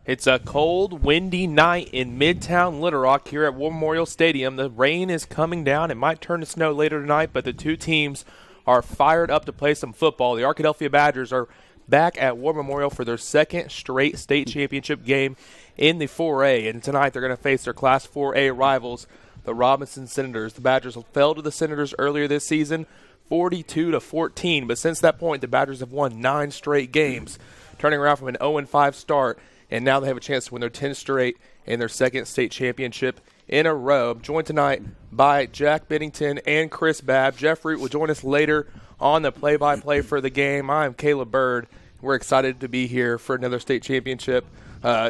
It's a cold, windy night in Midtown Little Rock here at War Memorial Stadium. The rain is coming down. It might turn to snow later tonight, but the two teams are fired up to play some football. The Arkadelphia Badgers are back at War Memorial for their second straight state championship game in the 4A, and tonight they're going to face their Class 4A rivals, the Robinson Senators. The Badgers fell to the Senators earlier this season, 42-14, but since that point, the Badgers have won 9 straight games, turning around from an 0-5 start. And now they have a chance to win their 10th straight and their second state championship in a row. I'm joined tonight by Jack Bennington and Chris Babb. Jeff Root will join us later on the play-by-play for the game. I'm Caleb Bird. We're excited to be here for another state championship.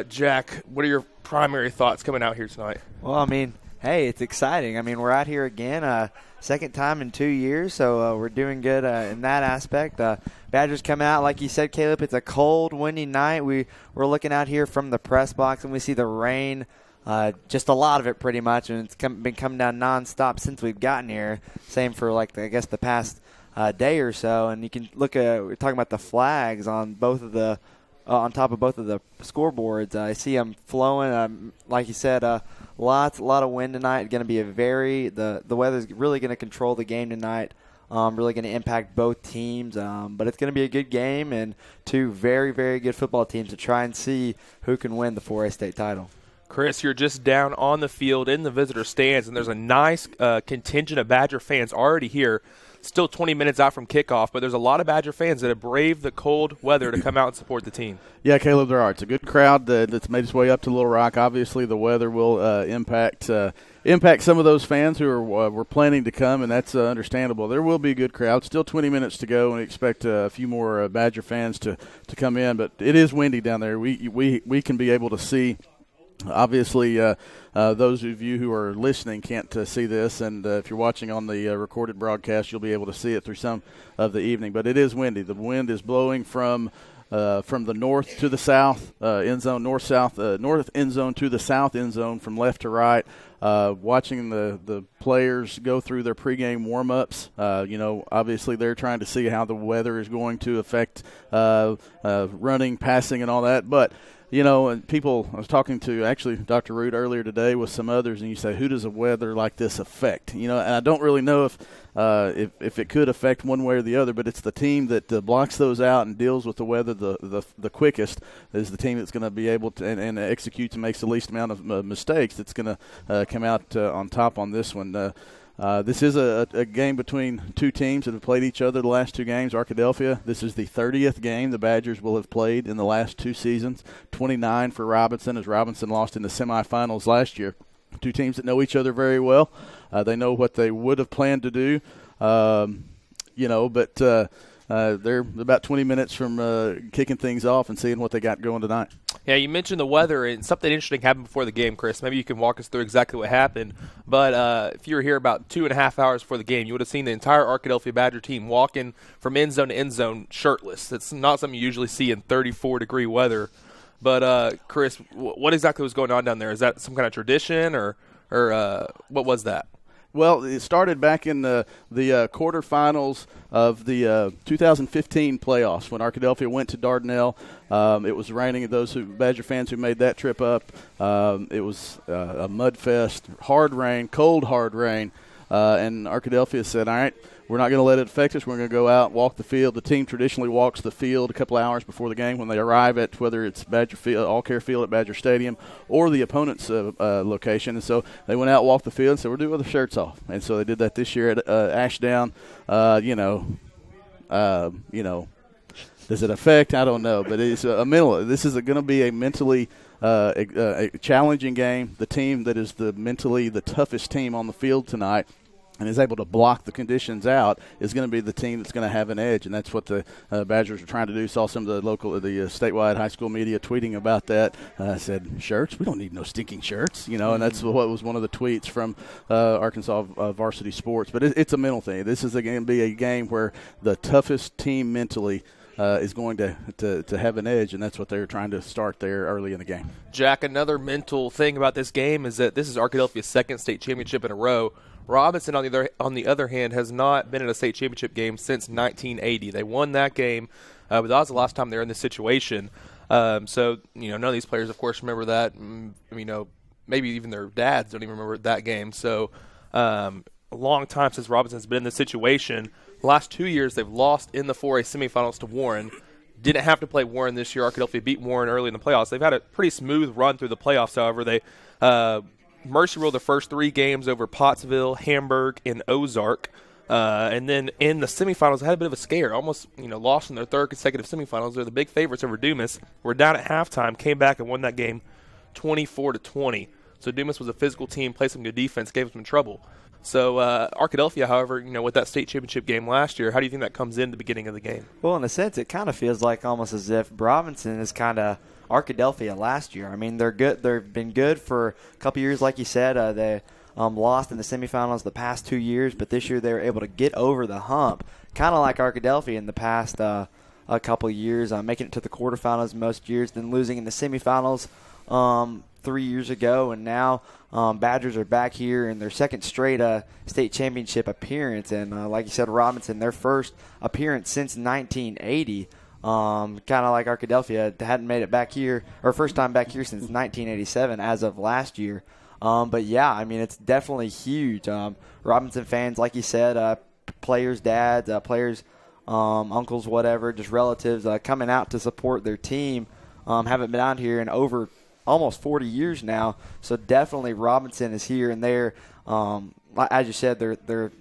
Jack, what are your primary thoughts coming out here tonight? Well, hey, it's exciting. We're out here again, second time in 2 years, so we're doing good in that aspect. Badgers come out, like you said, Caleb, it's a cold, windy night. We're looking out here from the press box, and we see the rain, just a lot of it pretty much, and it's been coming down nonstop since we've gotten here. Same for, the past day or so, and you can look at, we're talking about the flags on both of the on top of both of the scoreboards. I see them flowing. Like you said, a lot of wind tonight. Going to be the weather's really going to control the game tonight. Really going to impact both teams. But it's going to be a good game and two very, very good football teams to try and see who can win the 4A state title. Chris, you're just down on the field in the visitor stands, and there's a nice contingent of Badger fans already here. Still 20 minutes out from kickoff, but there's a lot of Badger fans that have braved the cold weather to come out and support the team. Yeah, Caleb, there are. It's a good crowd that's made its way up to Little Rock. Obviously, the weather will impact some of those fans who were planning to come, and that's understandable. There will be a good crowd. Still 20 minutes to go, and we expect a few more Badger fans to come in. But it is windy down there. We can be able to see. Obviously, those of you who are listening can't see this, and if you're watching on the recorded broadcast, you'll be able to see it through some of the evening. But it is windy. The wind is blowing from the north to the south, end zone, north-south, north end zone to the south end zone from left to right. Watching the players go through their pregame warm-ups, obviously they're trying to see how the weather is going to affect running, passing, and all that. But and people, I was talking to actually Dr. Root earlier today with some others, and you say, who does a weather like this affect? And I don't really know if it could affect one way or the other, but it's the team that blocks those out and deals with the weather the quickest is the team that's going to be able to and executes and makes the least amount of mistakes that's going to come out on top on this one. This is a game between two teams that have played each other the last two games. Arkadelphia, this is the 30th game the Badgers will have played in the last 2 seasons. 29 for Robinson, as Robinson lost in the semifinals last year. Two teams that know each other very well. They know what they would have planned to do, but they're about 20 minutes from kicking things off and seeing what they got going tonight. Yeah, you mentioned the weather, and something interesting happened before the game, Chris. Maybe you can walk us through exactly what happened. But if you were here about 2.5 hours before the game, you would have seen the entire Arkadelphia Badger team walking from end zone to end zone shirtless. It's not something you usually see in 34-degree weather. But, Chris, what exactly was going on down there? Is that some kind of tradition, or what was that? Well, it started back in the quarterfinals of the 2015 playoffs when Arkadelphia went to Dardanelle. It was raining. Those Badger fans who made that trip up, it was a mud fest, hard rain, cold hard rain, and Arkadelphia said, all right, we're not going to let it affect us. We're going to go out, walk the field. The team traditionally walks the field a couple hours before the game when they arrive at whether it's Badger Field, All-Care Field at Badger Stadium, or the opponent's location. And so they went out, walked the field, and said, we're doing with the shirts off. And so they did that this year at Ashdown. Does it affect? I don't know. But it's this is going to be a mentally a challenging game. The team that is mentally the toughest team on the field tonight and is able to block the conditions out is going to be the team that's going to have an edge, and that's what the Badgers are trying to do. Saw some of the statewide high school media tweeting about that. Said, shirts? We don't need no stinking shirts, and that's what was one of the tweets from Arkansas Varsity Sports. But it's a mental thing. This is going to be a game where the toughest team mentally is going to have an edge, and that's what they're trying to start there early in the game. Jack, another mental thing about this game is that this is Arkadelphia's second state championship in a row. Robinson, on the other hand, has not been in a state championship game since 1980. They won that game, but that was the last time they were in this situation. So, none of these players, of course, remember that. Maybe even their dads don't even remember that game. So, a long time since Robinson's been in this situation. The last 2 years, they've lost in the 4A semifinals to Warren. Didn't have to play Warren this year. Arkadelphia beat Warren early in the playoffs. They've had a pretty smooth run through the playoffs, however. They mercy ruled the first 3 games over Pottsville, Hamburg, and Ozark. And then in the semifinals, they had a bit of a scare. Almost, lost in their 3rd consecutive semifinals. They're the big favorites over Dumas. Were down at halftime, came back and won that game 24-20. So Dumas was a physical team, played some good defense, gave them some trouble. So Arkadelphia, however, with that state championship game last year, how do you think that comes in the beginning of the game? Well, in a sense, it kind of feels like almost as if Robinson is kind of Arkadelphia last year. I mean, they're good. They've been good for a couple years, like you said. They lost in the semifinals the past 2 years, but this year they were able to get over the hump, kind of like Arkadelphia in the past a couple years, making it to the quarterfinals most years, then losing in the semifinals 3 years ago, and now Badgers are back here in their 2nd straight state championship appearance. And like you said, Robinson, their first appearance since 1980. Kind of like Arkadelphia, hadn't made it back here, or first time back here since 1987 as of last year. But yeah, I mean, it's definitely huge. Robinson fans, like you said, players' dads, players' uncles, whatever, just relatives coming out to support their team. Haven't been out here in over almost 40 years now. So definitely Robinson is here, and they're, as you said, they're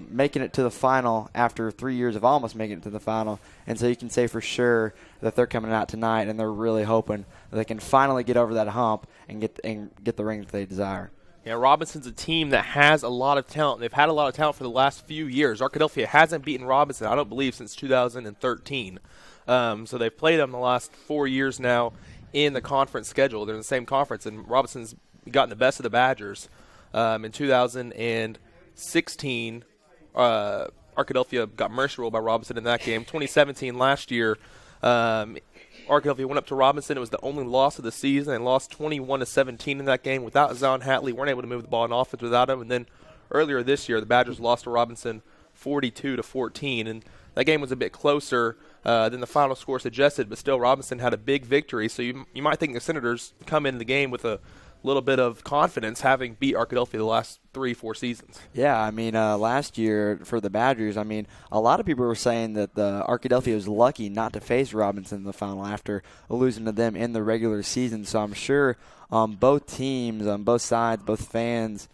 making it to the final after 3 years of almost making it to the final. And so you can say for sure that they're coming out tonight, and they're really hoping that they can finally get over that hump and get the ring that they desire. Yeah, Robinson's a team that has a lot of talent. They've had a lot of talent for the last few years. Arkadelphia hasn't beaten Robinson, I don't believe, since 2013. So they've played them the last 4 years now in the conference schedule. They're in the same conference, and Robinson's gotten the best of the Badgers. In 2016, Arkadelphia got mercy ruled by Robinson in that game. 2017, last year, Arkadelphia went up to Robinson. It was the only loss of the season, and lost 21-17 in that game without Zion Hatley. Weren't able to move the ball in offense without him. And then earlier this year, the Badgers lost to Robinson 42-14, and that game was a bit closer than the final score suggested, but still Robinson had a big victory. So you might think the Senators come into the game with a little bit of confidence, having beat Arkadelphia the last 3-4 seasons. Yeah, I mean, last year for the Badgers, I mean, a lot of people were saying that the Arkadelphia was lucky not to face Robinson in the final after losing to them in the regular season. So I'm sure both teams, on both sides, both fans,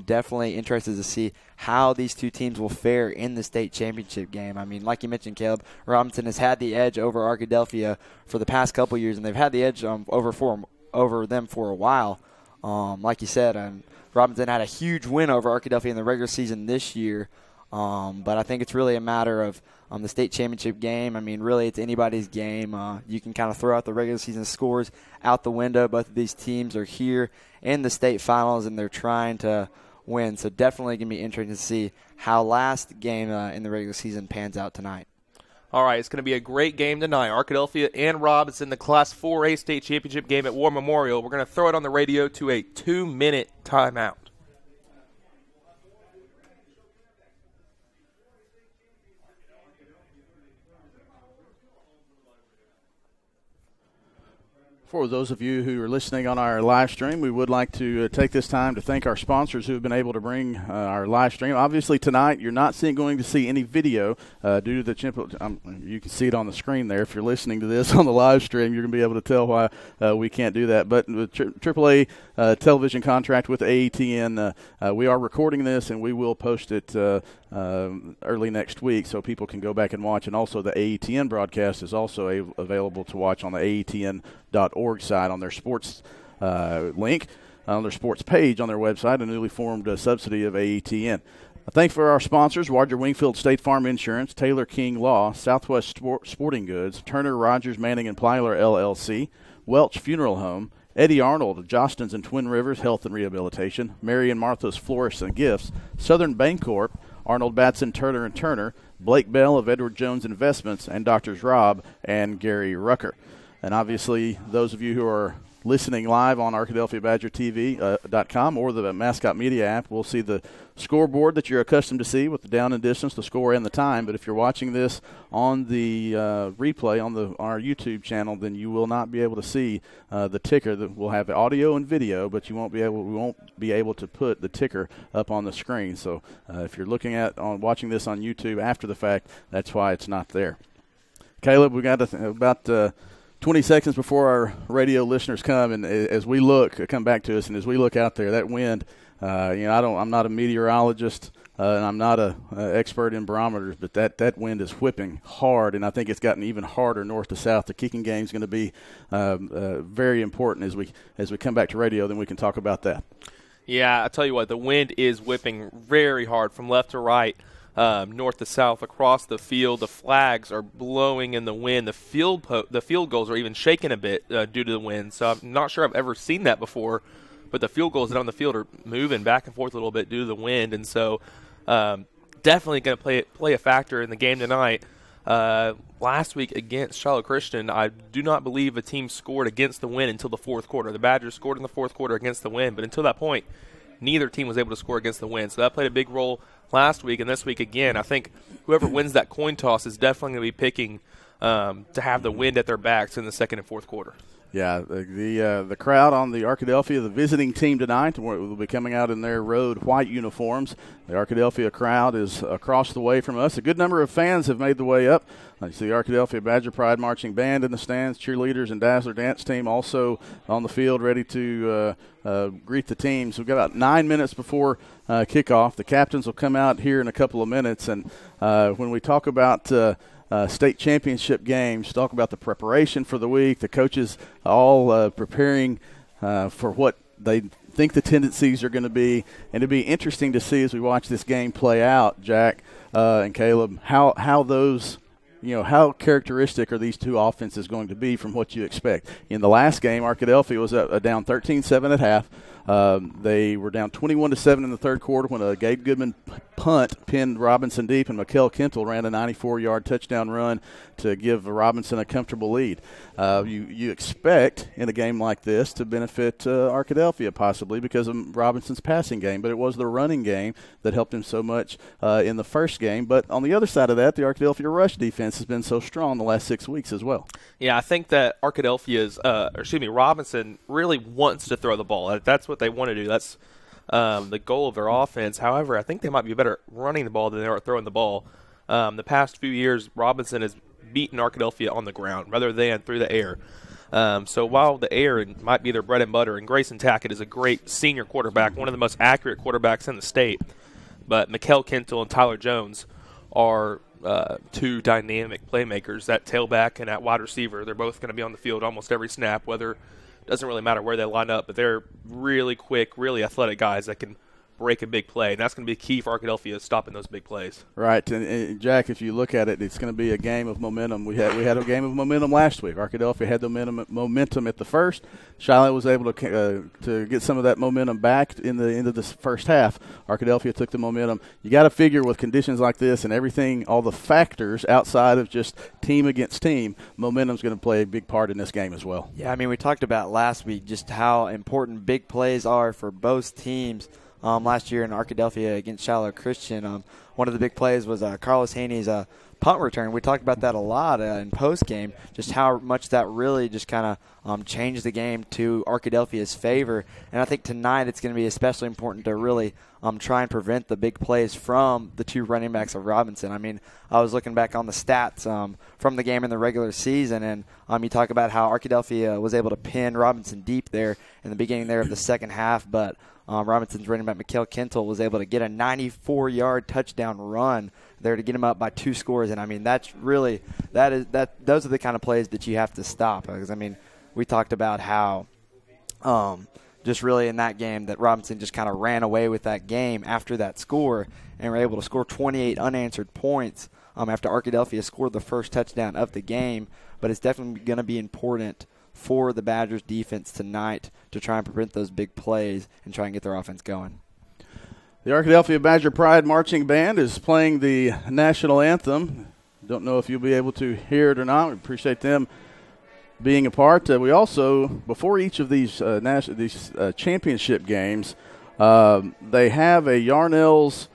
definitely interested to see how these two teams will fare in the state championship game. I mean, like you mentioned, Caleb, Robinson has had the edge over Arkadelphia for the past couple years, and they've had the edge over them for a while. Like you said, Robinson had a huge win over Arkadelphia in the regular season this year. But I think it's really a matter of the state championship game. I mean, really, it's anybody's game. You can kind of throw out the regular season scores out the window. Both of these teams are here in the state finals, and they're trying to win. So definitely going to be interesting to see how last game in the regular season pans out tonight. All right, it's going to be a great game tonight. Arkadelphia and Robinson, the Class 4A state championship game at War Memorial. We're going to throw it on the radio to a 2-minute timeout. For those of you who are listening on our live stream, we would like to take this time to thank our sponsors who have been able to bring our live stream. Obviously, tonight you're not going to see any video due to the you can see it on the screen there. If you're listening to this on the live stream, you're going to be able to tell why we can't do that. But with AAA television contract with AETN, we are recording this, and we will post it early next week so people can go back and watch. And also the AETN broadcast is also available to watch on the AETN.org site on their sports link, on their sports page on their website, a newly formed subsidy of AETN. Thanks for our sponsors: Roger Wingfield State Farm Insurance, Taylor King Law, Southwest Sporting Goods, Turner, Rogers, Manning, and Plyler LLC, Welch Funeral Home, Eddie Arnold of Jostens and Twin Rivers Health and Rehabilitation, Mary and Martha's Florists and Gifts, Southern Bancorp, Arnold Batson, Turner & Turner, Blake Bell of Edward Jones Investments, and Doctors Rob and Gary Rucker. And obviously, those of you who are listening live on ArkadelphiaBadgerTV.com or the Mascot Media app, we'll see the scoreboard that you're accustomed to see with the down and distance, the score, and the time. But if you're watching this on the replay on our YouTube channel, then you will not be able to see the ticker. We'll have audio and video, but we won't be able to put the ticker up on the screen. So if you're watching this on YouTube after the fact, that's why it's not there. Caleb, we got about 20 seconds before our radio listeners come, and as we come back to us, and as we look out there, that wind, I'm not a meteorologist, and I'm not an expert in barometers, but that wind is whipping hard, and I think it's gotten even harder north to south. The kicking game is going to be very important as we come back to radio. Then we can talk about that. Yeah, I tell you what, the wind is whipping very hard from left to right. North to south across the field. The flags are blowing in the wind. The field goals are even shaking a bit due to the wind. So I'm not sure I've ever seen that before, but the field goals down the field are moving back and forth a little bit due to the wind. And so definitely going to play a factor in the game tonight. Last week against Shiloh Christian, I do not believe a team scored against the wind until the fourth quarter. The Badgers scored in the fourth quarter against the wind, but until that point, neither team was able to score against the wind. So that played a big role last week and this week again. I think whoever wins that coin toss is definitely going to be picking to have the wind at their backs in the second and fourth quarter. Yeah, the crowd on the Arkadelphia, the visiting team tonight, will be coming out in their road white uniforms. The Arkadelphia crowd is across the way from us. A good number of fans have made the way up. You see the Arkadelphia Badger Pride Marching Band in the stands, cheerleaders and Dazzler Dance Team also on the field ready to greet the teams. We've got about 9 minutes before kickoff. The captains will come out here in a couple of minutes, and when we talk about state championship games, talk about the preparation for the week, the coaches all preparing for what they think the tendencies are going to be, and it'll be interesting to see as we watch this game play out, Jack and Caleb, how those, how characteristic are these two offenses going to be from what you expect. In the last game, Arkadelphia was down 13-7 at half. They were down 21-7 in the third quarter when a Gabe Goodman punt pinned Robinson deep, and Mikkel Kintel ran a 94-yard touchdown run to give Robinson a comfortable lead. You expect in a game like this to benefit Arkadelphia possibly because of Robinson's passing game, but it was the running game that helped him so much in the first game. But on the other side of that, the Arkadelphia rush defense has been so strong the last 6 weeks as well. Yeah, I think that Robinson really wants to throw the ball. That's what they want to do. That's the goal of their offense. However, I think they might be better running the ball than they are throwing the ball. The past few years, Robinson has beaten Arkadelphia on the ground rather than through the air. So while the air might be their bread and butter, and Grayson Tackett is a great senior quarterback, one of the most accurate quarterbacks in the state, but Mikkel Kintel and Tyler Jones are two dynamic playmakers at tailback and at wide receiver. They're both going to be on the field almost every snap, doesn't really matter where they line up, but they're really quick, really athletic guys that can break a big play, and that's going to be key for Arkadelphia, stopping those big plays. Right, and Jack, if you look at it, it's going to be a game of momentum. We had a game of momentum last week. Arkadelphia had the momentum at the first. Shiloh was able to get some of that momentum back in the end of this first half. Arkadelphia took the momentum. You got to figure with conditions like this and everything, all the factors outside of just team against team, momentum's going to play a big part in this game as well. Yeah, I mean, we talked about last week just how important big plays are for both teams. Last year in Arkadelphia against Shiloh Christian, one of the big plays was Carlos Haney's punt return. We talked about that a lot in post-game, just how much that really just kind of changed the game to Arkadelphia's favor. And I think tonight it's going to be especially important to really try and prevent the big plays from the two running backs of Robinson. I mean, I was looking back on the stats from the game in the regular season, and you talk about how Arkadelphia was able to pin Robinson deep there in the beginning there of the second half, but Robinson's running back Mikkel Kintel was able to get a 94-yard touchdown run there to get him up by 2 scores. And I mean, those are the kind of plays that you have to stop. Because I mean, we talked about how just really in that game that Robinson just kind of ran away with that game after that score and were able to score 28 unanswered points after Arkadelphia scored the first touchdown of the game. But it's definitely going to be important for the Badgers defense tonight to try and prevent those big plays and try and get their offense going. The Arkadelphia Badger Pride Marching Band is playing the national anthem. Don't know if you'll be able to hear it or not. We appreciate them being a part. We also, before each of these championship games, they have a Yarnell's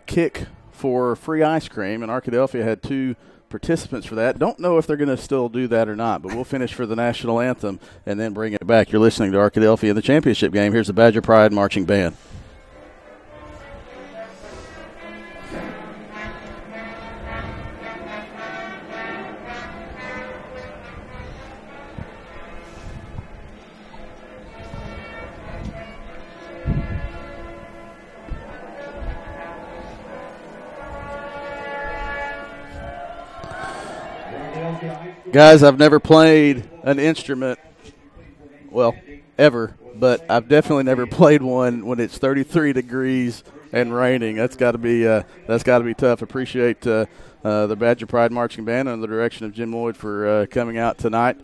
kick for free ice cream, and Arkadelphia had 2 participants for that. Don't know if they're going to still do that or not, but we'll finish for the national anthem and then bring it back. You're listening to Arkadelphia in the championship game. Here's the Badger Pride Marching Band. Guys, I've never played an instrument, well, ever, but I've definitely never played one when it's 33 degrees and raining. That's got to be tough. Appreciate the Badger Pride Marching Band under the direction of Jim Lloyd for coming out tonight.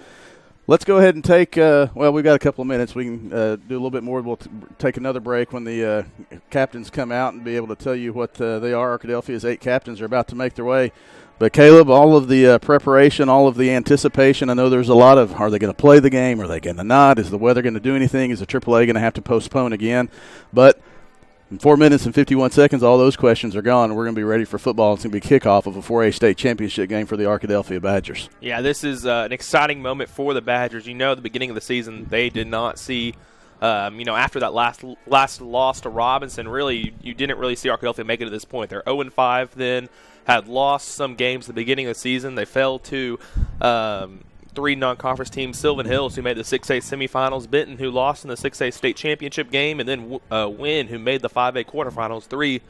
Let's go ahead and take we've got a couple of minutes. We can do a little bit more. We'll take another break when the captains come out and be able to tell you what they are. Arkadelphia's 8 captains are about to make their way. But, Caleb, all of the preparation, all of the anticipation, I know there's a lot of, are they going to play the game? Are they going to not? Is the weather going to do anything? Is the AAA going to have to postpone again? But in 4 minutes and 51 seconds, all those questions are gone, and we're going to be ready for football. It's going to be kickoff of a 4A state championship game for the Arkadelphia Badgers. Yeah, this is an exciting moment for the Badgers. You know, at the beginning of the season, they did not see after that last loss to Robinson, really, you didn't really see Arkadelphia make it to this point. They're 0-5 then, had lost some games at the beginning of the season. They fell to 3 non-conference teams, Sylvan Hills, who made the 6A semifinals, Benton, who lost in the 6A state championship game, and then Wynn, who made the 5A quarterfinals. 3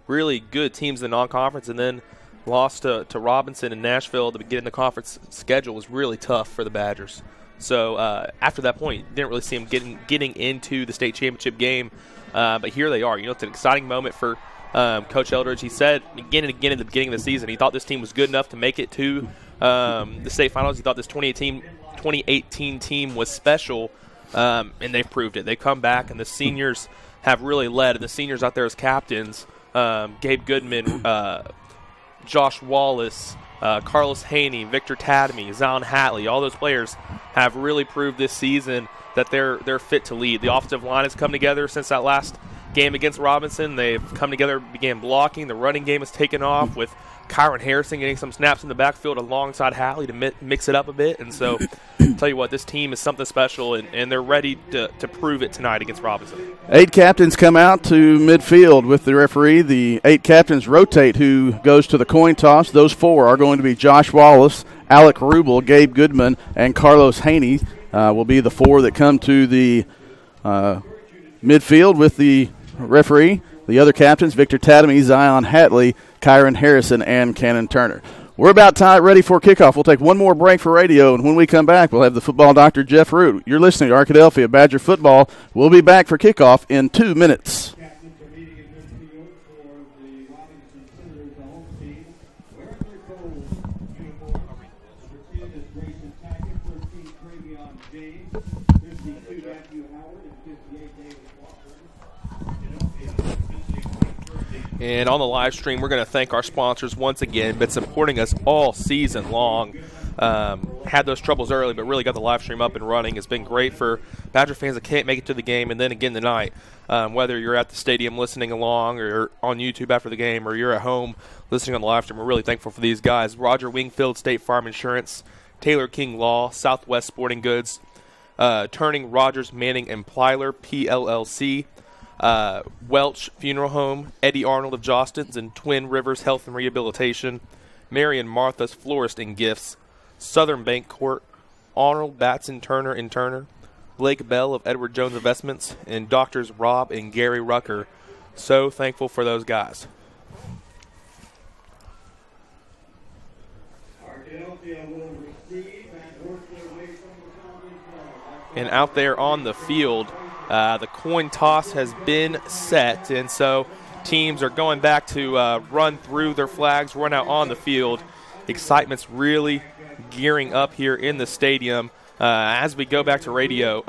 really good teams in the non-conference, and then lost to Robinson and Nashville at the beginning of the conference. Schedule was really tough for the Badgers. So after that point, you didn't really see them getting into the state championship game. But here they are. You know, it's an exciting moment for Coach Eldridge. He said again and again at the beginning of the season, he thought this team was good enough to make it to the state finals. He thought this 2018 team was special, and they've proved it. They've come back, and the seniors have really led. And the seniors out there as captains, Gabe Goodman, Josh Wallace, Carlos Haney, Victor Tadamy, Zion Hatley, all those players have really proved this season that they're fit to lead. The offensive line has come together since that last game against Robinson. They've come together, began blocking. The running game has taken off with Kyron Harrison getting some snaps in the backfield alongside Hatley to mix it up a bit. And so, I'll tell you what, this team is something special, and they're ready to prove it tonight against Robinson. 8 captains come out to midfield with the referee. The 8 captains rotate who goes to the coin toss. Those 4 are going to be Josh Wallace, Alec Rubel, Gabe Goodman, and Carlos Haney will be the 4 that come to the midfield with the referee. The other captains, Victor Tadamy, Zion Hatley, Kyron Harrison, and Cannon Turner. We're about ready for kickoff. We'll take one more break for radio, and when we come back, we'll have the football doctor, Jeff Root. You're listening to Arkadelphia Badger Football. We'll be back for kickoff in 2 minutes. And on the live stream, we're going to thank our sponsors once again, been supporting us all season long. Had those troubles early, but really got the live stream up and running. It's been great for Badger fans that can't make it to the game, and then again tonight, whether you're at the stadium listening along or on YouTube after the game or you're at home listening on the live stream, we're really thankful for these guys. Roger Wingfield, State Farm Insurance, Taylor King Law, Southwest Sporting Goods, Turning, Rogers, Manning, and Plyler, PLLC, Welch Funeral Home, Eddie Arnold of Jostens, and Twin Rivers Health and Rehabilitation, Mary and Martha's Florist and Gifts, Southern Bank Court, Arnold Batson Turner and Turner, Blake Bell of Edward Jones Investments, and Doctors Rob and Gary Rucker. So thankful for those guys. And out there on the field, the coin toss has been set, and so teams are going back to run through their flags, run out on the field. Excitement's really gearing up here in the stadium. As we go back to radio,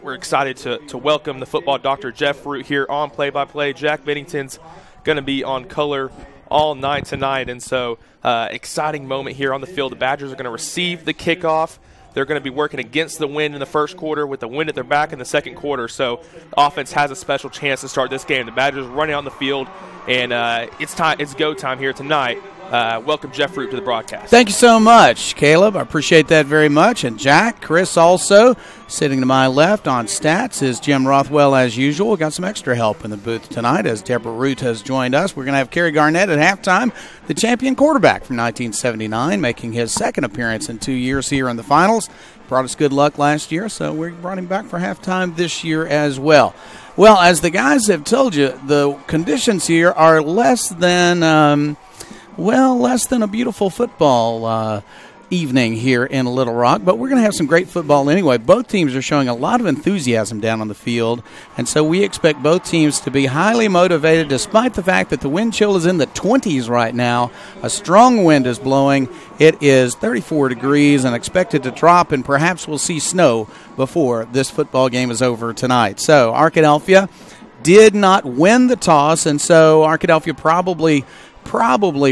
we're excited to welcome the football doctor, Jeff Root, here on play-by-play. Jack Bennington's going to be on color all night tonight, and so exciting moment here on the field. The Badgers are going to receive the kickoff. they're going to be working against the wind in the first quarter with the wind at their back in the second quarter. So offense has a special chance to start this game. The Badgers running on the field, and it's go time here tonight. Welcome Jeff Root to the broadcast. Thank you so much, Caleb. I appreciate that very much. And Jack, Chris also. Sitting to my left on stats is Jim Rothwell as usual. Got some extra help in the booth tonight as Deborah Root has joined us. We're going to have Kerry Garnett at halftime, the champion quarterback from 1979, making his second appearance in 2 years here in the finals. Brought us good luck last year, so we brought him back for halftime this year as well. Well, as the guys have told you, the conditions here are less than a beautiful football evening here in Little Rock, but we're going to have some great football anyway. Both teams are showing a lot of enthusiasm down on the field, and so we expect both teams to be highly motivated despite the fact that the wind chill is in the 20s right now. A strong wind is blowing. It is 34 degrees and expected to drop, and perhaps we'll see snow before this football game is over tonight. So Arkadelphia did not win the toss, and so Arkadelphia probably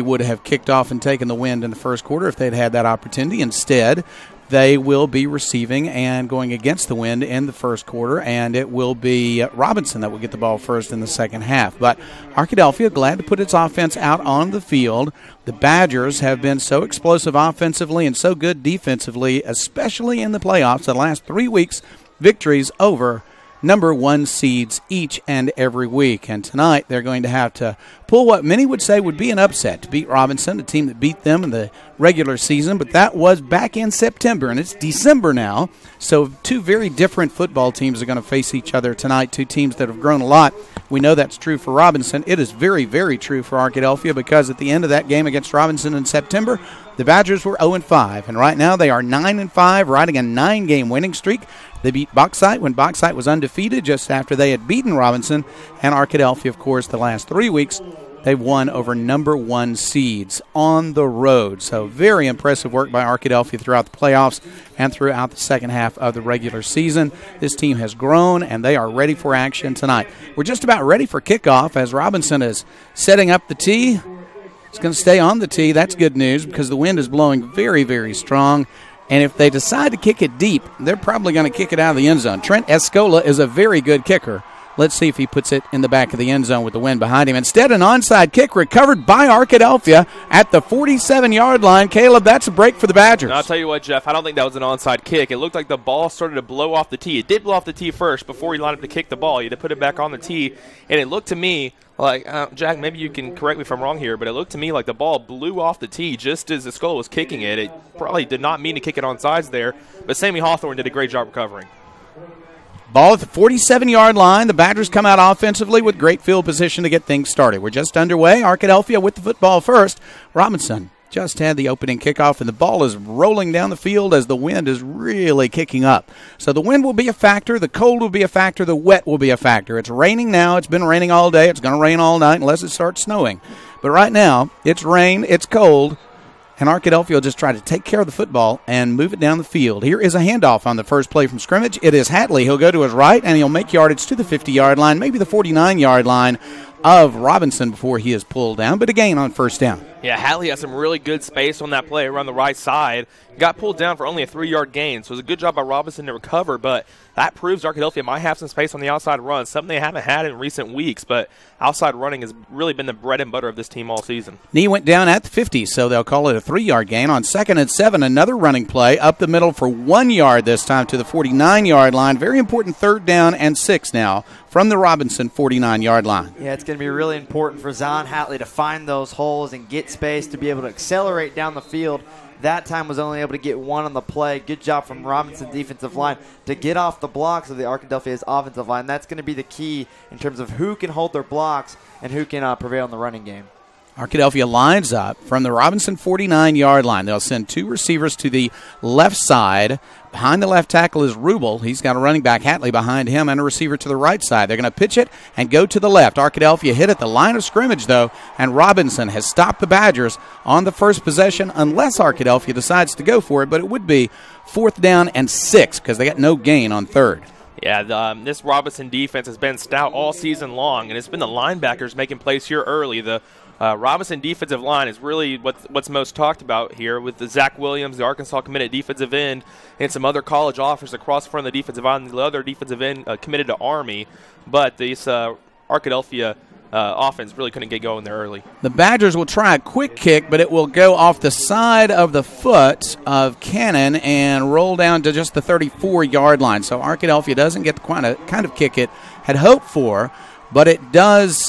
would have kicked off and taken the wind in the first quarter if they'd had that opportunity. Instead, they will be receiving and going against the wind in the first quarter, and it will be Robinson that will get the ball first in the second half. But Arkadelphia glad to put its offense out on the field. The Badgers have been so explosive offensively and so good defensively, especially in the playoffs the last 3 weeks, victories over number 1 seeds each and every week. And tonight they're going to have to pull what many would say would be an upset to beat Robinson, a team that beat them in the regular season, but that was back in September, and it's December now. So 2 very different football teams are going to face each other tonight, 2 teams that have grown a lot. We know that's true for Robinson. It is very, very true for Arkadelphia, because at the end of that game against Robinson in September, the Badgers were 0-5, and right now they are 9-5, riding a 9-game winning streak. They beat Bauxite when Bauxite was undefeated just after they had beaten Robinson, and Arkadelphia, of course, the last 3 weeks, they've won over number 1 seeds on the road. So very impressive work by Arkadelphia throughout the playoffs and throughout the second half of the regular season. This team has grown, and they are ready for action tonight. We're just about ready for kickoff as Robinson is setting up the tee. It's going to stay on the tee. That's good news because the wind is blowing very, very strong. And if they decide to kick it deep, they're probably going to kick it out of the end zone. Trent Escola is a very good kicker. Let's see if he puts it in the back of the end zone with the wind behind him. Instead, an onside kick recovered by Arkadelphia at the 47-yard line. Caleb, that's a break for the Badgers. I'll tell you what, Jeff, I don't think that was an onside kick. It looked like the ball started to blow off the tee. It did blow off the tee first before he lined up to kick the ball. He had to put it back on the tee, and it looked to me like, Jack, maybe you can correct me if I'm wrong here, but it looked to me like the ball blew off the tee just as Escola was kicking it. It probably did not mean to kick it on sides there, but Sammy Hawthorne did a great job recovering. Ball at the 47-yard line. The Badgers come out offensively with great field position to get things started. We're just underway. Arkadelphia with the football first. Robinson just had the opening kickoff, and the ball is rolling down the field as the wind is really kicking up. So the wind will be a factor. The cold will be a factor. The wet will be a factor. It's raining now. It's been raining all day. It's going to rain all night unless it starts snowing. But right now, it's rain, it's cold, and Arkadelphia will just try to take care of the football and move it down the field. Here is a handoff on the first play from scrimmage. It is Hatley. He'll go to his right, and he'll make yardage to the 50-yard line, maybe the 49-yard line of Robinson before he is pulled down, but a gain on first down. Yeah, Hatley has some really good space on that play around the right side. Got pulled down for only a 3-yard gain, so it was a good job by Robinson to recover, but that proves Arkadelphia might have some space on the outside run, something they haven't had in recent weeks, but outside running has really been the bread and butter of this team all season. Knee went down at the 50, so they'll call it a 3-yard gain. On 2nd and 7, another running play up the middle for 1 yard this time to the 49-yard line. Very important 3rd down and 6 now from the Robinson 49-yard line. Yeah, it's going to be really important for Zion Hatley to find those holes and get space to be able to accelerate down the field. That time was only able to get 1 on the play. Good job from Robinson's defensive line to get off the blocks of the Arkadelphia's offensive line. That's going to be the key in terms of who can hold their blocks and who can prevail in the running game. Arkadelphia lines up from the Robinson 49-yard line. They'll send 2 receivers to the left side. Behind the left tackle is Rubel. He's got a running back, Hatley, behind him, and a receiver to the right side. They're going to pitch it and go to the left. Arkadelphia hit at the line of scrimmage, though, and Robinson has stopped the Badgers on the first possession unless Arkadelphia decides to go for it, but it would be 4th down and 6 because they got no gain on 3rd. Yeah, this Robinson defense has been stout all season long, and it's been the linebackers making plays here early. The Robinson defensive line is really what's most talked about here with the Zach Williams, the Arkansas committed defensive end, and some other college offers across the front of the defensive line, and the other defensive end committed to Army. But this Arkadelphia offense really couldn't get going there early. The Badgers will try a quick kick, but it will go off the side of the foot of Cannon and roll down to just the 34-yard line. So Arkadelphia doesn't get the kind of kick it had hoped for, but it does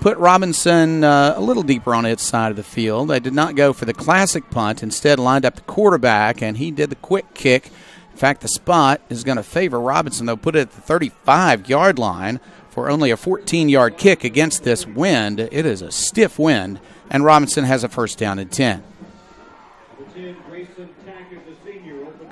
put Robinson a little deeper on its side of the field. They did not go for the classic punt. Instead, lined up the quarterback, and he did the quick kick. In fact, the spot is going to favor Robinson. They'll put it at the 35-yard line for only a 14-yard kick against this wind. It is a stiff wind, and Robinson has a first down and 10.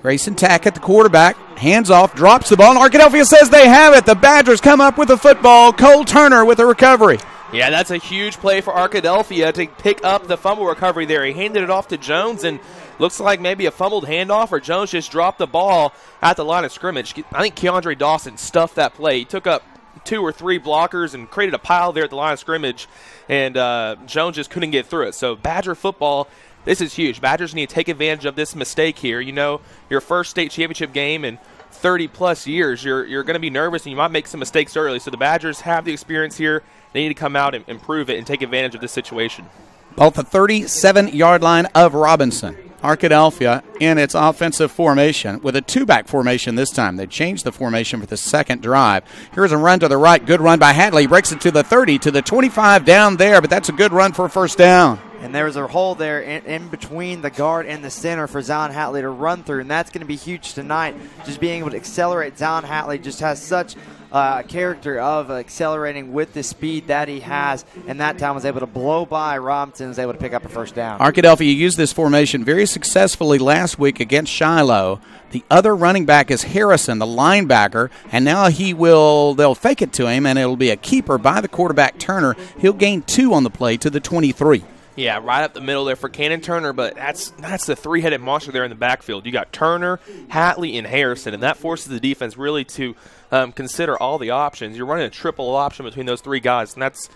Grayson Tack at the quarterback, hands off, drops the ball, and Arkadelphia says they have it. The Badgers come up with the football. Cole Turner with a recovery. Yeah, that's a huge play for Arkadelphia to pick up the fumble recovery there. He handed it off to Jones, and looks like maybe a fumbled handoff, or Jones just dropped the ball at the line of scrimmage. I think Keandre Dawson stuffed that play. He took up 2 or 3 blockers and created a pile there at the line of scrimmage, and Jones just couldn't get through it. So Badger football, this is huge. Badgers need to take advantage of this mistake here. You know, your first state championship game in 30-plus years, you're going to be nervous, and you might make some mistakes early. So the Badgers have the experience here. They need to come out and improve it and take advantage of this situation. Both the 37-yard line of Robinson. Arkadelphia in its offensive formation with a 2-back formation this time. They changed the formation for the second drive. Here's a run to the right. Good run by Hatley. Breaks it to the 30, to the 25 down there, but that's a good run for a first down. And there was a hole there in between the guard and the center for Zion Hatley to run through, and that's going to be huge tonight. Just being able to accelerate. Zion Hatley just has such a character of accelerating with the speed that he has, and that time was able to blow by Robinson and was able to pick up a first down. Arkadelphia used this formation very successfully last week against Shiloh. The other running back is Harrison, the linebacker, and now they'll fake it to him, and it'll be a keeper by the quarterback, Turner. He'll gain 2 on the play to the 23. Yeah, right up the middle there for Cannon Turner, but that's the 3-headed monster there in the backfield. You got Turner, Hatley, and Harrison, and that forces the defense really to consider all the options. You're running a triple option between those 3 guys, and that's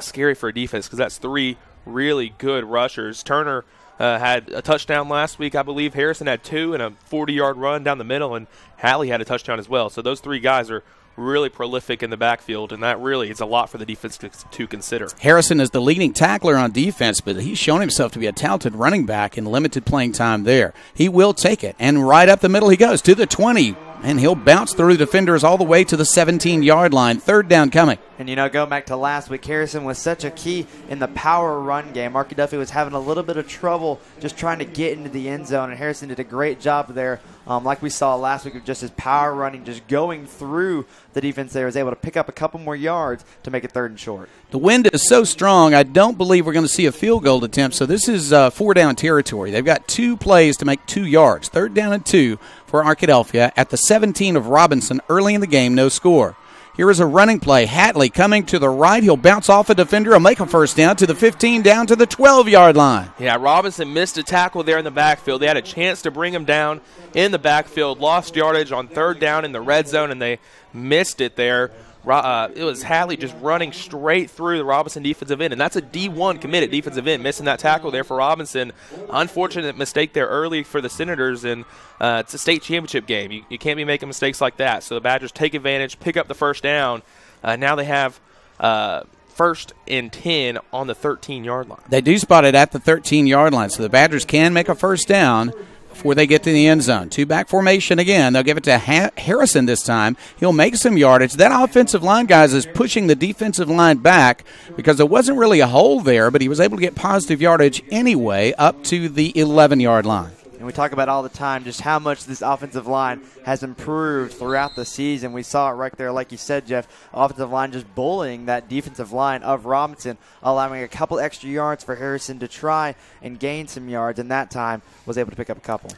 scary for a defense because that's 3 really good rushers. Turner had a touchdown last week, I believe. Harrison had 2 and a 40-yard run down the middle, and Hatley had a touchdown as well. So those 3 guys are really prolific in the backfield, and that really is a lot for the defense to consider. Harrison is the leading tackler on defense, but he's shown himself to be a talented running back in limited playing time there. He will take it, and right up the middle he goes to the 20, and he'll bounce through defenders all the way to the 17-yard line. Third down coming. And, going back to last week, Harrison was such a key in the power run game. Arkadelphia was having a little bit of trouble just trying to get into the end zone, and Harrison did a great job there, like we saw last week, of just his power running, just going through the defense there. Was able to pick up a couple more yards to make it 3rd and short. The wind is so strong, I don't believe we're going to see a field goal attempt, so this is 4-down territory. They've got 2 plays to make 2 yards. 3rd down and 2 for Arkadelphia at the 17 of Robinson. Early in the game, no score. Here is a running play. Hatley coming to the right. He'll bounce off a defender. He'll make a first down to the 15, down to the 12-yard line. Yeah, Robinson missed a tackle there in the backfield. They had a chance to bring him down in the backfield. Lost yardage on 3rd down in the red zone, and they missed it there. It was Hatley just running straight through the Robinson defensive end, and that's a D1 committed defensive end, missing that tackle there for Robinson. Unfortunate mistake there early for the Senators, and it's a state championship game. You can't be making mistakes like that. So the Badgers take advantage, pick up the first down. Now they have 1st and 10 on the 13-yard line. They do spot it at the 13-yard line, so the Badgers can make a first down before they get to the end zone. 2-back formation again. They'll give it to Harrison this time. He'll make some yardage. That offensive line, guys, is pushing the defensive line back because there wasn't really a hole there, but he was able to get positive yardage anyway up to the 11-yard line. And we talk about all the time just how much this offensive line has improved throughout the season. We saw it right there, like you said, Jeff, offensive line just bullying that defensive line of Robinson, allowing a couple extra yards for Harrison to try and gain some yards, and that time was able to pick up a couple.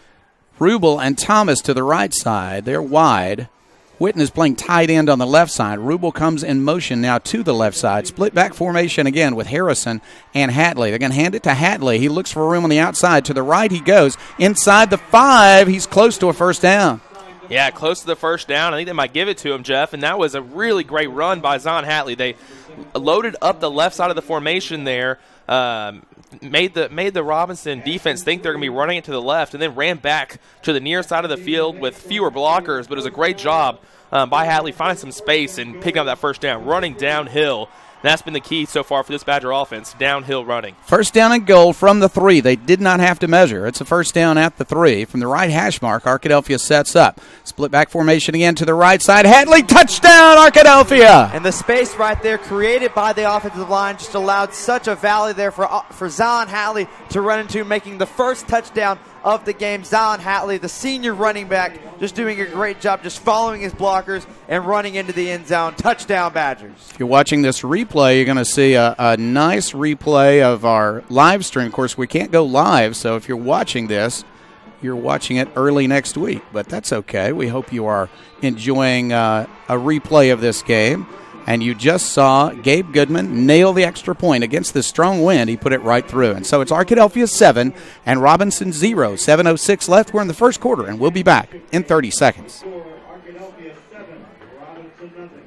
Rubel and Thomas to the right side. They're wide. Witten is playing tight end on the left side. Rubel comes in motion now to the left side. Split back formation again with Harrison and Hatley. They're going to hand it to Hatley. He looks for room on the outside. To the right he goes. Inside the 5, he's close to a first down. Yeah, close to the first down. I think they might give it to him, Jeff, and that was a really great run by Zion Hatley. They loaded up the left side of the formation there, made the Robinson defense think they're going to be running it to the left, and then ran back to the near side of the field with fewer blockers, but it was a great job by Hatley finding some space and picking up that first down, running downhill. That's been the key so far for this Badger offense, downhill running. First down and goal from the 3. They did not have to measure. It's a first down at the 3. From the right hash mark, Arkadelphia sets up. Split back formation again to the right side. Hatley, touchdown, Arkadelphia! And the space right there created by the offensive line just allowed such a valley there for Zion Hatley to run into, making the first touchdown of the game. Zion Hatley, the senior running back, just doing a great job just following his blockers and running into the end zone. Touchdown, Badgers. If you're watching this replay, you're going to see a nice replay of our live stream. Of course, we can't go live, so if you're watching this, you're watching it early next week, but that's okay. We hope you are enjoying a replay of this game. And you just saw Gabe Goodman nail the extra point against this strong wind. He put it right through. And so it's Arkadelphia 7 and Robinson 0. 7:06 left. We're in the first quarter, and we'll be back in 30 seconds. Arkadelphia 7, Robinson nothing.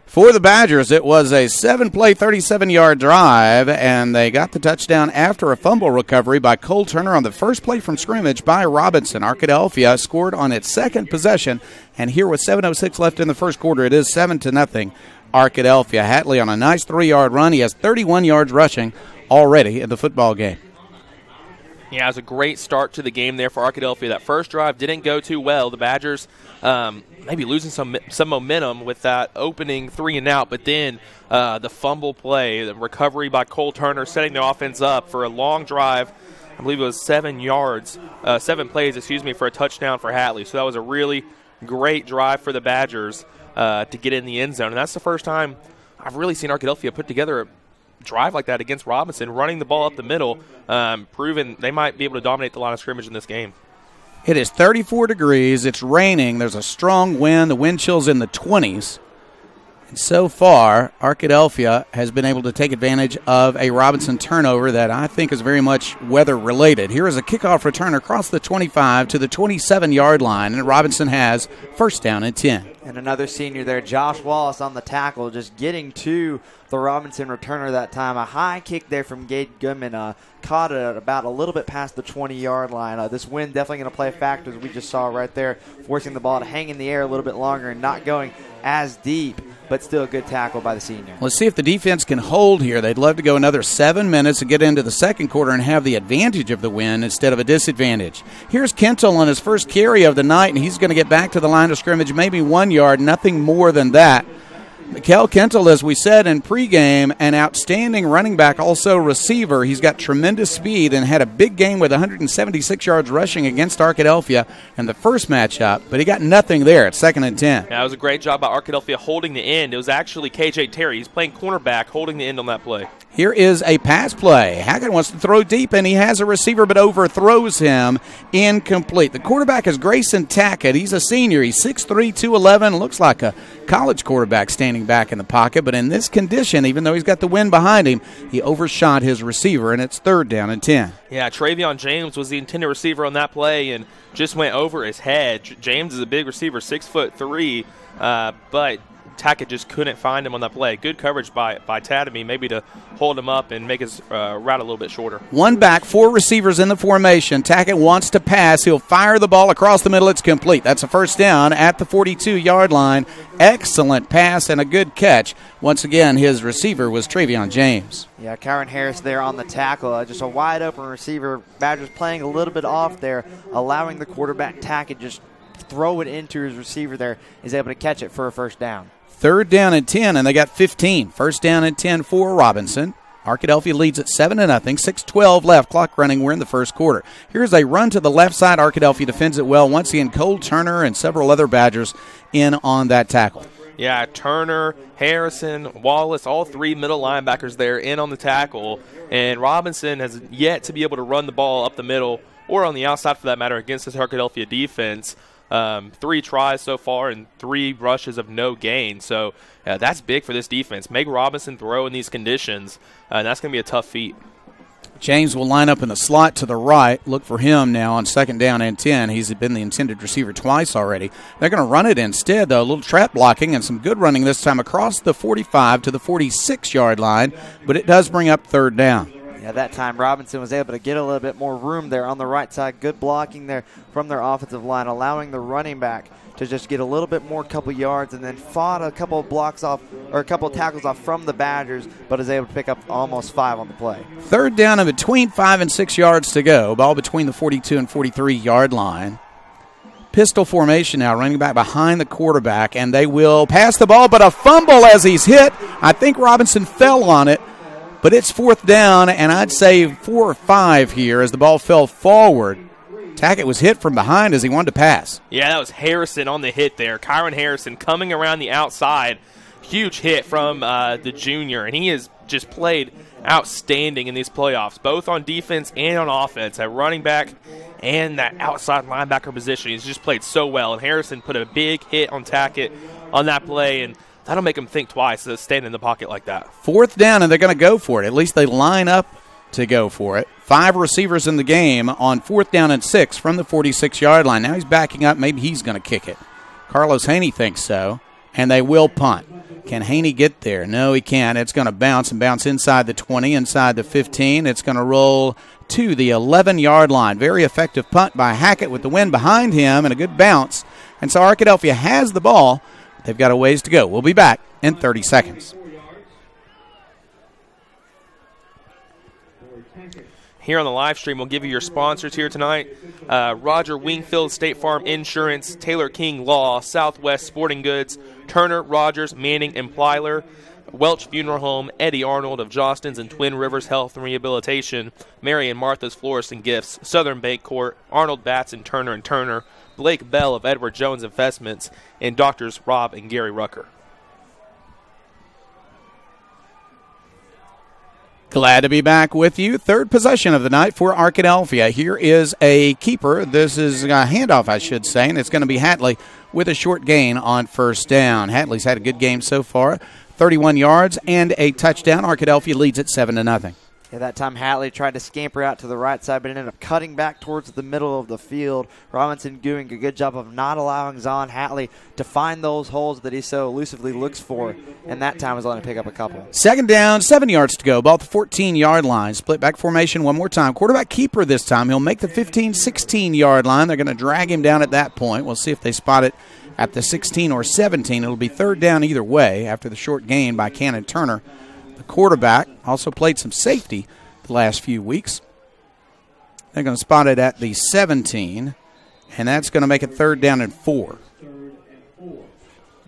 For the Badgers, it was a 7-play, 37-yard drive, and they got the touchdown after a fumble recovery by Cole Turner on the first play from scrimmage by Robinson. Arkadelphia scored on its second possession, and here with 7:06 left in the first quarter, it is 7-0 Arkadelphia. Hatley on a nice 3-yard run. He has 31 yards rushing already in the football game. Yeah, it was a great start to the game there for Arkadelphia. That first drive didn't go too well. The Badgers maybe losing some momentum with that opening 3-and-out, but then the fumble play, the recovery by Cole Turner, setting the offense up for a long drive. I believe it was 7 plays, for a touchdown for Hatley. So that was a really great drive for the Badgers to get in the end zone. And that's the first time I've really seen Arkadelphia put together a drive like that against Robinson, running the ball up the middle, proving they might be able to dominate the line of scrimmage in this game. It is 34 degrees. It's raining. There's a strong wind. The wind chill's in the 20s. And so far, Arkadelphia has been able to take advantage of a Robinson turnover that I think is very much weather-related. Here is a kickoff return across the 25 to the 27-yard line, and Robinson has first down and 10. And another senior there, Josh Wallace on the tackle, just getting to the Robinson returner that time. A high kick there from Gabe Goodman, caught it at about a little bit past the 20-yard line. This wind definitely going to play a factor, as we just saw right there, forcing the ball to hang in the air a little bit longer and not going as deep, but still a good tackle by the senior. Let's see if the defense can hold here. They'd love to go another 7 minutes and get into the second quarter and have the advantage of the win instead of a disadvantage. Here's Kentel on his first carry of the night, and he's going to get back to the line of scrimmage, maybe 1 yard, nothing more than that. Mikael Kentel, as we said in pregame, an outstanding running back, also receiver. He's got tremendous speed and had a big game with 176 yards rushing against Arkadelphia in the first matchup, but he got nothing there at 2nd and 10. Yeah, it was a great job by Arkadelphia holding the end. It was actually KJ Terry. He's playing cornerback, holding the end on that play. Here is a pass play. Hackett wants to throw deep, and he has a receiver but overthrows him. Incomplete. The quarterback is Grayson Tackett. He's a senior. He's 6'3", 211. Looks like a college quarterback standing back in the pocket, but in this condition, even though he's got the wind behind him, he overshot his receiver, and it's 3rd down and 10. Yeah, Travion James was the intended receiver on that play and just went over his head. James is a big receiver, 6'3", but Tackett just couldn't find him on that play. Good coverage by Tadamy, maybe to hold him up and make his route a little bit shorter. One back, 4 receivers in the formation. Tackett wants to pass. He'll fire the ball across the middle. It's complete. That's a first down at the 42-yard line. Excellent pass and a good catch. Once again, his receiver was Travion James. Yeah, Kyron Harris there on the tackle. Just a wide-open receiver. Badgers playing a little bit off there, allowing the quarterback Tackett just throw it into his receiver there. Is able to catch it for a first down. 3rd down and 10, and they got 15. First down and 10 for Robinson. Arkadelphia leads at 7-0, 6:12 left, clock running. We're in the first quarter. Here's a run to the left side. Arkadelphia defends it well. Once again, Cole Turner and several other Badgers in on that tackle. Yeah, Turner, Harrison, Wallace, all three middle linebackers there in on the tackle. And Robinson has yet to be able to run the ball up the middle or on the outside for that matter against this Arkadelphia defense. 3 tries so far and 3 rushes of no gain. So that's big for this defense. Make Robinson throw in these conditions, and that's going to be a tough feat. James will line up in the slot to the right. Look for him now on 2nd down and 10. He's been the intended receiver twice already. They're going to run it instead, though. A little trap blocking and some good running this time across the 45 to the 46-yard line, but it does bring up 3rd down. Yeah, that time Robinson was able to get a little bit more room there on the right side. Good blocking there from their offensive line, allowing the running back to just get a little bit more, couple yards, and then fought a couple of blocks off or a couple of tackles off from the Badgers, but is able to pick up almost 5 on the play. 3rd down and between 5 and 6 yards to go. Ball between the 42 and 43-yard line. Pistol formation now, running back behind the quarterback, and they will pass the ball, but a fumble as he's hit. I think Robinson fell on it. But it's 4th down, and I'd say 4 or 5 here as the ball fell forward. Tackett was hit from behind as he wanted to pass. Yeah, that was Harrison on the hit there. Kyron Harrison coming around the outside. Huge hit from the junior, and he has just played outstanding in these playoffs, both on defense and on offense. At running back and that outside linebacker position, he's just played so well. And Harrison put a big hit on Tackett on that play, and that'll make him think twice to stand in the pocket like that. 4th down, and they're going to go for it. At least they line up to go for it. 5 receivers in the game on 4th down and 6 from the 46-yard line. Now he's backing up. Maybe he's going to kick it. Carlos Haney thinks so, and they will punt. Can Haney get there? No, he can't. It's going to bounce inside the 20, inside the 15. It's going to roll to the 11-yard line. Very effective punt by Hackett with the wind behind him and a good bounce. And so Arkadelphia has the ball. They've got a ways to go. We'll be back in 30 seconds. Here on the live stream, we'll give you your sponsors here tonight. Roger Wingfield, State Farm Insurance, Taylor King Law, Southwest Sporting Goods, Turner, Rogers, Manning, and Plyler, Welch Funeral Home, Eddie Arnold of Jostens and Twin Rivers Health and Rehabilitation, Mary and Martha's Florist and Gifts, Southern Bancorp, Arnold Batts and Turner, Blake Bell of Edward Jones Investments, and Doctors Rob and Gary Rucker. Glad to be back with you. 3rd possession of the night for Arkadelphia. Here is a keeper. This is a handoff, I should say, and it's going to be Hatley with a short gain on 1st down. Hatley's had a good game so far, 31 yards and a touchdown. Arkadelphia leads at 7-0. Yeah, that time Hatley tried to scamper out to the right side, but ended up cutting back towards the middle of the field. Robinson doing a good job of not allowing Zahn Hatley to find those holes that he so elusively looks for, and that time was only to pick up a couple. 2nd down, 7 yards to go. Ball at the 14-yard line. Split back formation one more time. Quarterback keeper this time. He'll make the 15, 16-yard line. They're going to drag him down at that point. We'll see if they spot it at the 16 or 17. It'll be 3rd down either way after the short gain by Cannon Turner. The quarterback also played some safety the last few weeks. They're going to spot it at the 17, and that's going to make it 3rd down and 4.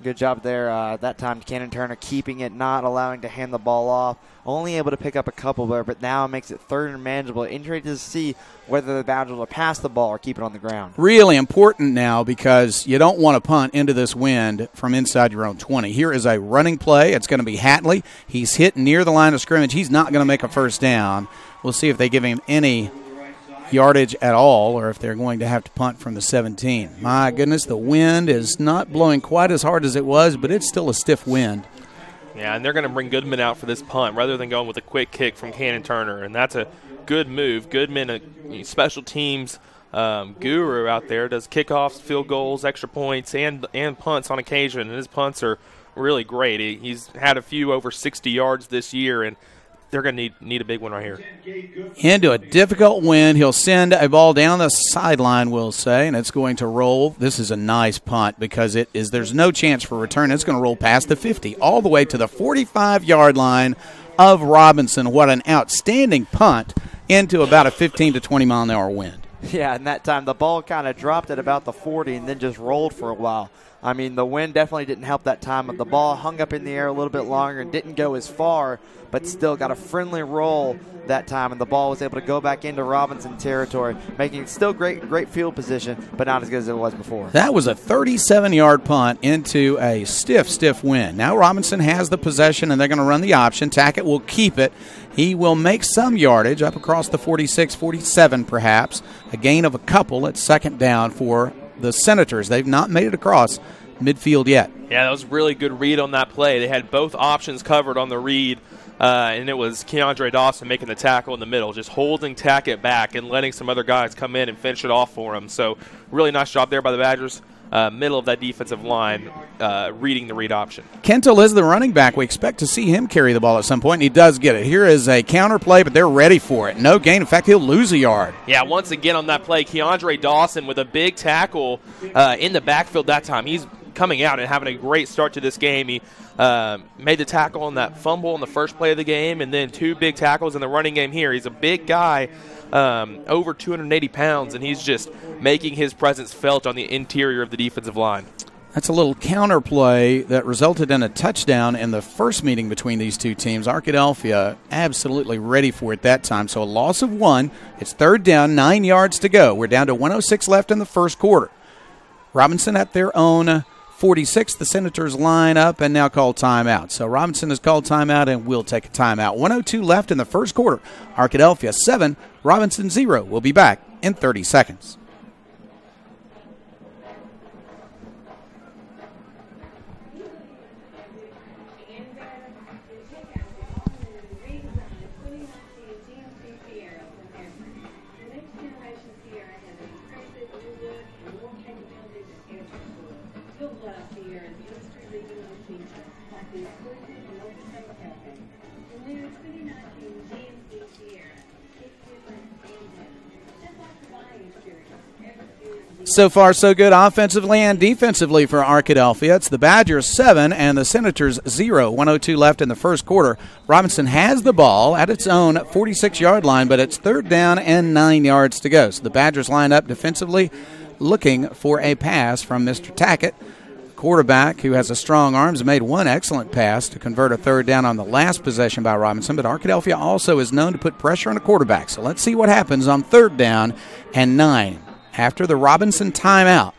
Good job there. That time Cannon Turner keeping it, not allowing to hand the ball off. Only able to pick up a couple there, but now it makes it 3rd and manageable. Interested to see whether the Badgers will pass the ball or keep it on the ground. Really important now because you don't want to punt into this wind from inside your own 20. Here is a running play. It's going to be Hatley. He's hit near the line of scrimmage. He's not going to make a 1st down. We'll see if they give him any yardage at all or if they're going to have to punt from the 17. My goodness, the wind is not blowing quite as hard as it was, but it's still a stiff wind. Yeah, and they're going to bring Goodman out for this punt rather than going with a quick kick from Cannon Turner, and that's a good move. Goodman, a special teams guru out there, does kickoffs, field goals, extra points, and punts on occasion, and his punts are really great. He's had a few over 60 yards this year, and they're going to need a big one right here. Into a difficult wind. He'll send a ball down the sideline, we'll say, and it's going to roll. This is a nice punt because there's no chance for return. It's going to roll past the 50 all the way to the 45-yard line of Robinson. What an outstanding punt into about a 15 to 20-mile-an-hour wind. Yeah, and that time the ball kind of dropped at about the 40 and then just rolled for a while. I mean, the wind definitely didn't help that time, but the ball hung up in the air a little bit longer and didn't go as far, but still got a friendly roll that time, and the ball was able to go back into Robinson territory, making it still great field position, but not as good as it was before. That was a 37-yard punt into a stiff wind. Now Robinson has the possession, and they're going to run the option. Tackett will keep it. He will make some yardage up across the 46, 47 perhaps. A gain of a couple at second down for the Senators. They've not made it across midfield yet. Yeah, that was a really good read on that play. They had both options covered on the read, and it was Keandre Dawson making the tackle in the middle, just holding Tackett back and letting some other guys come in and finish it off for him. So really nice job there by the Badgers. Middle of that defensive line, reading the read option. Kentel is the running back. We expect to see him carry the ball at some point, and he does get it. Here is a counter play, but they're ready for it. No gain. In fact, he'll lose a yard. Yeah, once again on that play, Keandre Dawson with a big tackle in the backfield that time. He's coming out and having a great start to this game. He made the tackle on that fumble in the first play of the game, and then 2 big tackles in the running game here. He's a big guy, over 280 pounds, and he's just making his presence felt on the interior of the defensive line. That's a little counter play that resulted in a touchdown in the first meeting between these two teams. Arkadelphia absolutely ready for it that time. So a loss of 1. It's third down, 9 yards to go. We're down to 1:06 left in the first quarter. Robinson at their own 46. The Senators line up and now call timeout. So Robinson has called timeout and will take a timeout. 1:02 left in the first quarter. Arkadelphia 7, Robinson 0. We'll be back in 30 seconds. So far, so good offensively and defensively for Arkadelphia. It's the Badgers 7 and the Senators 0. 1:02 left in the first quarter. Robinson has the ball at its own 46-yard line, but it's third down and 9 yards to go. So the Badgers line up defensively, looking for a pass from Mr. Tackett. Quarterback, who has a strong arms, made one excellent pass to convert a third down on the last possession by Robinson, but Arkadelphia also is known to put pressure on a quarterback. So let's see what happens on third down and 9. After the Robinson timeout,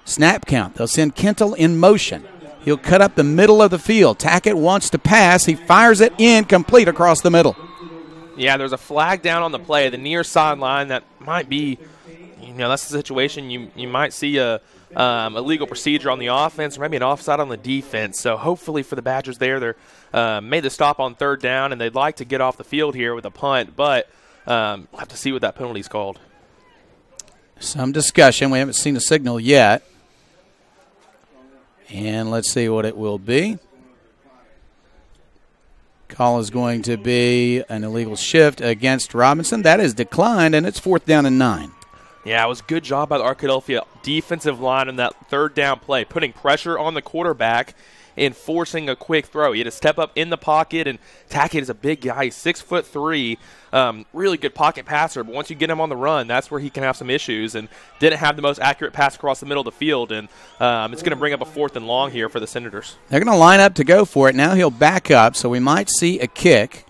snap count, they'll send Kentel in motion. He'll cut up the middle of the field. Tackett wants to pass. He fires it incomplete across the middle. Yeah, there's a flag down on the play, the near sideline. That might be, that's the situation. You might see a legal procedure on the offense, or maybe an offside on the defense. So hopefully for the Badgers they're made the stop on third down, and they'd like to get off the field here with a punt, but we'll have to see what that penalty's called. Some discussion. We haven't seen a signal yet. And let's see what it will be. Call is going to be an illegal shift against Robinson. That is declined, and it's fourth down and 9. Yeah, it was a good job by the Arkadelphia defensive line in that third down play, putting pressure on the quarterback and forcing a quick throw. He had to step up in the pocket, and Tackett is a big guy. He's 6'3", really good pocket passer. But once you get him on the run, that's where he can have some issues, and didn't have the most accurate pass across the middle of the field. And it's going to bring up a 4th and long here for the Senators. They're going to line up to go for it. Now he'll back up, so we might see a kick.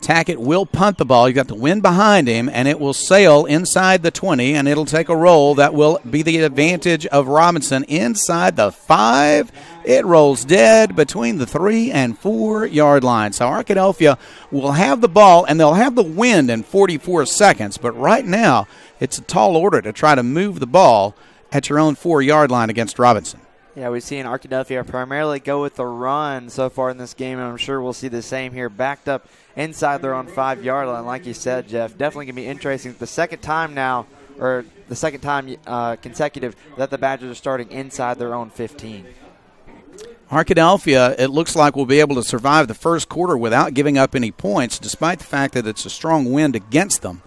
Tackett will punt the ball. He's got the wind behind him, and it will sail inside the 20, and it'll take a roll. That will be the advantage of Robinson inside the 5. It rolls dead between the 3 and 4 yard line. So Arkadelphia will have the ball, and they'll have the wind in 44 seconds. But right now, it's a tall order to try to move the ball at your own 4 yard line against Robinson. Yeah, we've seen Arkadelphia primarily go with the run so far in this game, and I'm sure we'll see the same here, backed up inside their own 5 yard line. Like you said, Jeff, definitely going to be interesting. The second time consecutive that the Badgers are starting inside their own 15. Arkadelphia, it looks like, will be able to survive the first quarter without giving up any points, despite the fact that it's a strong wind against them.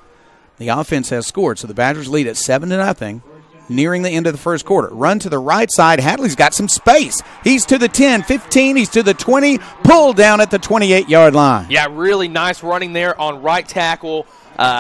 The offense has scored, so the Badgers lead at 7-0. Nearing the end of the first quarter. Run to the right side. Hadley's got some space. He's to the 10, 15. He's to the 20. Pulled down at the 28-yard line. Yeah, really nice running there on right tackle.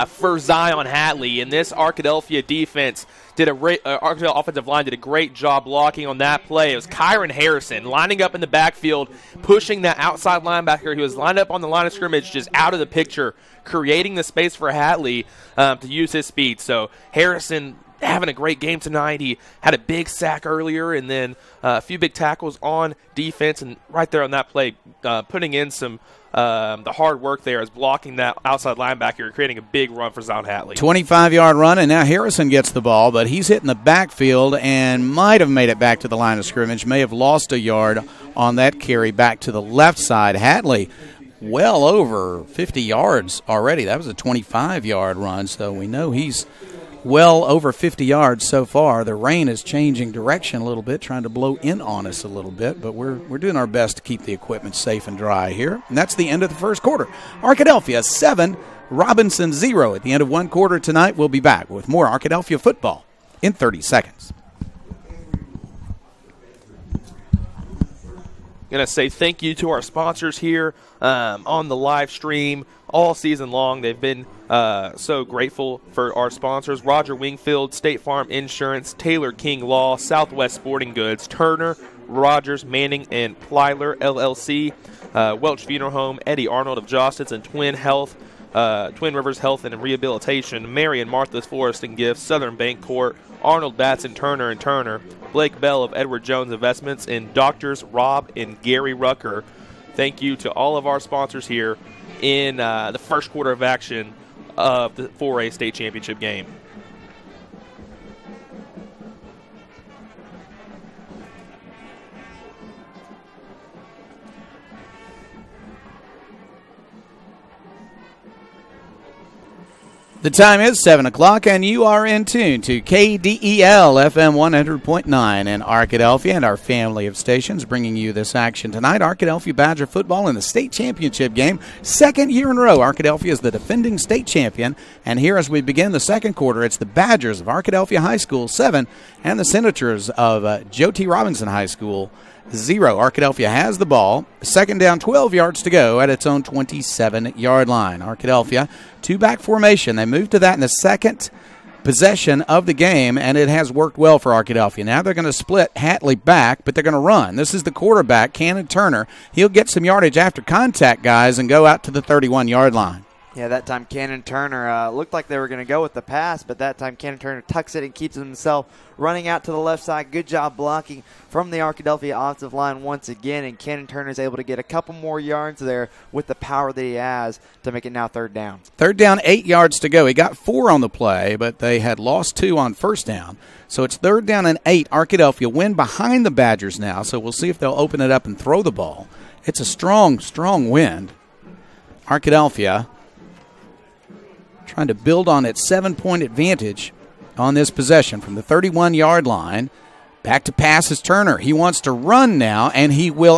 for Zion Hatley. And this Arkadelphia defense Arkadelphia offensive line did a great job blocking on that play. It was Kyron Harrison lining up in the backfield, pushing that outside linebacker. He was lined up on the line of scrimmage, just out of the picture, creating the space for Hatley to use his speed. So Harrison having a great game tonight. He had a big sack earlier and then a few big tackles on defense. And right there on that play, putting in some the hard work there is blocking that outside linebacker, creating a big run for Zion Hatley. 25-yard run, and now Harrison gets the ball, but he's hitting the backfield and might have made it back to the line of scrimmage, may have lost a yard on that carry back to the left side. Hatley well over 50 yards already. That was a 25-yard run, so we know he's well over 50 yards so far. The rain is changing direction a little bit, trying to blow in on us a little bit, but we're doing our best to keep the equipment safe and dry here. And that's the end of the first quarter. Arkadelphia 7, Robinson 0 at the end of one quarter tonight. We'll be back with more Arkadelphia football in 30 seconds. Going to say thank you to our sponsors here on the live stream all season long. They've been so grateful for our sponsors: Roger Wingfield, State Farm Insurance, Taylor King Law, Southwest Sporting Goods, Turner, Rogers, Manning, and Plyler LLC, Welch Funeral Home, Eddie Arnold of Jostens, and Twin Rivers Health and Rehabilitation, Mary and Martha's Forest and Gifts, Southern Bank Court, Arnold Batson Turner and Turner, Blake Bell of Edward Jones Investments, and Doctors Rob and Gary Rucker. Thank you to all of our sponsors here in the first quarter of action of the 4A state championship game. The time is 7 o'clock, and you are in tune to KDEL FM 100.9 in Arkadelphia, and our family of stations bringing you this action tonight. Arkadelphia Badger football in the state championship game. Second year in a row, Arkadelphia is the defending state champion. And here as we begin the second quarter, it's the Badgers of Arkadelphia High School 7 and the Senators of Joe T. Robinson High School 0. Arkadelphia has the ball. Second down, 12 yards to go at its own 27-yard line. Arkadelphia, two-back formation. They moved to that in the second possession of the game, and it has worked well for Arkadelphia. Now they're going to split Hatley back, but they're going to run. This is the quarterback, Cannon Turner. He'll get some yardage after contact, guys, and go out to the 31-yard line. Yeah, that time Cannon Turner looked like they were going to go with the pass, but that time Cannon Turner tucks it and keeps himself running out to the left side. Good job blocking from the Arkadelphia offensive line once again, and Cannon Turner is able to get a couple more yards there with the power that he has to make it now third down. Third down, 8 yards to go. He got 4 on the play, but they had lost 2 on first down. So it's third down and 8. Arkadelphia win behind the Badgers now, so we'll see if they'll open it up and throw the ball. It's a strong, strong wind. Arkadelphia trying to build on its 7-point advantage on this possession from the 31-yard line. Back to pass is Turner. He wants to run now, and he will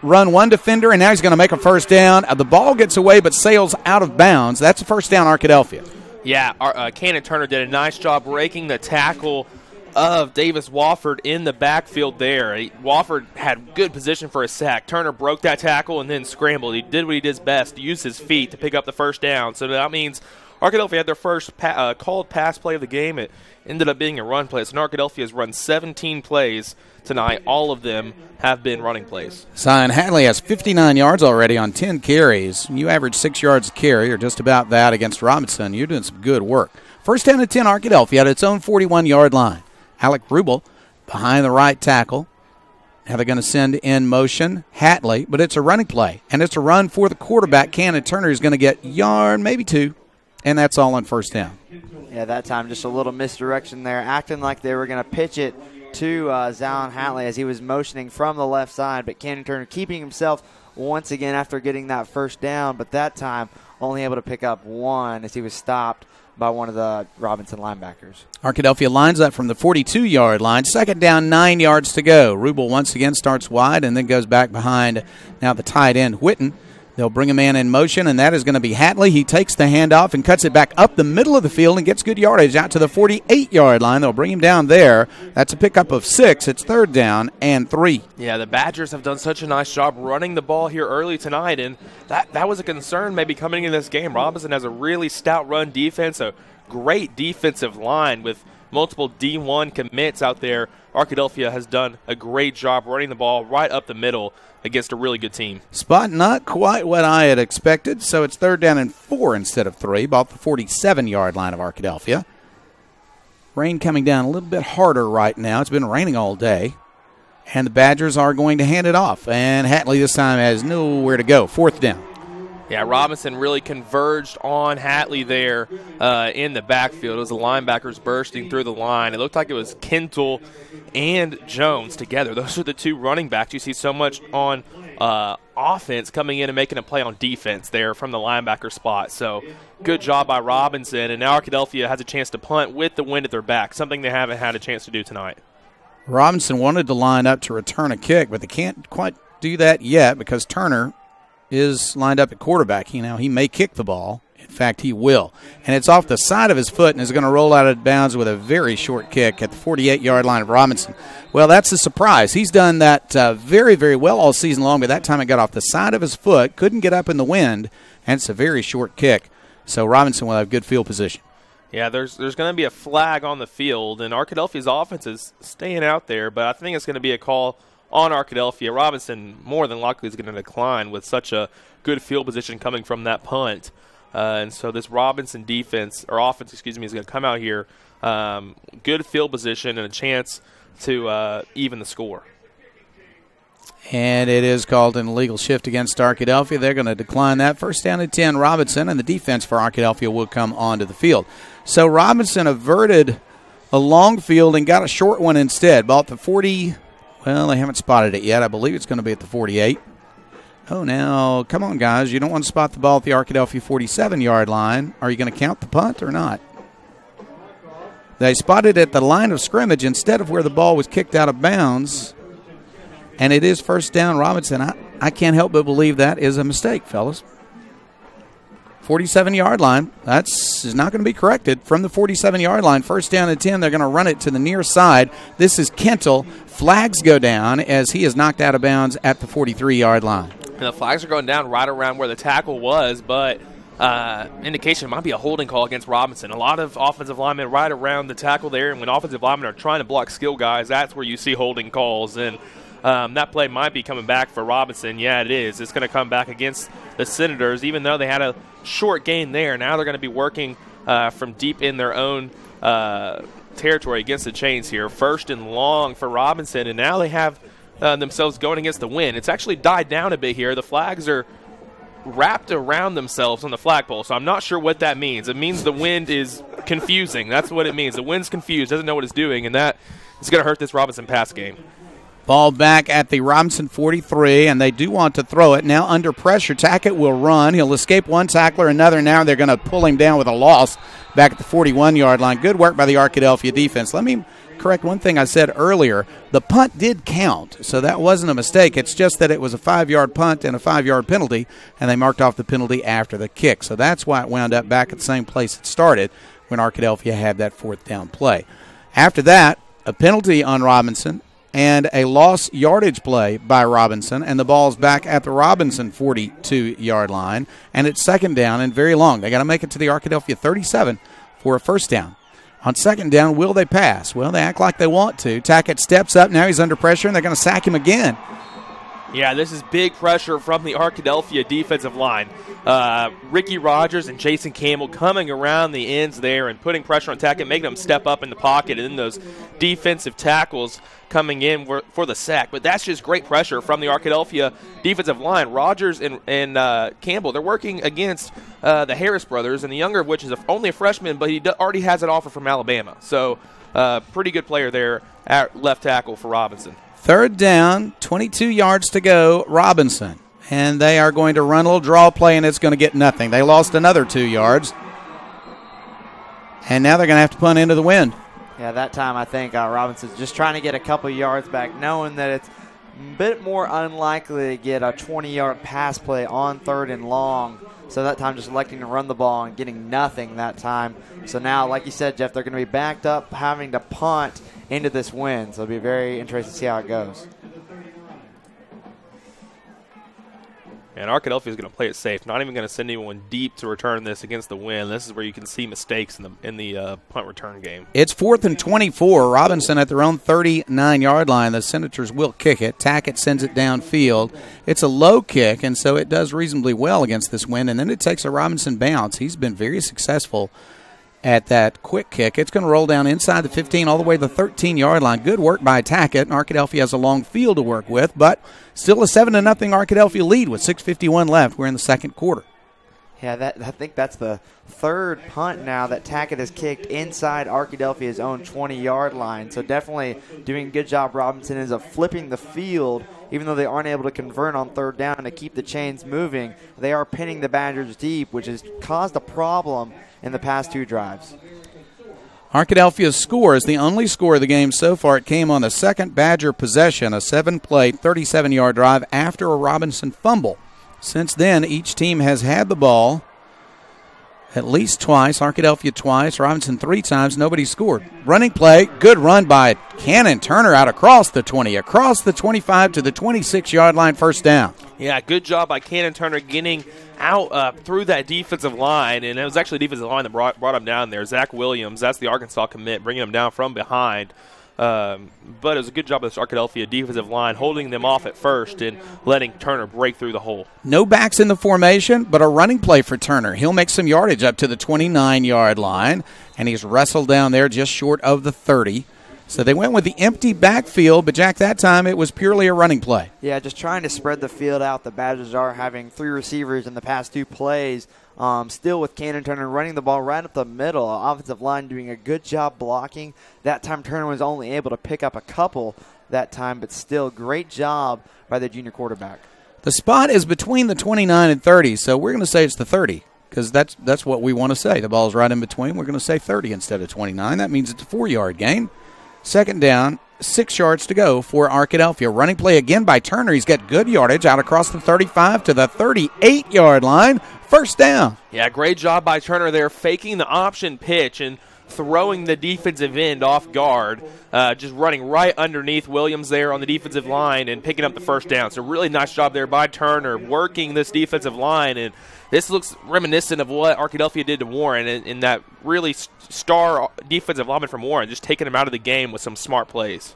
run one defender, and now he's going to make a first down. The ball gets away but sails out of bounds. That's a first down, Arkadelphia. Yeah, Cannon Turner did a nice job breaking the tackle of Davis Wofford in the backfield there. Wofford had good position for a sack. Turner broke that tackle and then scrambled. He did what he does best, use his feet to pick up the first down. So that means Arkadelphia had their first called pass play of the game. It ended up being a run play. So Arkadelphia has run 17 plays tonight. All of them have been running plays. Zion Hatley has 59 yards already on 10 carries. You average 6 yards a carry, or just about that, against Robinson. You're doing some good work. First down and 10, Arkadelphia at its own 41-yard line. Alec Rubel behind the right tackle. Now they're going to send in motion Hatley, but it's a running play, and it's a run for the quarterback. Cannon Turner is going to get yard, maybe 2. And that's all on first down. Yeah, that time just a little misdirection there, acting like they were going to pitch it to Zion Hatley as he was motioning from the left side, but Cannon Turner keeping himself once again after getting that first down, but that time only able to pick up 1 as he was stopped by one of the Robinson linebackers. Arkadelphia lines up from the 42-yard line. Second down, 9 yards to go. Rubel once again starts wide and then goes back behind now the tight end, Whitten. They'll bring a man in motion, and that is going to be Hatley. He takes the handoff and cuts it back up the middle of the field and gets good yardage out to the 48-yard line. They'll bring him down there. That's a pickup of 6. It's 3rd down and 3. Yeah, the Badgers have done such a nice job running the ball here early tonight, and that was a concern maybe coming into this game. Robinson has a really stout run defense, a great defensive line with multiple D1 commits out there. Arkadelphia has done a great job running the ball right up the middle against a really good team. Spot not quite what I had expected, so it's 3rd down and 4 instead of 3, about the 47-yard line of Arkadelphia. Rain coming down a little bit harder right now. It's been raining all day. And the Badgers are going to hand it off. And Hatley this time has nowhere to go. 4th down. Yeah, Robinson really converged on Hatley there in the backfield. It was the linebackers bursting through the line. It looked like it was Kintel and Jones together. Those are the two running backs. You see so much on offense coming in and making a play on defense there from the linebacker spot. So good job by Robinson. And now Arkadelphia has a chance to punt with the wind at their back, something they haven't had a chance to do tonight. Robinson wanted to line up to return a kick, but they can't quite do that yet because Turner is lined up at quarterback. He may kick the ball. In fact, he will. And it's off the side of his foot and is going to roll out of bounds with a very short kick at the 48-yard line of Robinson. Well, that's a surprise. He's done that very, very well all season long, but that time it got off the side of his foot, couldn't get up in the wind, and it's a very short kick. So Robinson will have good field position. Yeah, there's going to be a flag on the field, and Arkadelphia's offense is staying out there, but I think it's going to be a call on Arkadelphia. Robinson more than likely is going to decline with such a good field position coming from that punt. And so this Robinson offense, is going to come out here. Good field position and a chance to even the score. And it is called an illegal shift against Arkadelphia. They're going to decline that. 1st down and 10, Robinson, and the defense for Arkadelphia will come onto the field. So Robinson averted a long field and got a short one instead. Ball at the 40. Well, they haven't spotted it yet. I believe it's going to be at the 48. Oh, now, come on, guys. You don't want to spot the ball at the Arkadelphia 47-yard line. Are you going to count the punt or not? They spotted it at the line of scrimmage instead of where the ball was kicked out of bounds. And it is 1st down, Robinson. I can't help but believe that is a mistake, fellas. 47-yard line. Is not going to be corrected. From the 47-yard line, 1st down and 10, they're going to run it to the near side. This is Kintel. Flags go down as he is knocked out of bounds at the 43-yard line. And the flags are going down right around where the tackle was, but indication it might be a holding call against Robinson. A lot of offensive linemen right around the tackle there, and when offensive linemen are trying to block skill guys, that's where you see holding calls. And that play might be coming back for Robinson. Yeah, it is. It's going to come back against the Senators, even though they had a short gain there. Now they're going to be working from deep in their own territory against the chains here. 1st and long for Robinson, and now they have themselves going against the wind. It's actually died down a bit here. The flags are wrapped around themselves on the flagpole, so I'm not sure what that means. It means the wind is confusing. That's what it means. The wind's confused, doesn't know what it's doing, and that is going to hurt this Robinson pass game. Ball back at the Robinson 43, and they do want to throw it. Now under pressure, Tackett will run. He'll escape one tackler, another. Now they're going to pull him down with a loss back at the 41-yard line. Good work by the Arkadelphia defense. Let me correct one thing I said earlier. The punt did count, so that wasn't a mistake. It's just that it was a 5-yard punt and a 5-yard penalty, and they marked off the penalty after the kick. So that's why it wound up back at the same place it started when Arkadelphia had that 4th down play. After that, a penalty on Robinson and a lost yardage play by Robinson, and the ball's back at the Robinson 42-yard line, and it's 2nd down and very long. They got to make it to the Arkadelphia 37 for a 1st down. On 2nd down, will they pass? Well, they act like they want to. Tackett steps up. Now he's under pressure, and they're going to sack him again. Yeah, this is big pressure from the Arkadelphia defensive line. Ricky Rogers and Jason Campbell coming around the ends there and putting pressure on Tackett, making them step up in the pocket, and then those defensive tackles coming in for the sack. But that's just great pressure from the Arkadelphia defensive line. Rogers and Campbell, they're working against the Harris brothers, and the younger of which is only a freshman, but he already has an offer from Alabama. So pretty good player there at left tackle for Robinson. 3rd down, 22 yards to go, Robinson. And they are going to run a little draw play, and it's going to get nothing. They lost another 2 yards. And now they're going to have to punt into the wind. Yeah, that time I think Robinson's just trying to get a couple yards back, knowing that it's a bit more unlikely to get a 20-yard pass play on 3rd and long. So that time just electing to run the ball and getting nothing that time. So now, like you said, Jeff, they're going to be backed up having to punt into this win. So it'll be very interesting to see how it goes. And Arkadelphia is going to play it safe, not even going to send anyone deep to return this against the win. This is where you can see mistakes in the punt return game. It's 4th and 24. Robinson at their own 39-yard line. The Senators will kick it. Tackett sends it downfield. It's a low kick, and so it does reasonably well against this win. And then it takes a Robinson bounce. He's been very successful at that quick kick. It's going to roll down inside the 15 all the way to the 13-yard line. Good work by Tackett. And Arkadelphia has a long field to work with, but still a 7-0 Arkadelphia lead with 6:51 left. We're in the second quarter. Yeah, I think that's the 3rd punt now that Tackett has kicked inside Arkadelphia's own 20-yard line. So definitely doing a good job. Robinson is of flipping the field. Even though they aren't able to convert on 3rd down to keep the chains moving, they are pinning the Badgers deep, which has caused a problem in the past 2 drives. Arkadelphia's score is the only score of the game so far. It came on the second Badger possession, a 7-play, 37-yard drive after a Robinson fumble. Since then, each team has had the ball at least twice. Arkadelphia twice, Robinson 3 times. Nobody scored. Running play, good run by Cannon Turner out across the 20, across the 25 to the 26-yard line, first down. Yeah, good job by Cannon Turner getting out through that defensive line, and it was actually the defensive line that brought him down there. Zach Williams, that's the Arkansas commit, bringing him down from behind. But it was a good job of this Arkadelphia defensive line holding them off at first and letting Turner break through the hole. No backs in the formation, but a running play for Turner. He'll make some yardage up to the 29-yard line, and he's wrestled down there just short of the 30. So they went with the empty backfield, but, Jack, that time it was purely a running play. Yeah, just trying to spread the field out. The Badgers are having 3 receivers in the past 2 plays. Still with Cannon Turner running the ball right up the middle. Offensive line doing a good job blocking. That time Turner was only able to pick up a couple that time, but still great job by the junior quarterback. The spot is between the 29 and 30, so we're going to say it's the 30 because that's what we want to say. The ball's right in between. We're going to say 30 instead of 29. That means it's a 4-yard gain. Second down, 6 yards to go for Arkadelphia. Running play again by Turner. He's got good yardage out across the 35 to the 38-yard line. First down. Yeah, great job by Turner there, faking the option pitch and throwing the defensive end off guard, just running right underneath Williams there on the defensive line and picking up the first down. So really nice job there by Turner working this defensive line, and this looks reminiscent of what Arkadelphia did to Warren in that really star defensive lineman from Warren, just taking him out of the game with some smart plays.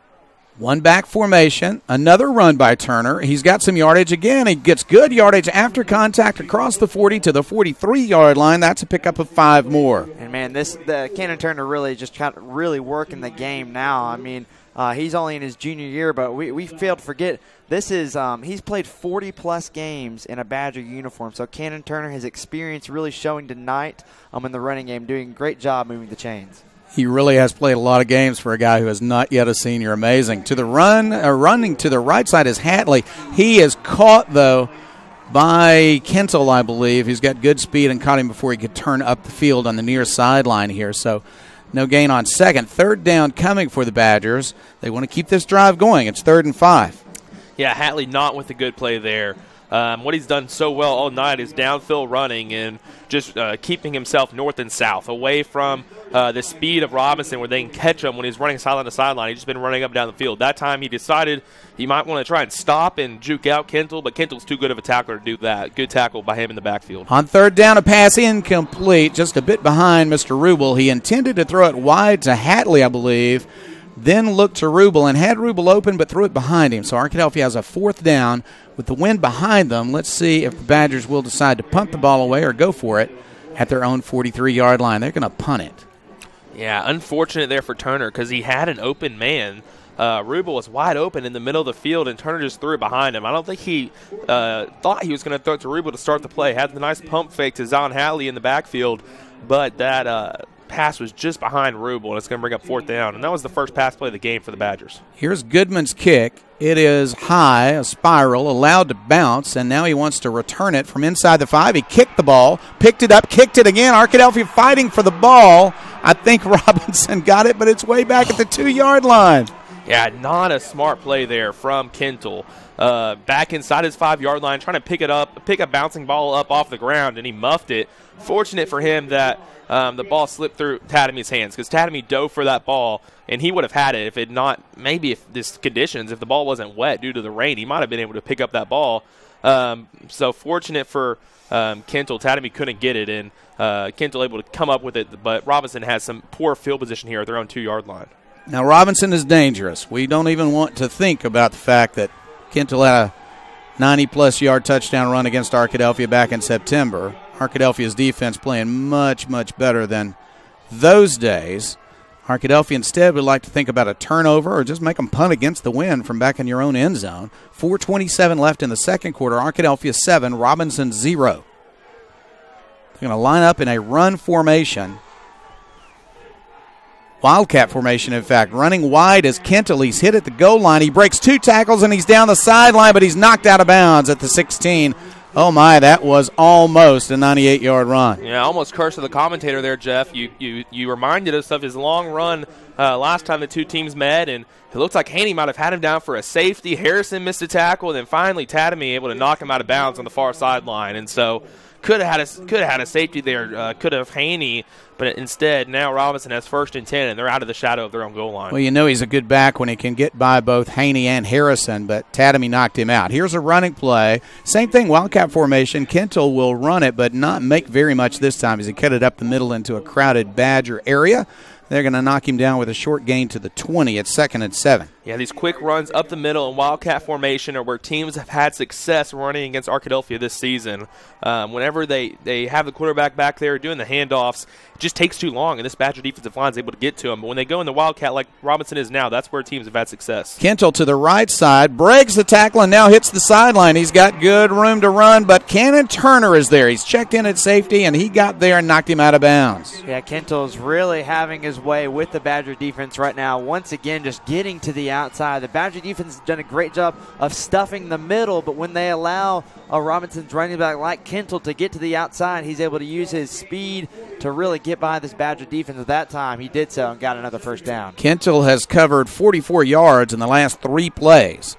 One back formation, another run by Turner. He's got some yardage again. He gets good yardage after contact across the 40 to the 43-yard line. That's a pickup of 5 more. And, man, the Cannon Turner really just kind of really working the game now. I mean, he's only in his junior year, but we failed to forget this is he's played 40-plus games in a Badger uniform. So Cannon Turner, his experience really showing tonight in the running game, doing a great job moving the chains. He really has played a lot of games for a guy who is not yet a senior. Amazing. To the running to the right side is Hatley. He is caught, though, by Kentel, I believe. He's got good speed and caught him before he could turn up the field on the near sideline here. So no gain on second. Third down coming for the Badgers. They want to keep this drive going. It's 3rd and 5. Yeah, Hatley not with a good play there. What he's done so well all night is downfield running and just keeping himself north and south, away from the speed of Robinson where they can catch him when he's running sideline to sideline. He's just been running up and down the field. That time he decided he might want to try and stop and juke out Kentel, but Kentel's too good of a tackler to do that. Good tackle by him in the backfield. On 3rd down, a pass incomplete, just a bit behind Mr. Rubel. He intended to throw it wide to Hatley, I believe, then looked to Rubel and had Rubel open but threw it behind him. So Arkadelphia has a 4th down with the wind behind them. Let's see if the Badgers will decide to punt the ball away or go for it at their own 43-yard line. They're going to punt it. Yeah, unfortunate there for Turner because he had an open man. Rubel was wide open in the middle of the field, and Turner just threw it behind him. I don't think he thought he was going to throw it to Rubel to start the play. Had the nice pump fake to Zion Hatley in the backfield, but that pass was just behind Rubel, and it's going to bring up 4th down. And that was the first pass play of the game for the Badgers. Here's Goodman's kick. It is high, a spiral, allowed to bounce, and now he wants to return it from inside the 5. He kicked the ball, picked it up, kicked it again. Arkadelphia fighting for the ball. I think Robinson got it, but it's way back at the 2-yard line. Yeah, not a smart play there from Kintel. Back inside his 5-yard line, trying to pick a bouncing ball up off the ground, and he muffed it. Fortunate for him that the ball slipped through Tatamy's hands, because Tatamy dove for that ball, and he would have had it if it not, maybe if this conditions, if the ball wasn't wet due to the rain, he might have been able to pick up that ball. So fortunate for Kintel, Tatamy couldn't get it, and Kintel able to come up with it, but Robinson has some poor field position here at their own 2-yard line. Now, Robinson is dangerous. We don't even want to think about the fact that Kintel had a 90-plus yard touchdown run against Arkadelphia back in September. Arkadelphia's defense playing much, much better than those days. Arkadelphia instead would like to think about a turnover or just make them punt against the wind from back in your own end zone. 4:27 left in the second quarter. Arkadelphia 7, Robinson 0. They're going to line up in a run formation. Wildcat formation, in fact. Running wide as Kintel. He's hit at the goal line. He breaks 2 tackles, and he's down the sideline, but he's knocked out of bounds at the 16. Oh, my, that was almost a 98-yard run. Yeah, almost cursed to the commentator there, Jeff. You reminded us of his long run last time the two teams met, and it looks like Haney might have had him down for a safety. Harrison missed a tackle, and then finally Tatamy able to knock him out of bounds on the far sideline. And so could have had a safety there, could have Haney, but instead now Robinson has 1st and 10, and they're out of the shadow of their own goal line. Well, you know he's a good back when he can get by both Haney and Harrison, but Tatamy knocked him out. Here's a running play. Same thing, Wildcat formation. Kintel will run it, but not make very much this time as he cut it up the middle into a crowded Badger area. They're going to knock him down with a short gain to the 20 at 2nd and 7. Yeah, these quick runs up the middle in Wildcat formation are where teams have had success running against Arkadelphia this season. Whenever they have the quarterback back there doing the handoffs, it just takes too long, and this Badger defensive line is able to get to them. But when they go in the Wildcat like Robinson is now, that's where teams have had success. Kintel to the right side, breaks the tackle, and now hits the sideline. He's got good room to run, but Cannon Turner is there. He's checked in at safety, and he got there and knocked him out of bounds. Yeah, Kintel's really having his way with the Badger defense right now. Once again, just getting to the outside. The Badger defense has done a great job of stuffing the middle, but when they allow a Robinson's running back like Kintel to get to the outside, he's able to use his speed to really get by this Badger defense. At that time, he did so and got another 1st down. Kintel has covered 44 yards in the last 3 plays.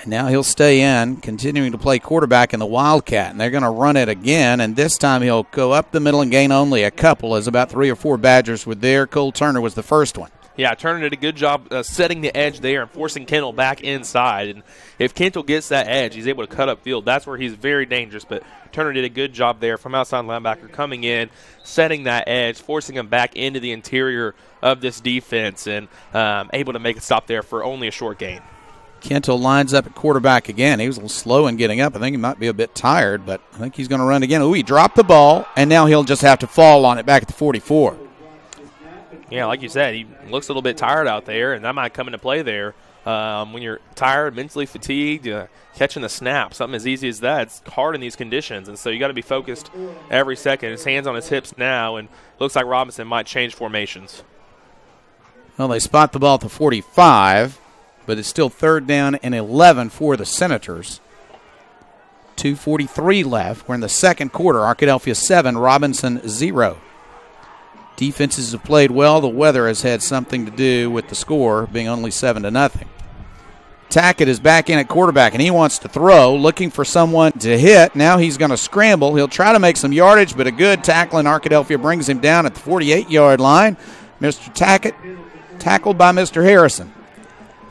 And now he'll stay in, continuing to play quarterback in the Wildcat. And they're going to run it again, and this time he'll go up the middle and gain only a couple, as about 3 or 4 Badgers were there. Cole Turner was the first one. Yeah, Turner did a good job setting the edge there and forcing Kintel back inside. And if Kintel gets that edge, he's able to cut up field. That's where he's very dangerous. But Turner did a good job there from outside linebacker coming in, setting that edge, forcing him back into the interior of this defense, and able to make a stop there for only a short gain. Kintel lines up at quarterback again. He was a little slow in getting up. I think he might be a bit tired, but I think he's going to run again. Ooh, he dropped the ball, and now he'll just have to fall on it back at the 44. Yeah, like you said, he looks a little bit tired out there, and that might come into play there. When you're tired, mentally fatigued, catching the snap, something as easy as that, it's hard in these conditions, and so you got to be focused every second. His hands on his hips now, and looks like Robinson might change formations. Well, they spot the ball at the 45, but it's still 3rd down and 11 for the Senators. 2:43 left. We're in the second quarter. Arkadelphia 7, Robinson 0. Defenses have played well. The weather has had something to do with the score being only 7-0. Tackett is back in at quarterback, and he wants to throw, looking for someone to hit. Now he's going to scramble. He'll try to make some yardage, but a good tackle in Arkadelphia brings him down at the 48-yard line. Mr. Tackett tackled by Mr. Harrison.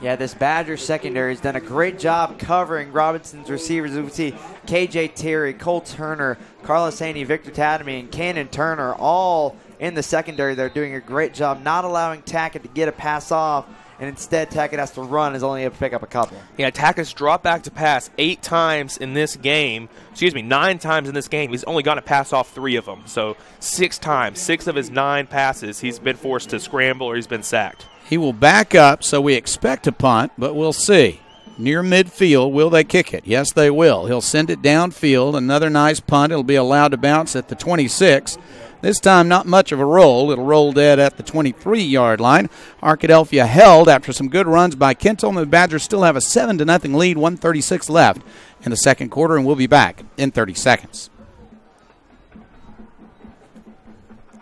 Yeah, this Badger secondary has done a great job covering Robinson's receivers. We see K.J. Terry, Cole Turner, Carlos Haney, Victor Tatamy, and Cannon Turner all in the secondary. They're doing a great job not allowing Tackett to get a pass off, and instead Tackett has to run, is only able to pick up a couple. Yeah, Tackett's dropped back to pass 9 times in this game. He's only gone to pass off 3 of them. So 6 times, 6 of his 9 passes, he's been forced to scramble or he's been sacked. He will back up, so we expect a punt, but we'll see. Near midfield, will they kick it? Yes, they will. He'll send it downfield. Another nice punt. It'll be allowed to bounce at the 26. This time, not much of a roll. It'll roll dead at the 23-yard line. Arkadelphia held after some good runs by Kintel, and the Badgers still have a 7-0 lead, 1:36 left in the second quarter, and we'll be back in 30 seconds.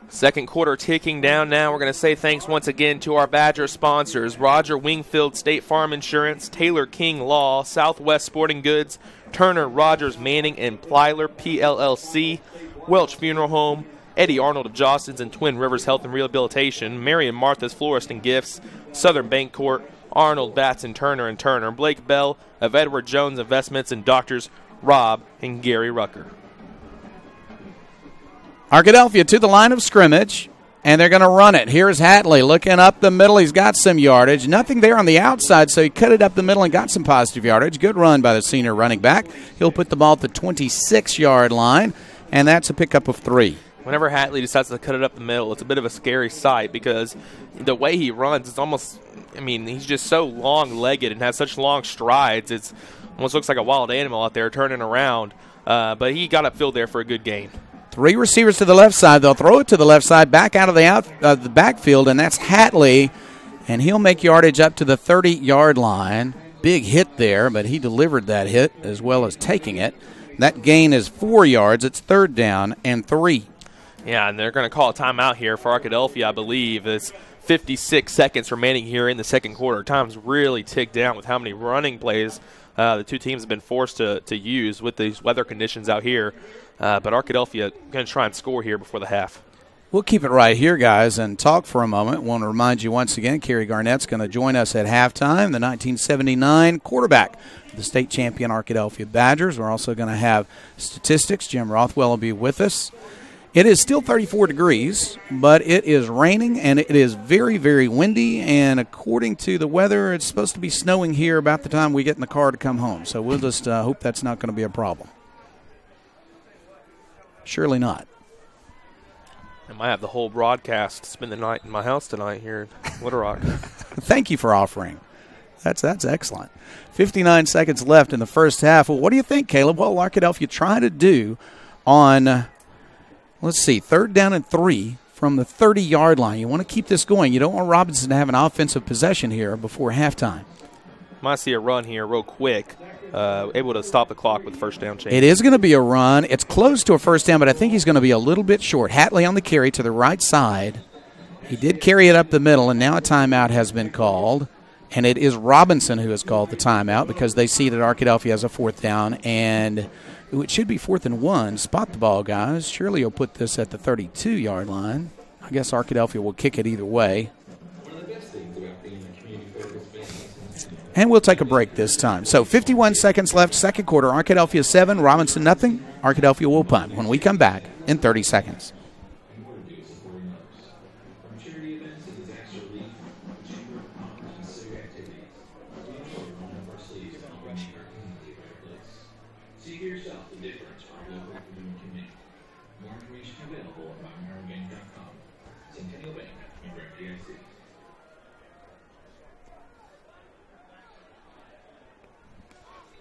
Second quarter ticking down now. We're going to say thanks once again to our Badger sponsors, Roger Wingfield State Farm Insurance, Taylor King Law, Southwest Sporting Goods, Turner, Rogers, Manning, and Plyler, PLLC, Welch Funeral Home, Eddie Arnold of Jostens and Twin Rivers Health and Rehabilitation, Mary and Martha's Florist and Gifts, Southern Bancorp, Arnold, Batson, Turner and Turner, Blake Bell of Edward Jones Investments, and Doctors Rob and Gary Rucker. Arkadelphia to the line of scrimmage, and they're going to run it. Here's Hatley looking up the middle. He's got some yardage. Nothing there on the outside, so he cut it up the middle and got some positive yardage. Good run by the senior running back. He'll put the ball at the 26-yard line, and that's a pickup of 3. Whenever Hatley decides to cut it up the middle, it's a bit of a scary sight because the way he runs, it's almost, he's just so long-legged and has such long strides. It's almost looks like a wild animal out there turning around. But he got upfield there for a good gain. 3 receivers to the left side. They'll throw it to the left side, back out of the backfield, and that's Hatley, and he'll make yardage up to the 30-yard line. Big hit there, but he delivered that hit as well as taking it. That gain is 4 yards. It's 3rd down and 3. Yeah, and they're going to call a timeout here for Arkadelphia, I believe. It's 56 seconds remaining here in the second quarter. Time's really ticked down with how many running plays the two teams have been forced to use with these weather conditions out here. But Arkadelphia going to try and score here before the half. We'll keep it right here, guys, and talk for a moment. Want to remind you once again, Kerry Garnett's going to join us at halftime, the 1979 quarterback of the state champion Arkadelphia Badgers. We're also going to have statistics. Jim Rothwell will be with us. It is still 34 degrees, but it is raining, and it is very, very windy, and according to the weather, it's supposed to be snowing here about the time we get in the car to come home. So we'll just hope that's not going to be a problem. Surely not. I might have the whole broadcast spend the night in my house tonight here in Little Rock. Thank you for offering. That's excellent. 59 seconds left in the first half. Well, what do you think, Caleb? What will Arkadelphia try to do on, let's see, 3rd down and 3 from the 30-yard line? You want to keep this going. You don't want Robinson to have an offensive possession here before halftime. Might see a run here real quick. Able to stop the clock with first down change. It is going to be a run. It's close to a first down, but I think he's going to be a little bit short. Hatley on the carry to the right side. He did carry it up the middle, and now a timeout has been called. And it is Robinson who has called the timeout because they see that Arkadelphia has a 4th down, and it should be 4th and 1. Spot the ball, guys. Surely you'll put this at the 32-yard line. I guess Arkadelphia will kick it either way. And we'll take a break this time. So 51 seconds left, second quarter. Arkadelphia 7, Robinson nothing. Arkadelphia will punt when we come back in 30 seconds.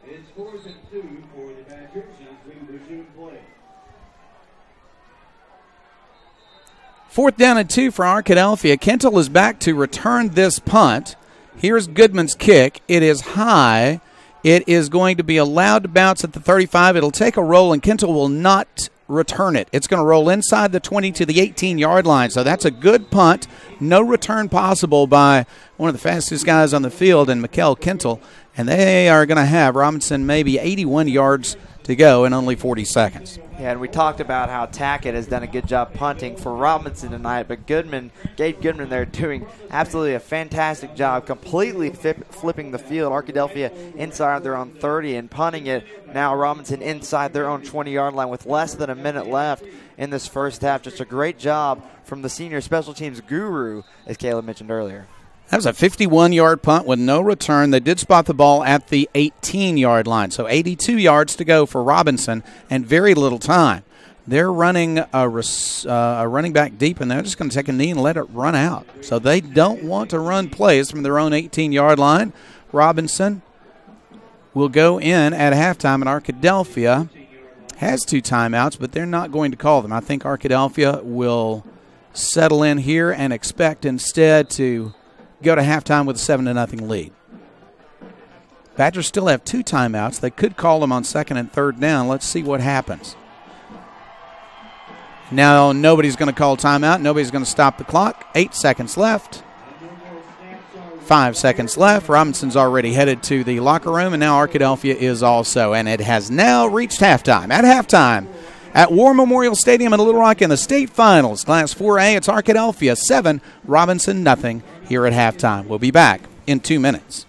It's 4th and 2 for the Badgers as we resume play. 4th down and 2 for Arkadelphia. Kentel is back to return this punt. Here's Goodman's kick. It is high. It is going to be allowed to bounce at the 35. It'll take a roll, and Kentel will not return it. It's going to roll inside the 20 to the 18-yard line. So that's a good punt. No return possible by one of the fastest guys on the field, and Mikkel Kentel. And they are going to have Robinson maybe 81 yards to go in only 40 seconds. Yeah, and we talked about how Tackett has done a good job punting for Robinson tonight, but Gabe Goodman there doing absolutely a fantastic job, completely flipping the field. Arkadelphia inside their own 30 and punting it. Now Robinson inside their own 20-yard line with less than a minute left in this first half. Just a great job from the senior special teams guru, as Caleb mentioned earlier. That was a 51-yard punt with no return. They did spot the ball at the 18-yard line. So 82 yards to go for Robinson and very little time. They're running a running back deep, and they're just going to take a knee and let it run out. So they don't want to run plays from their own 18-yard line. Robinson will go in at halftime, and Arkadelphia has 2 timeouts, but they're not going to call them. I think Arkadelphia will settle in here and expect instead to go to halftime with a 7-0 lead. Badgers still have 2 timeouts. They could call them on 2nd and 3rd down. Let's see what happens. Now nobody's going to call timeout. Nobody's going to stop the clock. 8 seconds left. 5 seconds left. Robinson's already headed to the locker room, and now Arkadelphia is also. And it has now reached halftime. At halftime, at War Memorial Stadium in Little Rock in the state finals, Class 4A, it's Arkadelphia 7, Robinson nothing here at halftime. We'll be back in 2 minutes.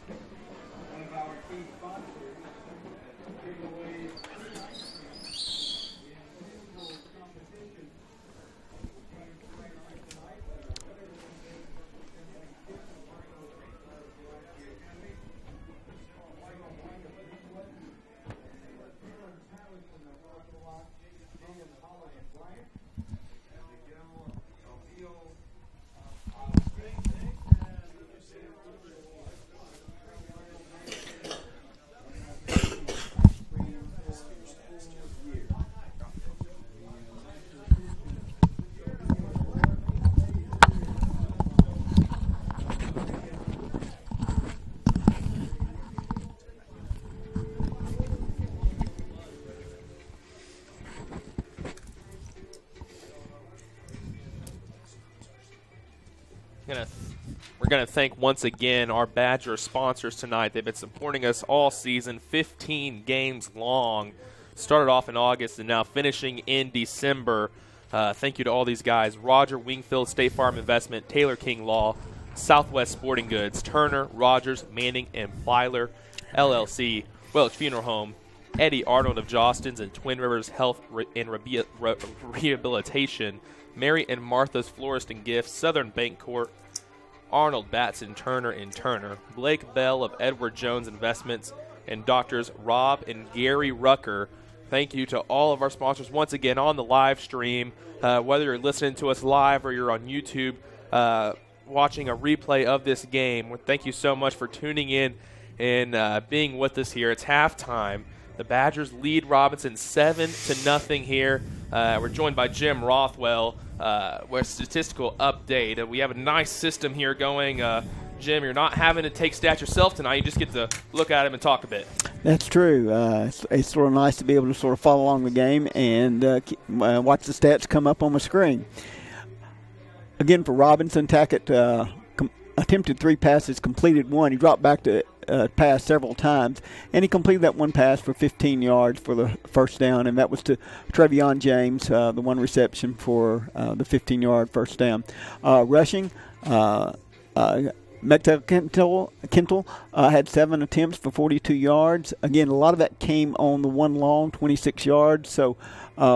We're going to thank once again our Badger sponsors tonight. They've been supporting us all season, 15 games long. Started off in August and now finishing in December. Thank you to all these guys. Roger Wingfield State Farm Investment, Taylor King Law, Southwest Sporting Goods, Turner, Rogers, Manning, and Plyler, LLC, Welch Funeral Home, Eddie Arnold of Jostens, and Twin Rivers Health and Rehabilitation, Mary and Martha's Florist and Gifts, Southern Bank Court, Arnold Batson Turner and Turner, Blake Bell of Edward Jones Investments, and doctors Rob and Gary Rucker. Thank you to all of our sponsors once again on the live stream. Whether you're listening to us live or you're on YouTube watching a replay of this game, thank you so much for tuning in and being with us here. It's halftime. The Badgers lead Robinson 7-0 here. We're joined by Jim Rothwell with statistical update. We have a nice system here going. Jim, you're not having to take stats yourself tonight. You just get to look at them and talk a bit. That's true. It's sort of nice to be able to sort of follow along the game and watch the stats come up on the screen. Again, for Robinson, Tackett attempted 3 passes, completed 1. He dropped back to pass several times, and he completed that 1 pass for 15 yards for the first down, and that was to Trevion James, the 1 reception for the 15-yard first down. Rushing, Kentel had 7 attempts for 42 yards. Again, a lot of that came on the 1 long, 26 yards. So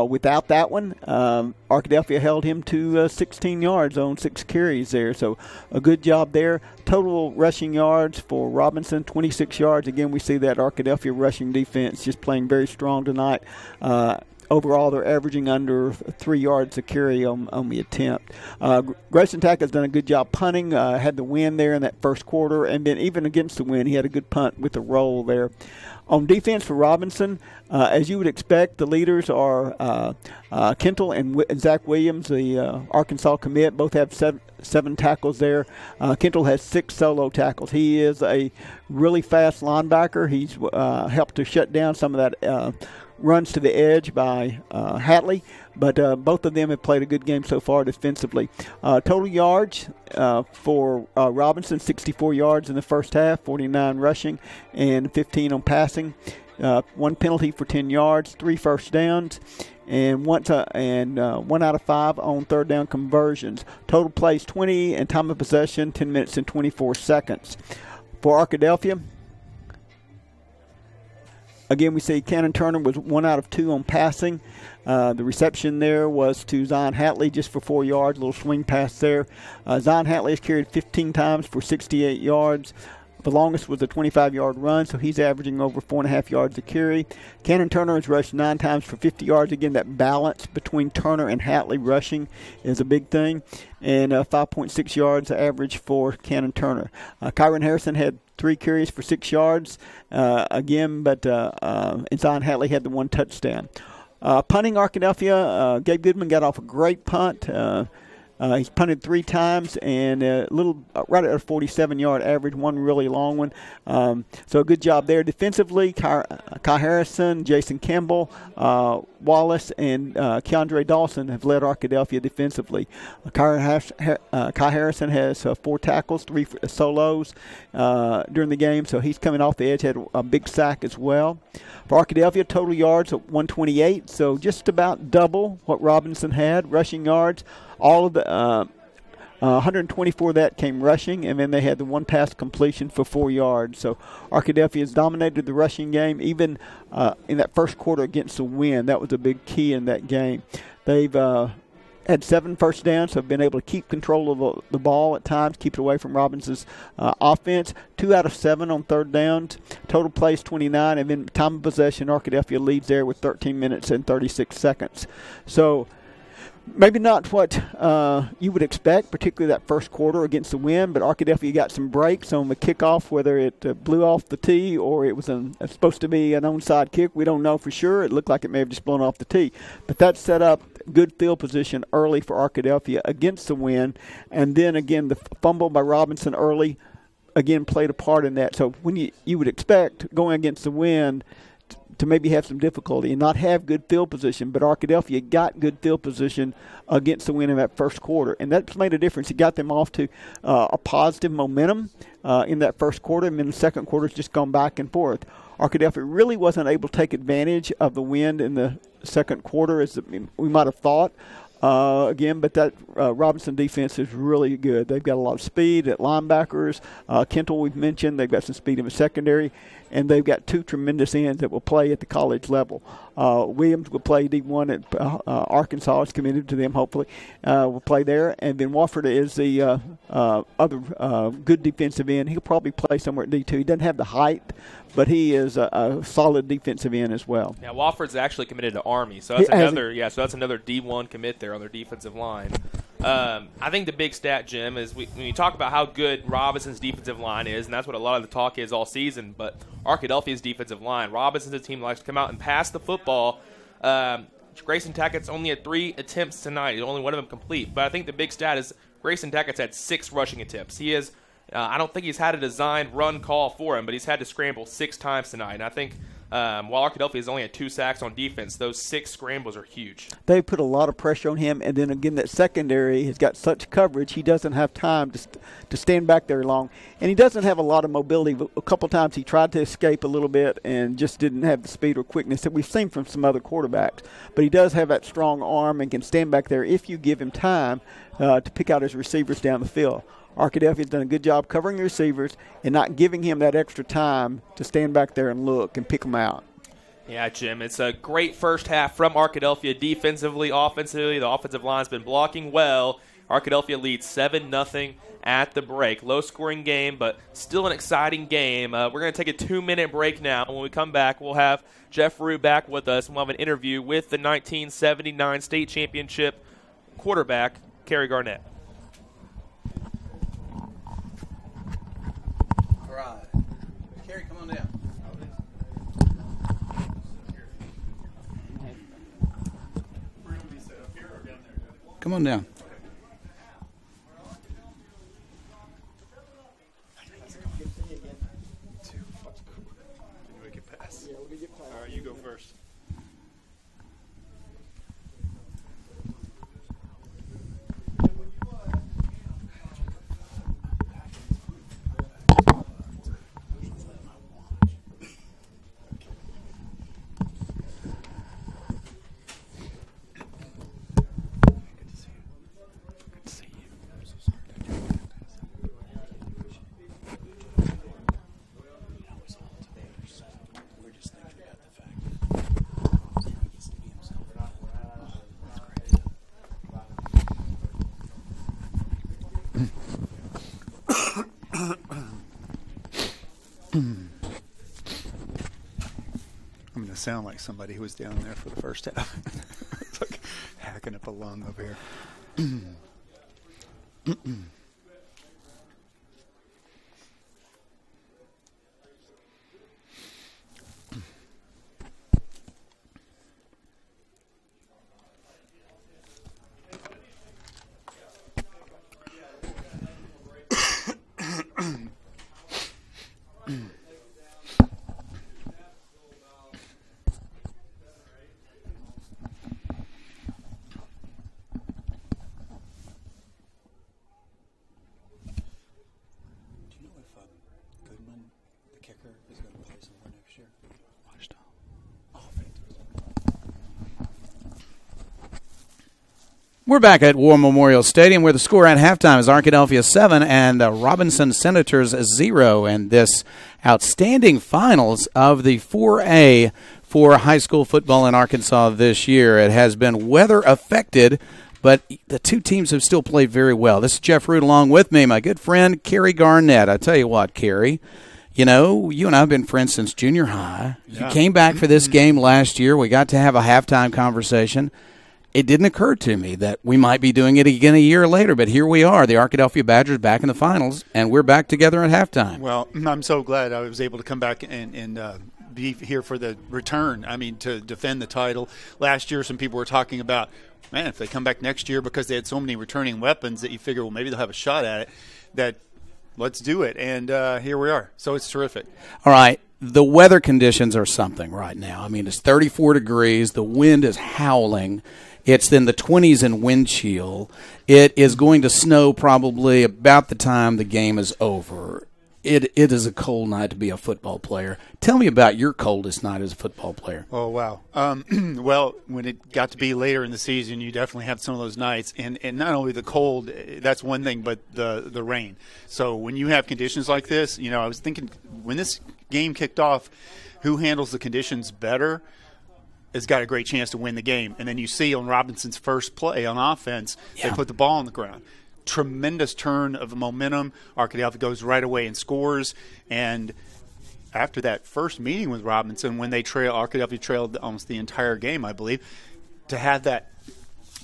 without that one, Arkadelphia held him to 16 yards on 6 carries there. So a good job there. Total rushing yards for Robinson, 26 yards. Again, we see that Arkadelphia rushing defense just playing very strong tonight. Overall, they're averaging under 3 yards a carry on the attempt. Grayson Tack has done a good job punting, had the win there in that first quarter, and then even against the win, he had a good punt with the roll there. On defense for Robinson, as you would expect, the leaders are Kentel and Zach Williams, the Arkansas commit. Both have 7 tackles there. Kentel has 6 solo tackles. He is a really fast linebacker. He's helped to shut down some of that runs to the edge by Hatley, but both of them have played a good game so far defensively. Total yards for Robinson, 64 yards in the first half, 49 rushing, and 15 on passing. 1 penalty for 10 yards, 3 first downs, and 1 out of 5 on third down conversions. Total plays 20, and time of possession 10 minutes and 24 seconds. For Arkadelphia, again, we see Cannon Turner was 1 out of 2 on passing. The reception there was to Zion Hatley just for 4 yards, a little swing pass there. Zion Hatley has carried 15 times for 68 yards. The longest was a 25-yard run, so he's averaging over 4.5 yards a carry. Cannon Turner has rushed 9 times for 50 yards. Again, that balance between Turner and Hatley rushing is a big thing. And 5.6 yards average for Cannon Turner. Kyron Harrison had 3 carries for 6 yards again, but Zion Hatley had the 1 touchdown. Punting Arkadelphia, Gabe Goodman got off a great punt. He's punted 3 times and a little right at a 47-yard average, one really long one. So a good job there. Defensively, Kai Harrison, Jason Campbell, Wallace, and Keandre Dawson have led Arkadelphia defensively. Kai Harrison has 4 tackles, 3 solos during the game, so he's coming off the edge, had a big sack as well. For Arkadelphia, total yards at 128, so just about double what Robinson had. Rushing yards, all of the 124 of that came rushing, and then they had the 1 pass completion for 4 yards. So Arkadelphia has dominated the rushing game, even in that first quarter against the wind. That was a big key in that game. They've had 7 first downs, so have been able to keep control of the ball at times, keep it away from Robinson's offense. 2 out of 7 on third downs. Total plays 29, and then time of possession, Arkadelphia leads there with 13 minutes and 36 seconds. So maybe not what you would expect, particularly that first quarter against the wind, but Arkadelphia got some breaks on the kickoff, whether it blew off the tee or it was supposed to be an onside kick. We don't know for sure. It looked like it may have just blown off the tee. But that set up good field position early for Arkadelphia against the wind. And then, again, the fumble by Robinson early, again, played a part in that. So when you would expect going against the wind to maybe have some difficulty and not have good field position, but Arkadelphia got good field position against the wind in that first quarter, and that's made a difference. It got them off to a positive momentum in that first quarter, and then the second quarter has just gone back and forth. Arkadelphia really wasn't able to take advantage of the wind in the second quarter as we might have thought. Again, but that Robinson defense is really good. They've got a lot of speed at linebackers. Kentel, we've mentioned, they've got some speed in the secondary, and they've got 2 tremendous ends that will play at the college level. Williams will play D1 at Arkansas. Is committed to them, hopefully. Will play there. And then Wofford is the other good defensive end. He'll probably play somewhere at D2. He doesn't have the height, but he is a solid defensive end as well. Yeah, Wofford's actually committed to Army, so that's another D1 commit there on their defensive line. I think the big stat, Jim, is when you talk about how good Robinson's defensive line is, and that's what a lot of the talk is all season, but Arkadelphia's defensive line. Robinson's team likes to come out and pass the football. Grayson Tackett's only had 3 attempts tonight. Only one of them complete. But I think the big stat is Grayson Tackett's had 6 rushing attempts. He is I don't think he's had a designed run call for him, but he's had to scramble 6 times tonight. And I think while Arkadelphia has only had 2 sacks on defense, those 6 scrambles are huge. They put a lot of pressure on him, and then again that secondary has got such coverage he doesn't have time to stand back there long. And he doesn't have a lot of mobility. A couple times he tried to escape a little bit and just didn't have the speed or quickness that we've seen from some other quarterbacks. But he does have that strong arm and can stand back there if you give him time to pick out his receivers down the field. Arkadelphia's done a good job covering the receivers and not giving him that extra time to stand back there and look and pick them out. Yeah, Jim, it's a great first half from Arkadelphia defensively, offensively. The offensive line's been blocking well. Arkadelphia leads 7-0 at the break. Low-scoring game, but still an exciting game. We're going to take a 2-minute break now. When we come back, we'll have Jeff Rue back with us, and we'll have an interview with the 1979 state championship quarterback, Kerry Garnett. All right. Kerry, come on down. Come on down. All right, you go first. I'm going to sound like somebody who was down there for the first half. It's like hacking up a lung over here. We're back at War Memorial Stadium where the score at halftime is Arkadelphia 7 and Robinson Senators 0 in this outstanding finals of the 4A for high school football in Arkansas this year. It has been weather affected, but the two teams have still played very well. This is Jeff Root along with me, my good friend Kerry Garnett. I tell you what, Kerry, you know, you and I have been friends since junior high. Yeah. You came back for this game last year. We got to have a halftime conversation. It didn't occur to me that we might be doing it again a year later, but here we are. The Arkadelphia Badgers back in the finals, and we're back together at halftime. Well, I'm so glad I was able to come back and be here for the return. I mean, to defend the title. Last year, some people were talking about, man, if they come back next year because they had so many returning weapons that you figure, well, maybe they'll have a shot at it, that let's do it. And here we are. So it's terrific. All right. The weather conditions are something right now. I mean, it's 34 degrees. The wind is howling. It's in the 20s in wind chill. It is going to snow probably about the time the game is over. It is a cold night to be a football player. Tell me about your coldest night as a football player. Oh, wow. Well, when it got to be later in the season, you definitely have some of those nights. And not only the cold, that's one thing, but the rain. So when you have conditions like this, you know, I was thinking when this game kicked off, who handles the conditions better has got a great chance to win the game. And then you see on Robinson's first play on offense, they put the ball on the ground. Tremendous turn of momentum. Arkadelphia goes right away and scores. And after that first meeting with Robinson, when they Arkadelphia trailed almost the entire game, I believe, to have that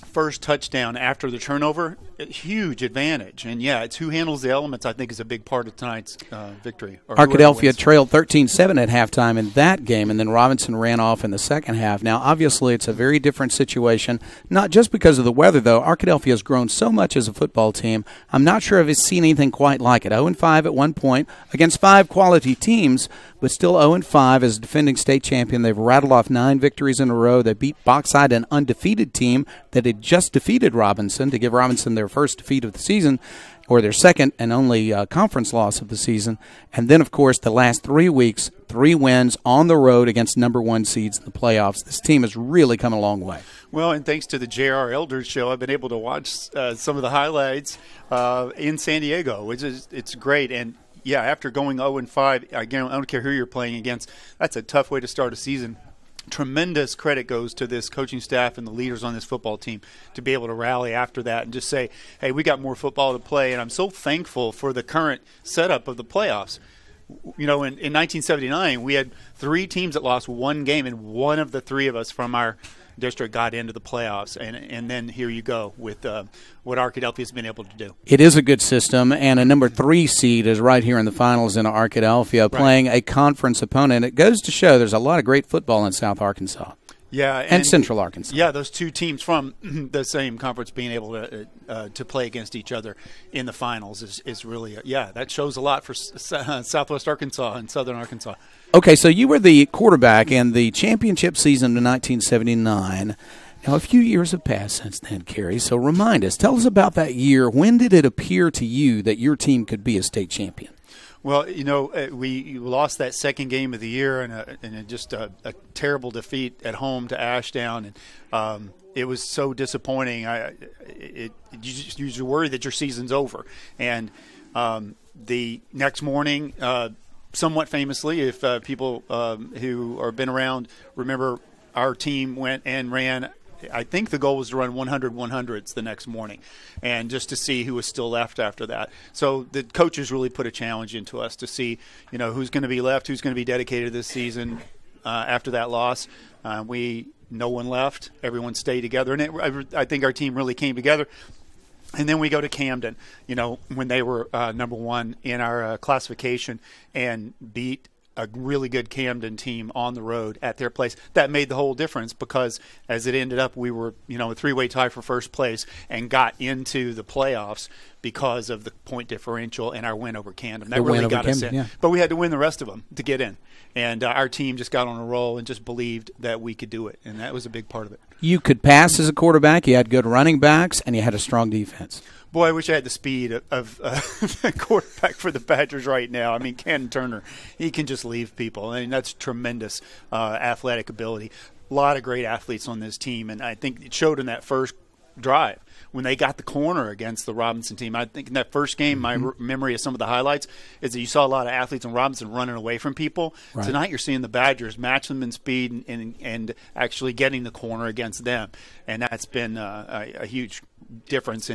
first touchdown after the turnover, a huge advantage. And, yeah, it's who handles the elements, I think, is a big part of tonight's victory. Arkadelphia trailed 13-7 at halftime in that game, and then Robinson ran off in the second half. Now, obviously, it's a very different situation, not just because of the weather, though. Arkadelphia has grown so much as a football team. I'm not sure if it's seen anything quite like it. 0-5 at one point against 5 quality teams, but still 0-5 as defending state champion. They've rattled off 9 victories in a row. They beat Bauxite, an undefeated team that had just defeated Robinson to give Robinson their first defeat of the season, or their second and only conference loss of the season. And then, of course, the last 3 weeks, 3 wins on the road against number 1 seeds in the playoffs. This team has really come a long way. Well, and thanks to the J.R. Elders show, I've been able to watch some of the highlights in San Diego, which is it's great. And yeah, after going 0-5, again, I don't care who you're playing against, that's a tough way to start a season. Tremendous credit goes to this coaching staff and the leaders on this football team to be able to rally after that and just say, hey, we got more football to play. And I'm so thankful for the current setup of the playoffs. You know, in 1979, we had 3 teams that lost 1 game, and one of the 3 of us from our district got into the playoffs, and then here you go with what Arkadelphia has been able to do. It is a good system, and a number 3 seed is right here in the finals in Arkadelphia playing a conference opponent. It goes to show there's a lot of great football in South Arkansas. Yeah, and Central Arkansas. Yeah, those 2 teams from the same conference being able to play against each other in the finals is really that shows a lot for Southwest Arkansas and Southern Arkansas. Okay, so you were the quarterback in the championship season of 1979. Now, a few years have passed since then, Kerry. So remind us, tell us about that year. When did it appear to you that your team could be a state champion? Well, you know, we lost that second game of the year and just a terrible defeat at home to Ashdown, and it was so disappointing. You're worried that your season's over. And the next morning, somewhat famously, if people who have been around remember, our team went and ran. I think the goal was to run 100 100s the next morning, and just to see who was still left after that. So the coaches really put a challenge into us to see, you know, who's going to be left, who's going to be dedicated this season after that loss. No one left. Everyone stayed together, and I think our team really came together. And then we go to Camden, you know, when they were number 1 in our classification, and beat a really good Camden team on the road at their place. That made the whole difference, because as it ended up, we were, you know, a 3-way tie for first place and got into the playoffs because of the point differential and our win over Camden. That really got us in. Yeah. But we had to win the rest of them to get in. And our team just got on a roll and just believed that we could do it, and that was a big part of it. You could pass as a quarterback, you had good running backs, and you had a strong defense. Boy, I wish I had the speed of the quarterback for the Badgers right now. I mean, Ken Turner, he can just leave people. I mean, that's tremendous athletic ability. A lot of great athletes on this team, and I think it showed in that first drive when they got the corner against the Robinson team. I think in that first game, my memory of some of the highlights is that you saw a lot of athletes in Robinson running away from people. Right. Tonight you're seeing the Badgers match them in speed and actually getting the corner against them. And that's been a huge difference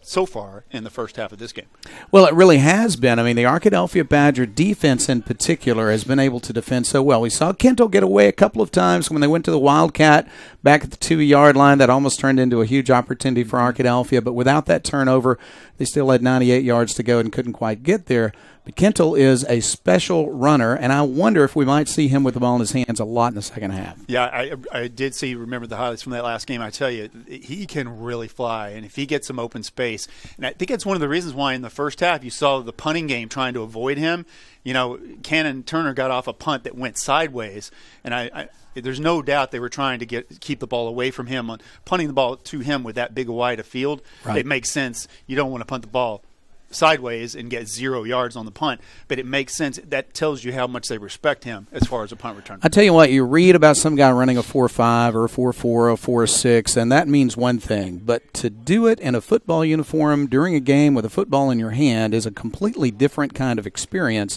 so far in the first half of this game. Well, it really has been. I mean, the Arkadelphia Badger defense in particular has been able to defend so well. We saw Kendall get away a couple of times when they went to the Wildcat back at the 2-yard line. That almost turned into a huge opportunity for Arkadelphia, but without that turnover, they still had 98 yards to go and couldn't quite get there. But Kendall is a special runner, and I wonder if we might see him with the ball in his hands a lot in the second half. Yeah, I did remember the highlights from that last game. I tell you, he can really fly, and if he gets some open space, and I think that's one of the reasons why in the first half you saw the punting game trying to avoid him. You know, Cannon Turner got off a punt that went sideways, and there's no doubt they were trying to keep the ball away from him. Punting the ball to him with that big wide a field, right. It makes sense. You don't want to punt the ball sideways and get 0 yards on the punt, but it makes sense. That tells you how much they respect him as far as a punt return. I tell you what, you read about some guy running a 4.5 or a 4.4 or a 4.6, and that means one thing. But to do it in a football uniform during a game with a football in your hand is a completely different kind of experience.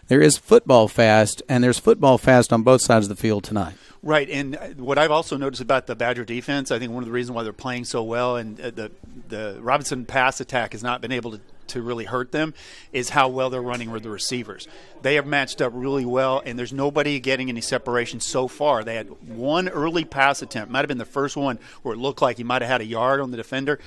There is football fast, and there's football fast on both sides of the field tonight. Right, and what I've also noticed about the Badger defense, I think one of the reasons why they're playing so well and the Robinson pass attack has not been able to really hurt them is how well they're running with the receivers. They have matched up really well, and there's nobody getting any separation so far. They had one early pass attempt, might have been the first one, where it looked like he might have had a yard on the defender.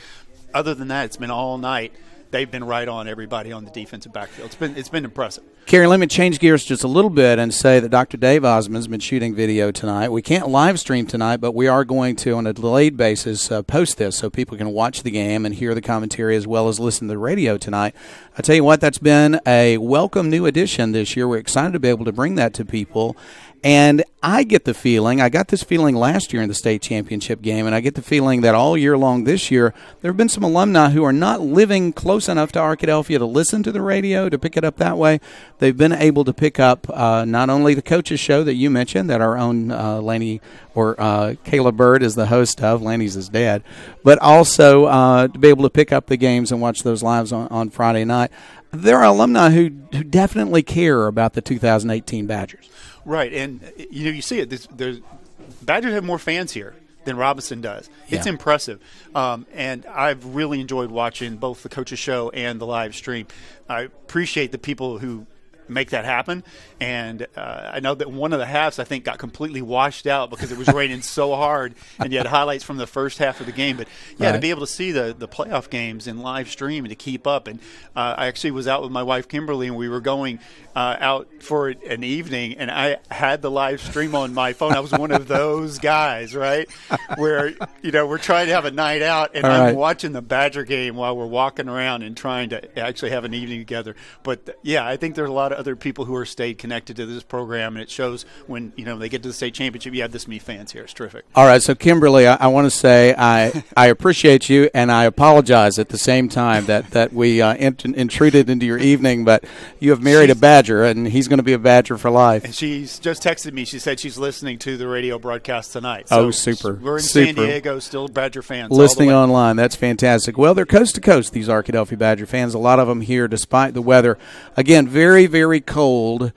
Other than that, it's been all night. They've been right on everybody on the defensive backfield. It's been impressive. Kerry, let me change gears just a little bit and say that Dr. Dave Osmond's been shooting video tonight. We can't live stream tonight, but we are going to, on a delayed basis, post this so people can watch the game and hear the commentary as well as listen to the radio tonight. I tell you what, that's been a welcome new addition this year. We're excited to be able to bring that to people. And I get the feeling, I got this feeling last year in the state championship game, and I get the feeling that all year long this year, there have been some alumni who are not living close enough to Arkadelphia to listen to the radio, to pick it up that way. They've been able to pick up not only the coaches show that you mentioned, that our own Laney or Kayla Bird is the host of, Laney's his dad, but also to be able to pick up the games and watch those lives on Friday night. There are alumni who definitely care about the 2018 Badgers. Right, and you see it. There's Badgers have more fans here than Robinson does. It's impressive, and I've really enjoyed watching both the coaches show and the live stream. I appreciate the people who make that happen, and I know that one of the halves I think got completely washed out because it was raining so hard, and you had highlights from the first half of the game. But yeah, to be able to see the playoff games in live stream and to keep up, and I actually was out with my wife Kimberly, and we were going out for an evening, and I had the live stream on my phone. I was one of those guys, right, where we're trying to have a night out, and I'm watching the Badger game while we're walking around and trying to actually have an evening together. But yeah, I think there's a lot of other people who are stayed connected to this program, and it shows when they get to the state championship. You have this many fans here. It's terrific. All right, so Kimberly, I want to say I appreciate you, and I apologize at the same time that we intruded into your evening, but you have married a Badger, and he's going to be a Badger for life. And she's just texted me. She said she's listening to the radio broadcast tonight. So super. We're in San Diego, still Badger fans. Listening online. That's fantastic. Well, they're coast to coast, these Arkadelphia Badger fans. A lot of them here despite the weather. Again, very, very cold.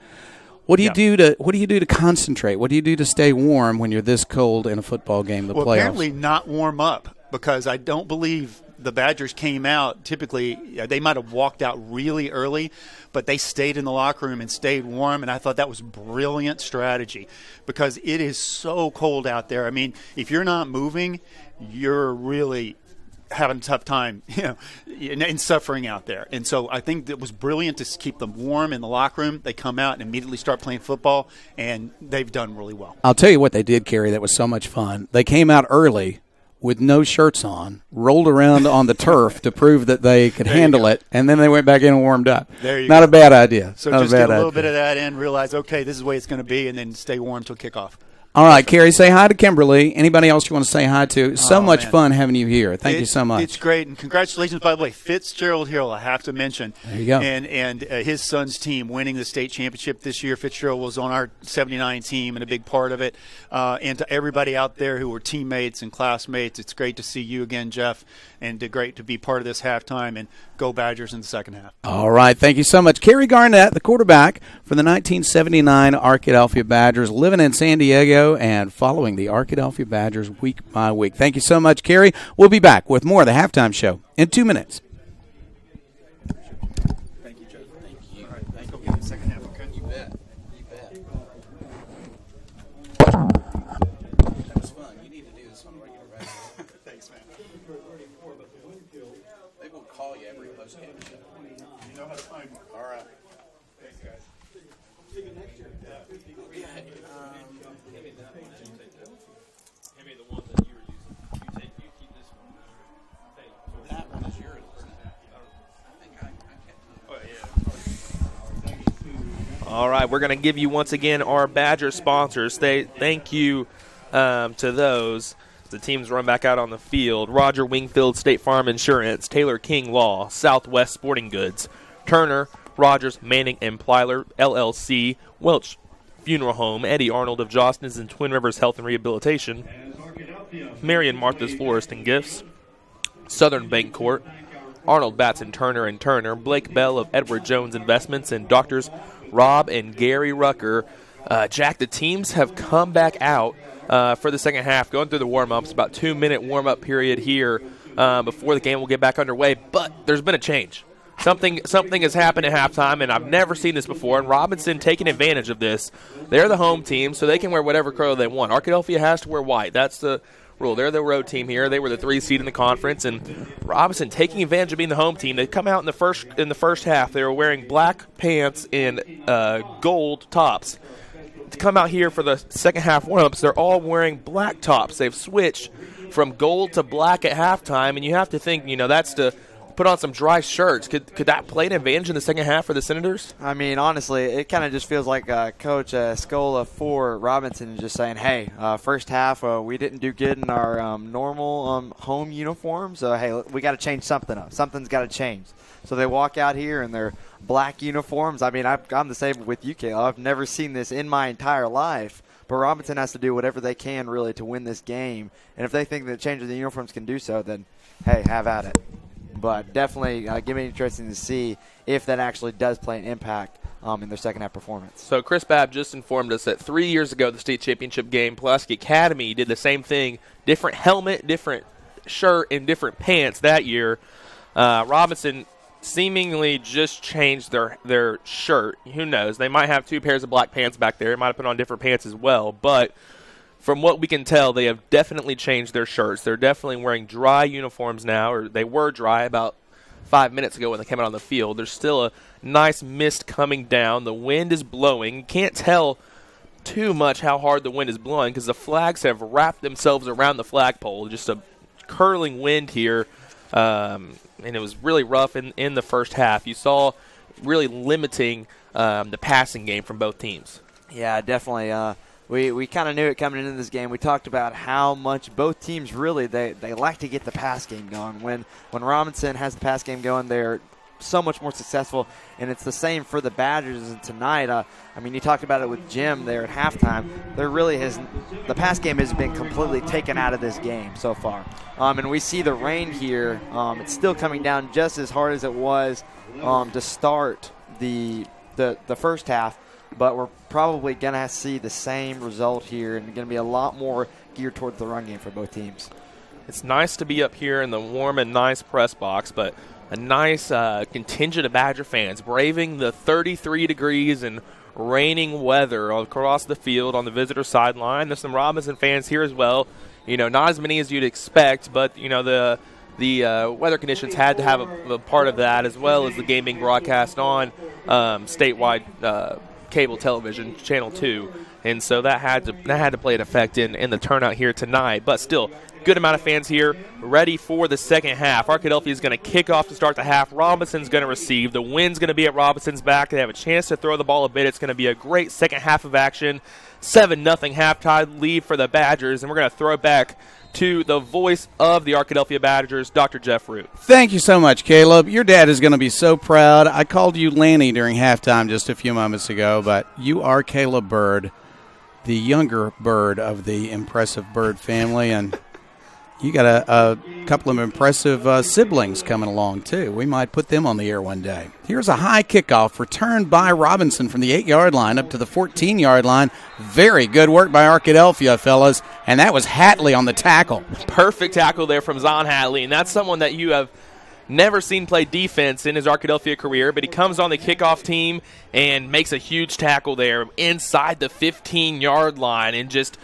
What do you do to concentrate? What do you do to stay warm when you're this cold in a football game, the playoffs? Apparently not warm up, because I don't believe the Badgers came out. Typically, they might have walked out really early, but they stayed in the locker room and stayed warm, and I thought that was brilliant strategy because it is so cold out there. I mean, if you're not moving, you're really having a tough time, and suffering out there. And so I think it was brilliant to keep them warm in the locker room. They come out and immediately start playing football, and they've done really well. I'll tell you what they did, Kerry, that was so much fun. They came out early with no shirts on, rolled around on the turf to prove that they could handle it, and then they went back in and warmed up. There you go. Not a bad idea. So just get a little bit of that in, realize, okay, this is the way it's going to be, and then stay warm till kickoff. All right, Carrie, say hi to Kimberly. Anybody else you want to say hi to? So much man. fun having you here. Thank you so much. It's great, and congratulations, by the way, Fitzgerald Hill, I have to mention. There you go. And his son's team winning the state championship this year. Fitzgerald was on our 79 team and a big part of it. And to everybody out there who were teammates and classmates, it's great to see you again, Jeff, and great to be part of this halftime, and go Badgers in the second half. All right, thank you so much. Kerry Garnett, the quarterback for the 1979 Arkadelphia Badgers, living in San Diego and following the Arkadelphia Badgers week by week. Thank you so much, Kerry. We'll be back with more of the halftime show in 2 minutes. Thank you, Jeff. Thank you. All right, let's go get the second half, okay? You bet. You bet. That was fun. You need to do this on a regular basis. Thanks, man. They will call you every post-game show. You know how to find one. All right. Thanks, guys. That one is yours. All right, we're going to give you once again our Badger sponsors. Thank you to those. The teams run back out on the field. Roger Wingfield State Farm Insurance, Taylor King Law, Southwest Sporting Goods, Turner, Rogers, Manning, and Plyler, LLC, Welch Funeral Home, Eddie Arnold of Jostens and Twin Rivers Health and Rehabilitation, Marion Martha's Florist and Gifts, Southern Bancorp, Arnold Batson Turner and Turner, Blake Bell of Edward Jones Investments, and Doctors Rob and Gary Rucker. Jack, the teams have come back out for the second half, going through the warm-ups, about 2-minute warm-up period here before the game will get back underway. But there's been a change. Something has happened at halftime, and I've never seen this before, and Robinson taking advantage of this. They're the home team, so they can wear whatever color they want. Arkadelphia has to wear white. That's the rule. They're the road team here. They were the 3 seed in the conference, and Robinson taking advantage of being the home team. They come out in the first half. They were wearing black pants and gold tops. To come out here for the second half warm-ups, they're all wearing black tops. They've switched from gold to black at halftime, and you have to think, that's to put on some dry shirts. Could that play an advantage in the second half for the Senators? I mean, honestly, it kind of just feels like Coach Scola for Robinson is just saying, hey, first half we didn't do good in our normal home uniforms. Hey, we got to change something up. Something's got to change. So they walk out here in their black uniforms. I mean, I'm the same with you, Kayla. I've never seen this in my entire life. But Robinson has to do whatever they can, really, to win this game. And if they think that changing the uniforms can do so, then, hey, have at it. But definitely going to be interesting to see if that actually does play an impact in their second half performance. So Chris Babb just informed us that 3 years ago, the state championship game, Pulaski Academy did the same thing. Different helmet, different shirt, and different pants that year. Robinson seemingly just changed their shirt. Who knows? They might have 2 pairs of black pants back there. They might have put on different pants as well. But from what we can tell, they have definitely changed their shirts. They're definitely wearing dry uniforms now, or they were dry about 5 minutes ago when they came out on the field. There's still a nice mist coming down. The wind is blowing. You can't tell too much how hard the wind is blowing because the flags have wrapped themselves around the flagpole. Just a curling wind here, and it was really rough in the first half. You saw really limiting the passing game from both teams. Yeah, definitely. We kind of knew it coming into this game. We talked about how much both teams really, they like to get the pass game going. When Robinson has the pass game going, they're so much more successful, and it's the same for the Badgers. And tonight, I mean, you talked about it with Jim there at halftime. The pass game has been completely taken out of this game so far. And we see the rain here. It's still coming down just as hard as it was to start the first half. But we're probably going to see the same result here, and going to be a lot more geared towards the run game for both teams. It's nice to be up here in the warm and nice press box, but a nice contingent of Badger fans braving the 33 degrees and raining weather across the field on the visitor sideline. There's some Robinson fans here as well. Not as many as you'd expect, but, the weather conditions had to have a part of that, as well as the game being broadcast on statewide cable television, Channel 2, and so that had to play an effect in the turnout here tonight. But still, good amount of fans here ready for the second half. Arkadelphia is going to kick off to start the half. Robinson's going to receive. The wind's going to be at Robinson's back. They have a chance to throw the ball a bit. It's going to be a great second half of action. 7-0 halftime lead for the Badgers, and we're going to throw it back to the voice of the Arkadelphia Badgers, Dr. Jeff Root. Thank you so much, Caleb. Your dad is going to be so proud. I called you Lanny during halftime just a few moments ago, but you are Caleb Bird, the younger Bird of the impressive Bird family, and you got a couple of impressive siblings coming along, too. We might put them on the air one day. Here's a high kickoff returned by Robinson from the 8-yard line up to the 14-yard line. Very good work by Arkadelphia, fellas, and that was Hatley on the tackle. Perfect tackle there from Zon Hatley, and that's someone that you have never seen play defense in his Arkadelphia career, but he comes on the kickoff team and makes a huge tackle there inside the 15-yard line and just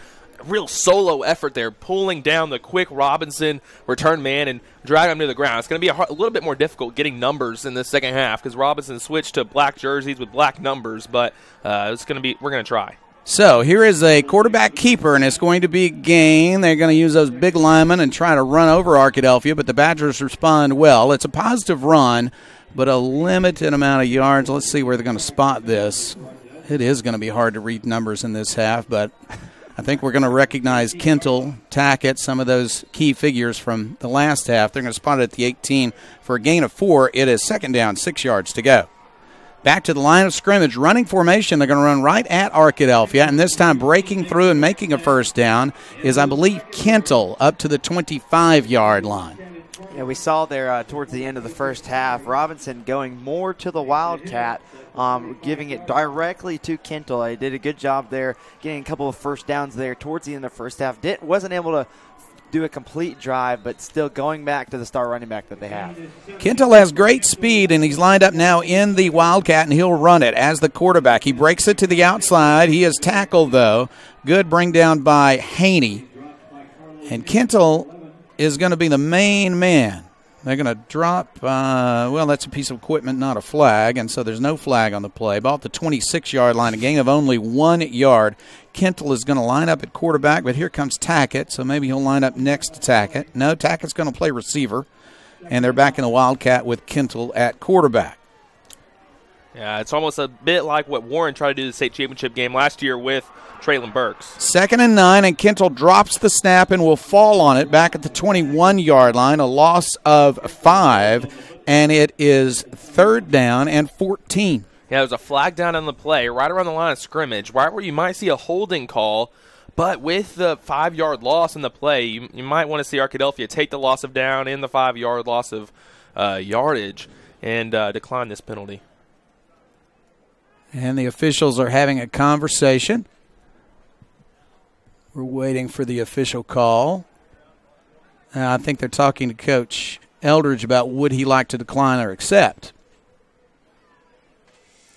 real solo effort there, pulling down the quick Robinson return man and dragging him to the ground. It's going to be a little bit more difficult getting numbers in the second half because Robinson switched to black jerseys with black numbers, but we're going to try. So here is a quarterback keeper, and it's going to be a gain. They're going to use those big linemen and try to run over Arkadelphia, but the Badgers respond well. It's a positive run, but a limited amount of yards. Let's see where they're going to spot this. It is going to be hard to read numbers in this half, but I think we're going to recognize Kintle, Tackett, some of those key figures from the last half. They're going to spot it at the 18 for a gain of 4. It is second down, 6 yards to go. Back to the line of scrimmage, running formation. They're going to run right at Arkadelphia, and this time breaking through and making a first down is, I believe, Kintle up to the 25-yard line. Yeah, we saw there towards the end of the first half, Robinson going more to the Wildcat, giving it directly to Kintle. He did a good job there, getting a couple of first downs there towards the end of the first half. Wasn't able to do a complete drive, but still going back to the star running back that they have. Kintle has great speed, and he's lined up now in the Wildcat, and he'll run it as the quarterback. He breaks it to the outside. He is tackled, though. Good bring down by Haney. And Kintle is going to be the main man. They're going to drop, that's a piece of equipment, not a flag, and so there's no flag on the play. Ball at the 26-yard line, a gain of only 1 yard. Kintle is going to line up at quarterback, but here comes Tackett, so maybe he'll line up next to Tackett. No, Tackett's going to play receiver, and they're back in the Wildcat with Kintle at quarterback. Yeah, it's almost a bit like what Warren tried to do in the state championship game last year with Traylon Burks. 2nd and 9, and Kintle drops the snap and will fall on it back at the 21-yard line, a loss of 5, and it is 3rd down and 14. Yeah, there's a flag down on the play right around the line of scrimmage, right where you might see a holding call, but with the 5-yard loss in the play, you might want to see Arkadelphia take the loss of down and the 5-yard loss of yardage and decline this penalty. And the officials are having a conversation. We're waiting for the official call. I think they're talking to Coach Eldridge about would he like to decline or accept.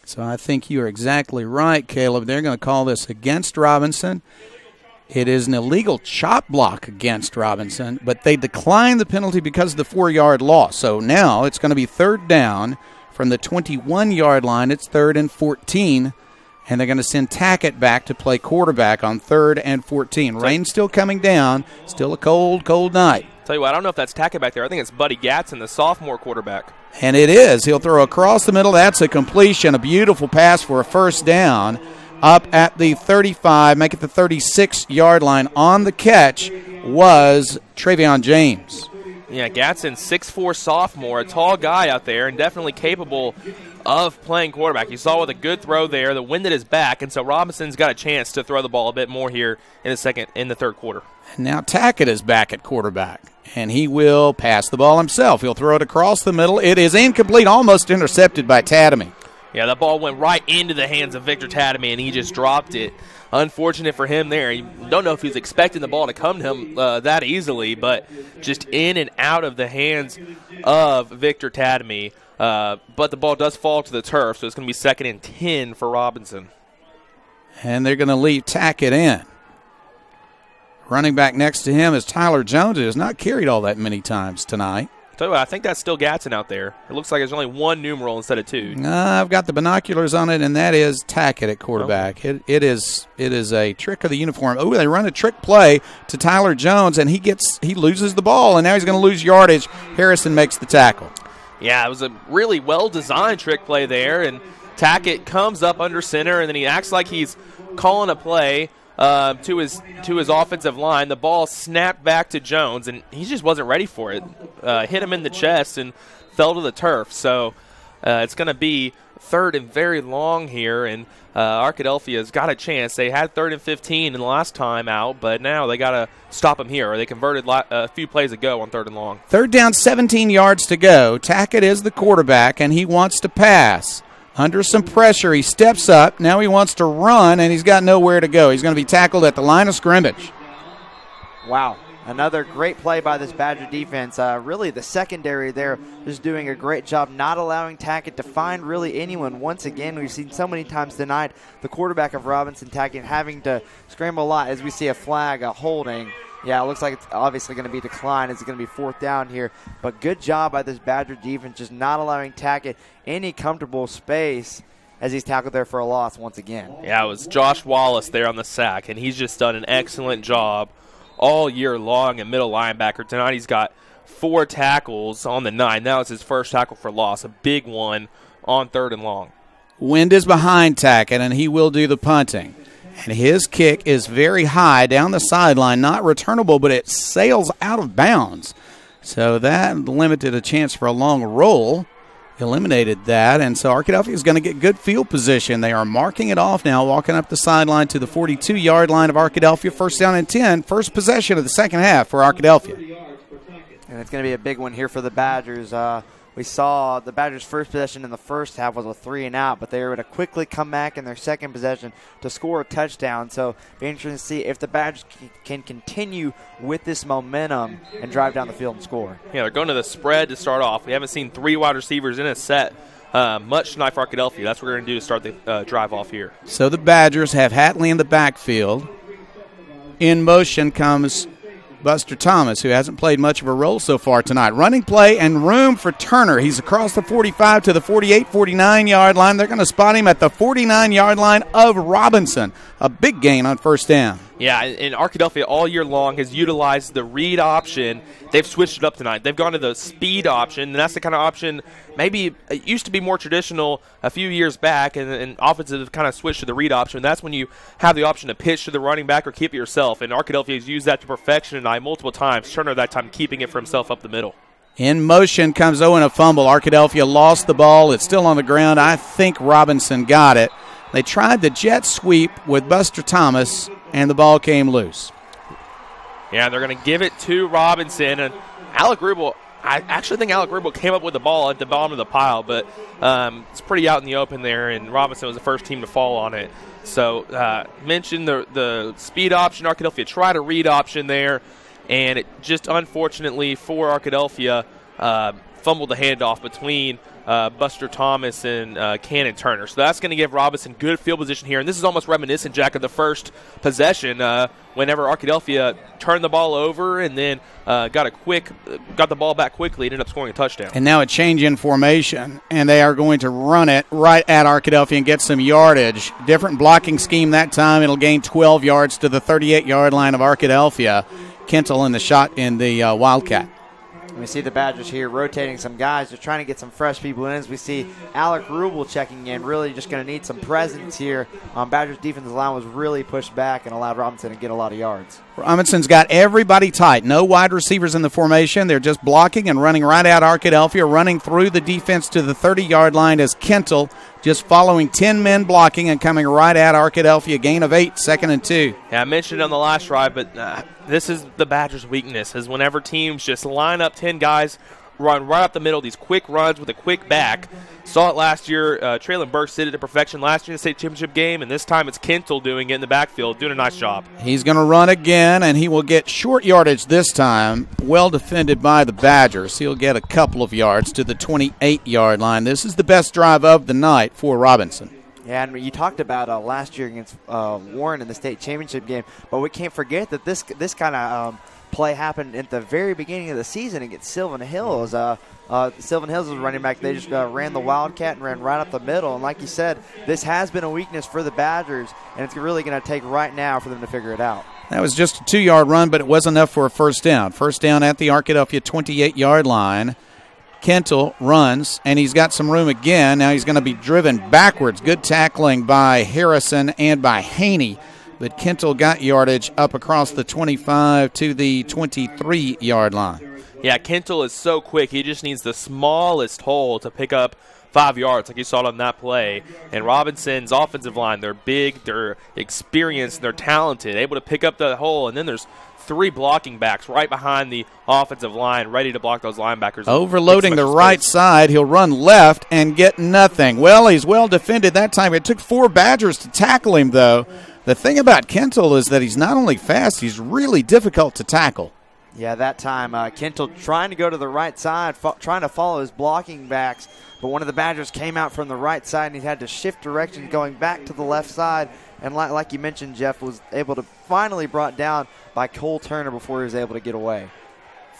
So I think you are exactly right, Caleb. They're going to call this against Robinson. It is an illegal chop block against Robinson, but they declined the penalty because of the 4-yard loss. So now it's going to be 3rd down from the 21-yard line. It's 3rd and 14, and they're going to send Tackett back to play quarterback on 3rd and 14. Rain's still coming down. Still a cold, cold night. Tell you what, I don't know if that's Tackett back there. I think it's Buddy Gatson, the sophomore quarterback. And it is. He'll throw across the middle. That's a completion, a beautiful pass for a first down. Up at the 35, make it the 36-yard line. On the catch was Travion James. Yeah, Gatson, 6'4" sophomore, a tall guy out there and definitely capable of playing quarterback. You saw with a good throw there, the wind at his back, and so Robinson's got a chance to throw the ball a bit more here in the third quarter. And now Tackett is back at quarterback, and he will pass the ball himself. He'll throw it across the middle. It is incomplete, almost intercepted by Tadamy. Yeah, that ball went right into the hands of Victor Tadamy, and he just dropped it. Unfortunate for him there. You don't know if he was expecting the ball to come to him that easily, but just in and out of the hands of Victor Tadamy. But the ball does fall to the turf, so it's going to be 2nd and 10 for Robinson. And they're going to leave Tackett in. Running back next to him is Tyler Jones, who has not carried all that many times tonight. Tell you what, I think that's still Gatson out there. It looks like there's only one numeral instead of two. I've got the binoculars on it, and that is Tackett at quarterback. Oh. It is a trick of the uniform. Oh, they run a trick play to Tyler Jones, and he loses the ball, and now he's going to lose yardage. Harrison makes the tackle. Yeah, it was a really well-designed trick play there, and Tackett comes up under center, and then he acts like he's calling a play to his offensive line. The ball snapped back to Jones, and he just wasn't ready for it. Hit him in the chest and fell to the turf. So it's going to be 3rd and very long here, and Arkadelphia's got a chance. They had 3rd and 15 in the last time out, but now they got to stop him here. They converted a few plays ago on 3rd and long. 3rd down, 17 yards to go. Tackett is the quarterback, and he wants to pass. Under some pressure, he steps up. Now he wants to run, and he's got nowhere to go. He's going to be tackled at the line of scrimmage. Wow. Another great play by this Badger defense. Really, the secondary there is doing a great job not allowing Tackett to find really anyone. Once again, we've seen so many times tonight the quarterback of Robinson, Tackett, having to scramble a lot as we see a flag, a holding. Yeah, it looks like it's obviously going to be declined. It's going to be 4th down here. But good job by this Badger defense just not allowing Tackett any comfortable space as he's tackled there for a loss once again. Yeah, it was Josh Wallace there on the sack, and he's just done an excellent job all year long at middle linebacker. Tonight he's got 4 tackles on the 9. That was his first tackle for loss, a big one on 3rd and long. Wind is behind Tackett, and he will do the punting. And his kick is very high down the sideline, not returnable, but it sails out of bounds. So that limited a chance for a long roll, eliminated that. And so Arkadelphia is going to get good field position. They are marking it off now, walking up the sideline to the 42-yard line of Arkadelphia. 1st down and 10, first possession of the second half for Arkadelphia. And it's going to be a big one here for the Badgers. We saw the Badgers' first possession in the first half was a 3-and-out, but they were able to quickly come back in their second possession to score a touchdown. So be interesting to see if the Badgers can continue with this momentum and drive down the field and score. Yeah, they're going to the spread to start off. We haven't seen 3 wide receivers in a set much tonight for Arkadelphia. That's what we're going to do to start the drive off here. So the Badgers have Hatley in the backfield. In motion comes Buster Thomas, who hasn't played much of a role so far tonight. Running play and room for Turner. He's across the 45 to the 48, 49-yard line. They're going to spot him at the 49-yard line of Robinson. A big gain on 1st down. Yeah, and Arkadelphia all year long has utilized the read option. They've switched it up tonight. They've gone to the speed option, and that's the kind of option maybe it used to be more traditional a few years back, and offenses have kind of switched to the read option. That's when you have the option to pitch to the running back or keep it yourself, and Arkadelphia has used that to perfection tonight multiple times. Turner that time keeping it for himself up the middle. In motion comes Owen, a fumble. Arkadelphia lost the ball. It's still on the ground. I think Robinson got it. They tried the jet sweep with Buster Thomas, and the ball came loose. Yeah, they're going to give it to Robinson. And Alec Rubel, I actually think Alec Rubel came up with the ball at the bottom of the pile, but it's pretty out in the open there, and Robinson was the first team to fall on it. So mentioned the speed option. Arkadelphia tried a read option there, and it just unfortunately for Arkadelphia fumbled the handoff between Buster Thomas and Cannon Turner. So that's going to give Robinson good field position here. And this is almost reminiscent, Jack, of the first possession whenever Arkadelphia turned the ball over and then got the ball back quickly and ended up scoring a touchdown. And now a change in formation, and they are going to run it right at Arkadelphia and get some yardage. Different blocking scheme that time. It'll gain 12 yards to the 38-yard line of Arkadelphia. Kentel in the shot in the Wildcat. We see the Badgers here rotating some guys. They're trying to get some fresh people in as we see Alec Rubel checking in. Really just going to need some presence here. Badgers' defensive line was really pushed back and allowed Robinson to get a lot of yards. Robinson's got everybody tight. No wide receivers in the formation. They're just blocking and running right at Arkadelphia, running through the defense to the 30-yard line as Kentel just following 10 men blocking and coming right at Arkadelphia. Gain of 8, 2nd and 2. Yeah, I mentioned it on the last drive, but this is the Badgers' weakness, is whenever teams just line up 10 guys, run right up the middle, these quick runs with a quick back. Saw it last year. Traylon Burks did it to perfection last year in the state championship game, and this time it's Kentel doing it in the backfield, doing a nice job. He's going to run again, and he will get short yardage this time. Well defended by the Badgers. He'll get a couple of yards to the 28-yard line. This is the best drive of the night for Robinson. Yeah, and you talked about last year against Warren in the state championship game, but we can't forget that this kind of play happened at the very beginning of the season against Sylvan Hills. Sylvan Hills was running back. They just ran the Wildcat and ran right up the middle. And like you said, this has been a weakness for the Badgers, and it's really going to take right now for them to figure it out. That was just a 2-yard run, but it was enough for a first down. First down at the Arkadelphia 28-yard line. Kentel runs, and he's got some room again. Now he's going to be driven backwards. Good tackling by Harrison and by Haney. But Kentel got yardage up across the 25 to the 23-yard line. Yeah, Kentel is so quick. He just needs the smallest hole to pick up 5 yards like you saw on that play. And Robinson's offensive line, they're big, they're experienced, they're talented, able to pick up the hole. And then there's 3 blocking backs right behind the offensive line, ready to block those linebackers. Overloading the right side, he'll run left and get nothing. Well, he's well defended that time. It took 4 Badgers to tackle him, though. The thing about Kentel is that he's not only fast, he's really difficult to tackle. Yeah, that time Kentel trying to go to the right side, trying to follow his blocking backs, but one of the Badgers came out from the right side, and he had to shift direction going back to the left side. And like you mentioned, Jeff, was able to finally brought down by Cole Turner before he was able to get away.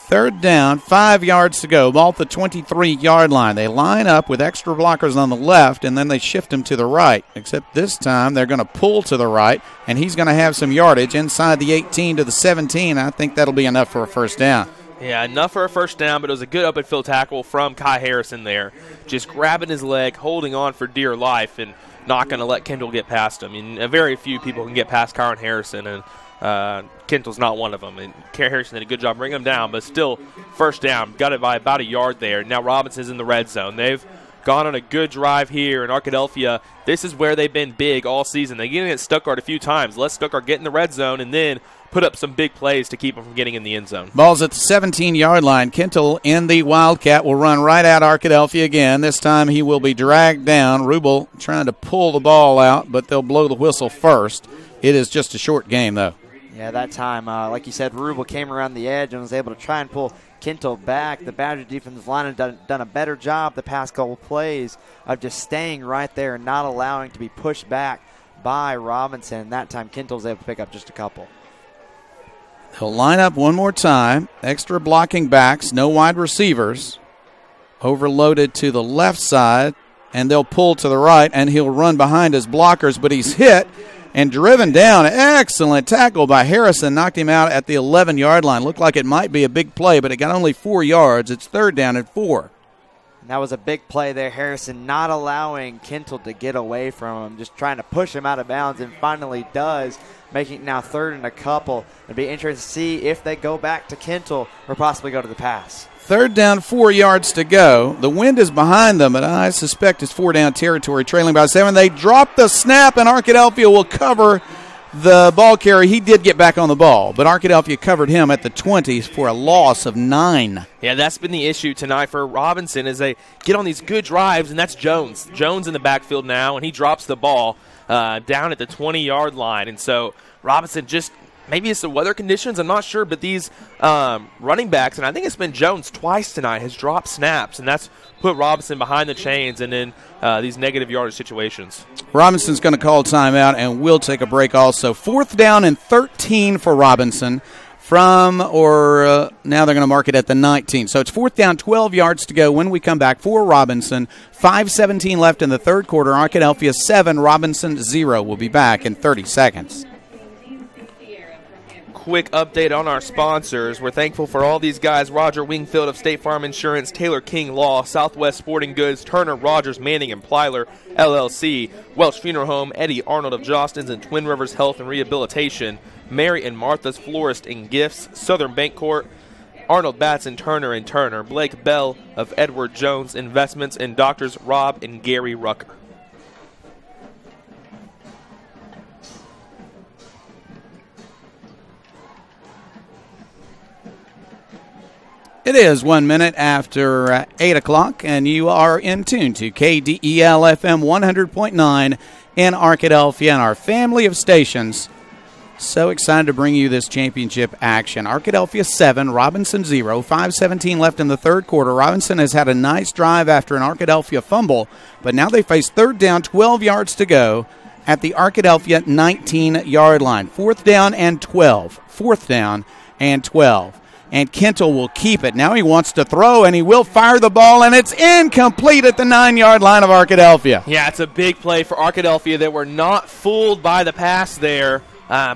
Third down, 5 yards to go, ball at the 23-yard line. They line up with extra blockers on the left, and then they shift him to the right, except this time they're going to pull to the right, and he's going to have some yardage inside the 18 to the 17. I think that'll be enough for a first down. Yeah, enough for a first down, but it was a good open field tackle from Kai Harrison there. Just grabbing his leg, holding on for dear life, and not going to let Kentel get past him. And very few people can get past Kyron Harrison, and Kentel's not one of them. And Harrison did a good job bringing him down, but still first down. Got it by about a yard there. Now Robinson's in the red zone. They've gone on a good drive here in Arkadelphia. This is where they've been big all season. They get against Stuttgart a few times. Let Stuttgart get in the red zone and then put up some big plays to keep them from getting in the end zone. Ball's at the 17-yard line. Kentel in the Wildcat will run right at Arkadelphia again. This time he will be dragged down. Rubel trying to pull the ball out, but they'll blow the whistle first. It is just a short game, though. Yeah, that time, like you said, Rubel came around the edge and was able to try and pull Kentel back. The Badger defensive line has done a better job the past couple plays of just staying right there and not allowing to be pushed back by Robinson. That time, Kentel was able to pick up just a couple. He'll line up one more time. Extra blocking backs, no wide receivers. Overloaded to the left side, and they'll pull to the right, and he'll run behind his blockers, but he's hit and driven down. Excellent tackle by Harrison. Knocked him out at the 11-yard line. Looked like it might be a big play, but it got only 4 yards. It's third down and 4. And that was a big play there. Harrison not allowing Kentel to get away from him, just trying to push him out of bounds, and finally does, making it now third and a couple. It'll be interesting to see if they go back to Kentel or possibly go to the pass. Third down, 4 yards to go. The wind is behind them, but I suspect it's 4-down territory, trailing by 7. They drop the snap, and Arkadelphia will cover the ball carrier. He did get back on the ball, but Arkadelphia covered him at the 20 for a loss of 9. Yeah, that's been the issue tonight for Robinson is they get on these good drives, and that's Jones. Jones in the backfield now, and he drops the ball down at the 20-yard line. And so Robinson just – maybe it's the weather conditions, I'm not sure, but these running backs, and I think it's been Jones twice tonight, has dropped snaps, and that's put Robinson behind the chains and in these negative yardage situations. Robinson's going to call timeout, and we'll take a break also. 4th down and 13 for Robinson now they're going to mark it at the 19. So it's 4th down, 12 yards to go when we come back for Robinson. 5:17 left in the third quarter. Arkadelphia 7, Robinson 0. We'll be back in 30 seconds. Quick update on our sponsors. We're thankful for all these guys: Roger Wingfield of State Farm Insurance, Taylor King Law, Southwest Sporting Goods, Turner, Rogers, Manning, and Plyler, LLC, Welch Funeral Home, Eddie Arnold of Jostens and Twin Rivers Health and Rehabilitation, Mary and Martha's Florist and Gifts, Southern Bancorp, Arnold Batson, Turner and Turner, Blake Bell of Edward Jones Investments, and Doctors Rob and Gary Rucker. It is 1 minute after 8 o'clock, and you are in tune to KDEL-FM 100.9 in Arkadelphia and our family of stations. So excited to bring you this championship action. Arkadelphia 7, Robinson 0, 5:17 left in the third quarter. Robinson has had a nice drive after an Arkadelphia fumble, but now they face third down, 12 yards to go at the Arkadelphia 19-yard line. 4th down and 12. 4th down and 12. And Kintle will keep it. Now he wants to throw, and he will fire the ball, and it's incomplete at the 9-yard line of Arkadelphia. Yeah, it's a big play for Arkadelphia. They were not fooled by the pass there.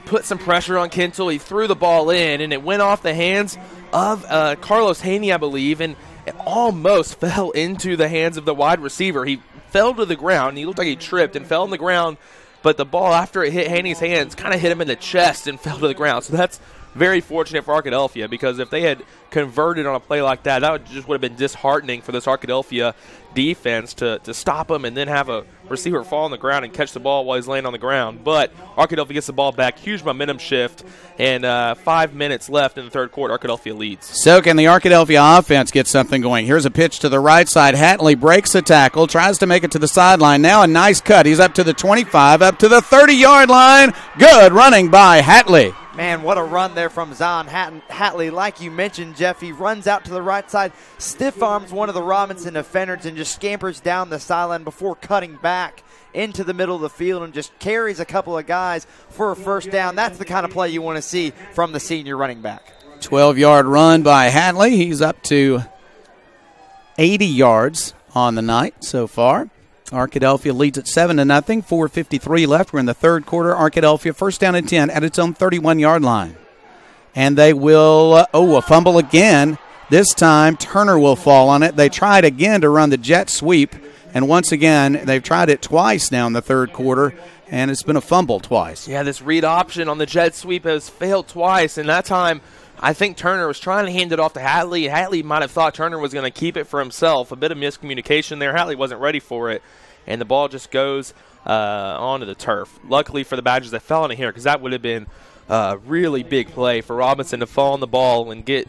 Put some pressure on Kintle. He threw the ball in, and it went off the hands of Carlos Haney, I believe, and it almost fell into the hands of the wide receiver. He fell to the ground. He looked like he tripped and fell on the ground, but the ball, after it hit Haney's hands, kind of hit him in the chest and fell to the ground. So that's very fortunate for Arkadelphia, because if they had converted on a play like that, that would have been disheartening for this Arkadelphia defense to stop him and then have a receiver fall on the ground and catch the ball while he's laying on the ground. But Arkadelphia gets the ball back, huge momentum shift, and 5 minutes left in the third quarter. Arkadelphia leads. So can the Arkadelphia offense get something going? Here's a pitch to the right side. Hatley breaks a tackle, tries to make it to the sideline. Now a nice cut. He's up to the 25, up to the 30-yard line. Good running by Hatley. Man, what a run there from Zion Hatley. Like you mentioned, Jeff, he runs out to the right side, stiff arms one of the Robinson defenders, and just scampers down the sideline before cutting back into the middle of the field and just carries a couple of guys for a first down. That's the kind of play you want to see from the senior running back. 12-yard run by Hatley. He's up to 80 yards on the night so far. Arkadelphia leads at 7-0, 4:53 left. We're in the third quarter. Arkadelphia first down and 10 at its own 31-yard line. And they will, a fumble again. This time Turner will fall on it. They tried again to run the jet sweep, and once again they've tried it twice now in the third quarter, and it's been a fumble twice. Yeah, this read option on the jet sweep has failed twice, and that time I think Turner was trying to hand it off to Hatley. Hatley might have thought Turner was going to keep it for himself. A bit of miscommunication there. Hatley wasn't ready for it, and the ball just goes onto the turf. Luckily for the Badgers, they fell on it here, because that would have been a really big play for Robinson to fall on the ball and get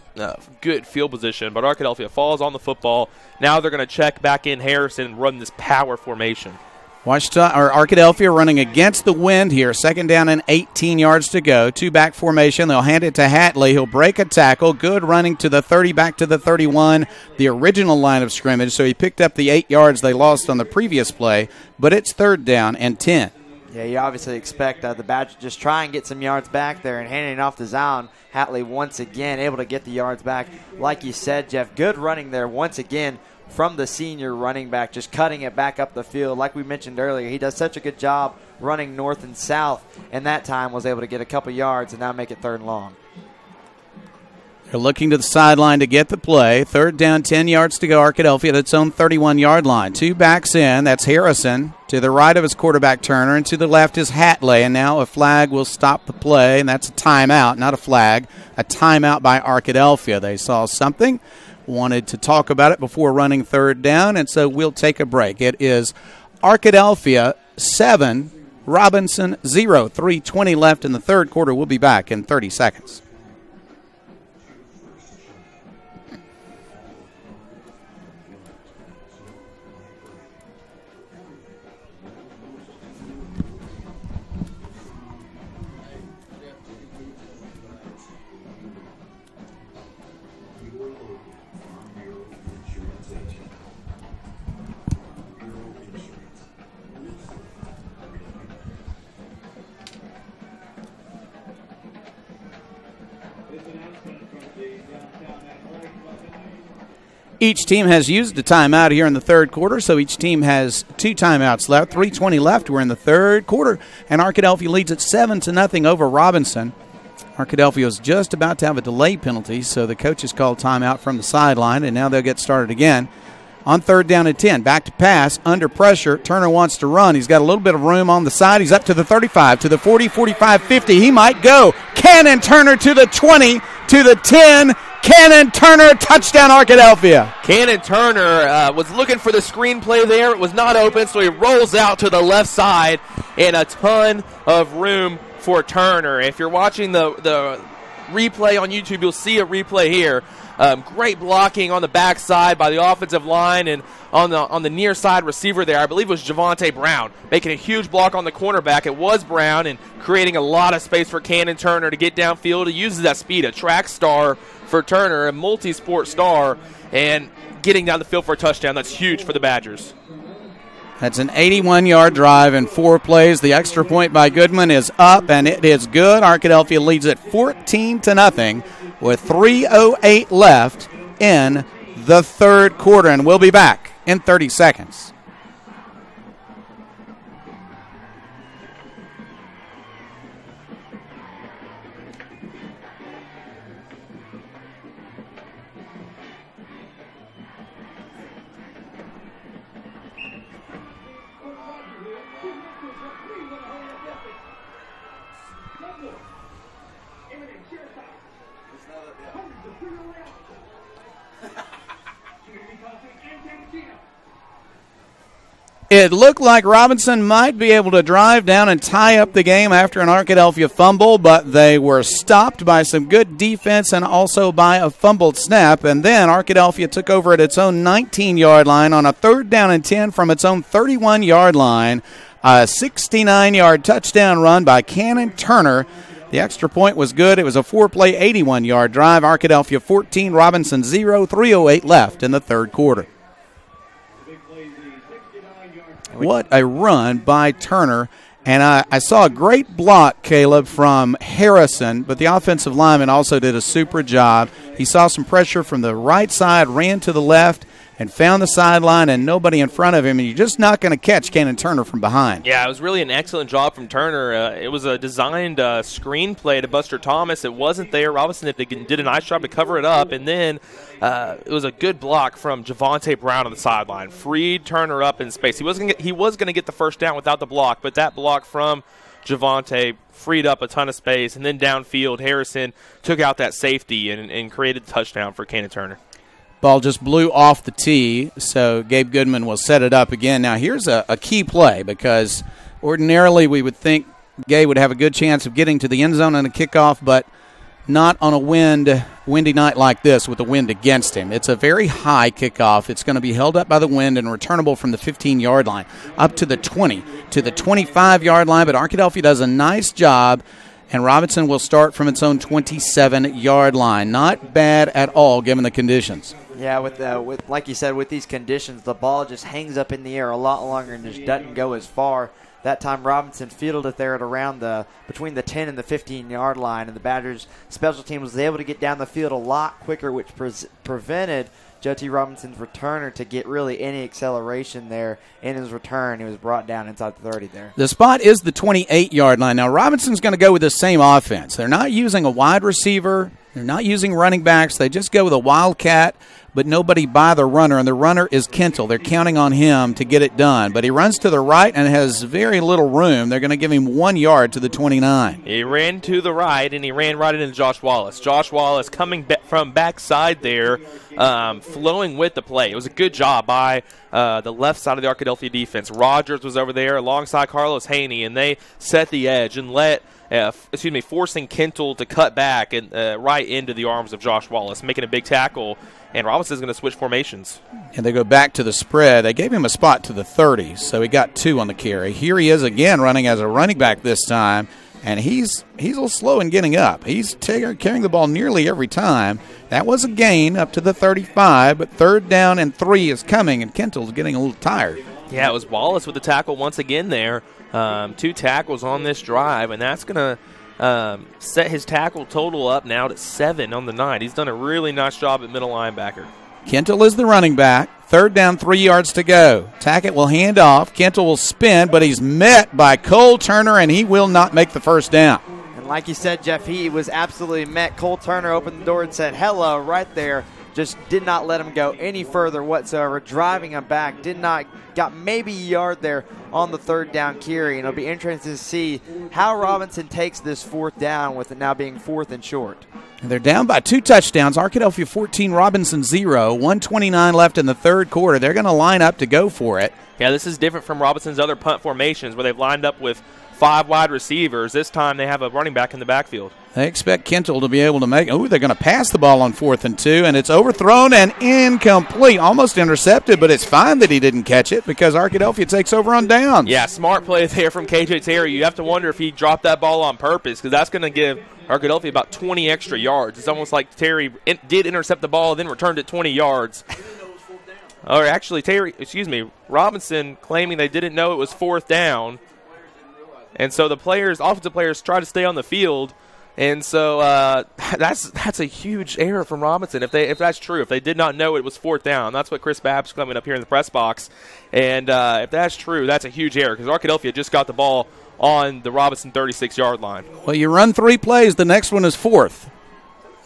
good field position. But Arkadelphia falls on the football. Now they're going to check back in Harrison and run this power formation. Arkadelphia running against the wind here. Second down and 18 yards to go. Two-back formation. They'll hand it to Hatley. He'll break a tackle. Good running to the 30, back to the 31, the original line of scrimmage. So he picked up the 8 yards they lost on the previous play, but it's third down and 10. Yeah, you obviously expect the Badgers just try and get some yards back there, and handing it off to Zion Hatley once again, able to get the yards back. Like you said, Jeff, good running there once again from the senior running back, just cutting it back up the field. Like we mentioned earlier, he does such a good job running north and south, and that time was able to get a couple yards and now make it third and long. They're looking to the sideline to get the play. Third down, 10 yards to go. Arkadelphia at its own 31-yard line. Two backs in. That's Harrison. To the right of his quarterback, Turner, and to the left is Hatley. And now a flag will stop the play, and that's a timeout, not a flag. A timeout by Arkadelphia. They saw something, wanted to talk about it before running third down, and so we'll take a break. It is Arkadelphia 7, Robinson 0. 3:20 left in the third quarter. We'll be back in 30 seconds. Each team has used a timeout here in the third quarter, so each team has 2 timeouts left. 3:20 left. We're in the third quarter, and Arkadelphia leads at 7-0 over Robinson. Arkadelphia is just about to have a delay penalty, so the coaches called timeout from the sideline, and now they'll get started again. On third down and 10, back to pass, under pressure. Turner wants to run. He's got a little bit of room on the side. He's up to the 35, to the 40, 45, 50. He might go. Cannon Turner to the 20, to the 10. Cannon Turner, touchdown Arkadelphia. Cannon Turner was looking for the screenplay there. It was not open, so he rolls out to the left side, and a ton of room for Turner. If you're watching the replay on YouTube, you'll see a replay here. Great blocking on the backside by the offensive line, and on the near side receiver there, I believe it was Javante Brown, making a huge block on the cornerback. It was Brown, and creating a lot of space for Cannon Turner to get downfield. He uses that speed, a track star for Turner, a multi-sport star, and getting down the field for a touchdown. That's huge for the Badgers. That's an 81-yard drive in 4 plays. The extra point by Goodman is up, and it is good. Arkadelphia leads at 14-0 with 3:08 left in the third quarter, and we'll be back in 30 seconds. It looked like Robinson might be able to drive down and tie up the game after an Arkadelphia fumble, but they were stopped by some good defense and also by a fumbled snap. And then Arkadelphia took over at its own 19-yard line on a 3rd down and 10 from its own 31-yard line. A 69-yard touchdown run by Cannon Turner. The extra point was good. It was a 4-play, 81-yard drive. Arkadelphia 14, Robinson 0, 3:08 left in the third quarter. What a run by Turner. And I saw a great block, Caleb, from Harrison, but the offensive lineman also did a super job. He saw some pressure from the right side, ran to the left, and found the sideline and nobody in front of him, and you're just not going to catch Cannon Turner from behind. Yeah, it was really an excellent job from Turner. It was a designed screenplay to Buster Thomas. It wasn't there. Robinson did a nice job to cover it up, and then it was a good block from Javante Brown on the sideline. Freed Turner up in space. He was going to get the first down without the block, but that block from Javante freed up a ton of space, and then downfield, Harrison took out that safety and created a touchdown for Cannon Turner. Ball just blew off the tee, so Gabe Goodman will set it up again. Now, here's a key play because ordinarily we would think Gabe would have a good chance of getting to the end zone on a kickoff, but not on a windy night like this with the wind against him. It's a very high kickoff. It's going to be held up by the wind and returnable from the 15-yard line up to the 20, to the 25-yard line, but Arkadelphia does a nice job, and Robinson will start from its own 27-yard line. Not bad at all given the conditions. Yeah, with like you said, with these conditions, the ball just hangs up in the air a lot longer and just doesn't go as far. That time Robinson fielded it there at around between the 10 and the 15-yard line, and the Badgers special team was able to get down the field a lot quicker, which prevented Joe T. Robinson's returner to get really any acceleration there in his return. He was brought down inside the 30 there. The spot is the 28-yard line. Now, Robinson's going to go with the same offense. They're not using a wide receiver. They're not using running backs. They just go with a wildcat, but nobody by the runner, and the runner is Kentel. They're counting on him to get it done, but he runs to the right and has very little room. They're going to give him 1 yard to the 29. He ran to the right, and he ran right into Josh Wallace. Josh Wallace coming from backside there, flowing with the play. It was a good job by the left side of the Arkadelphia defense. Rogers was over there alongside Carlos Haney, and they set the edge and forcing Kentel to cut back and right into the arms of Josh Wallace, making a big tackle, and Robinson's going to switch formations. And they go back to the spread. They gave him a spot to the 30, so he got 2 on the carry. Here he is again running as a running back this time, and he's a little slow in getting up. He's carrying the ball nearly every time. That was a gain up to the 35, but 3rd down and 3 is coming, and Kentel's getting a little tired. Yeah, it was Wallace with the tackle once again there. 2 tackles on this drive, and that's going to set his tackle total up now to 7 on the night. He's done a really nice job at middle linebacker. Kentel is the running back. 3rd down, 3 yards to go. Tackett will hand off. Kentel will spin, but he's met by Cole Turner, and he will not make the first down. And like you said, Jeff, he was absolutely met. Cole Turner opened the door and said hello right there. Just did not let him go any further whatsoever, driving him back. Got maybe a yard there on the 3rd down carry, and it'll be interesting to see how Robinson takes this 4th down with it now being 4th and short. And they're down by 2 touchdowns. Arkadelphia 14, Robinson 0. 1:29 left in the third quarter. They're going to line up to go for it. Yeah, this is different from Robinson's other punt formations where they've lined up with 5 wide receivers. This time they have a running back in the backfield. They expect Kentel to be able to make. Oh, they're going to pass the ball on 4th and 2, and it's overthrown and incomplete. Almost intercepted, but it's fine that he didn't catch it because Arkadelphia takes over on downs. Yeah, smart play there from KJ Terry. You have to wonder if he dropped that ball on purpose because that's going to give Arkadelphia about 20 extra yards. It's almost like Terry did intercept the ball, then returned it 20 yards. Or actually, Robinson claiming they didn't know it was 4th down. And so the offensive players try to stay on the field. And so that's a huge error from Robinson. If that's true, if they did not know it was 4th down, that's what Chris Babb's coming up here in the press box. And if that's true, that's a huge error because Arkadelphia just got the ball on the Robinson 36-yard line. Well, you run 3 plays, the next one is 4th.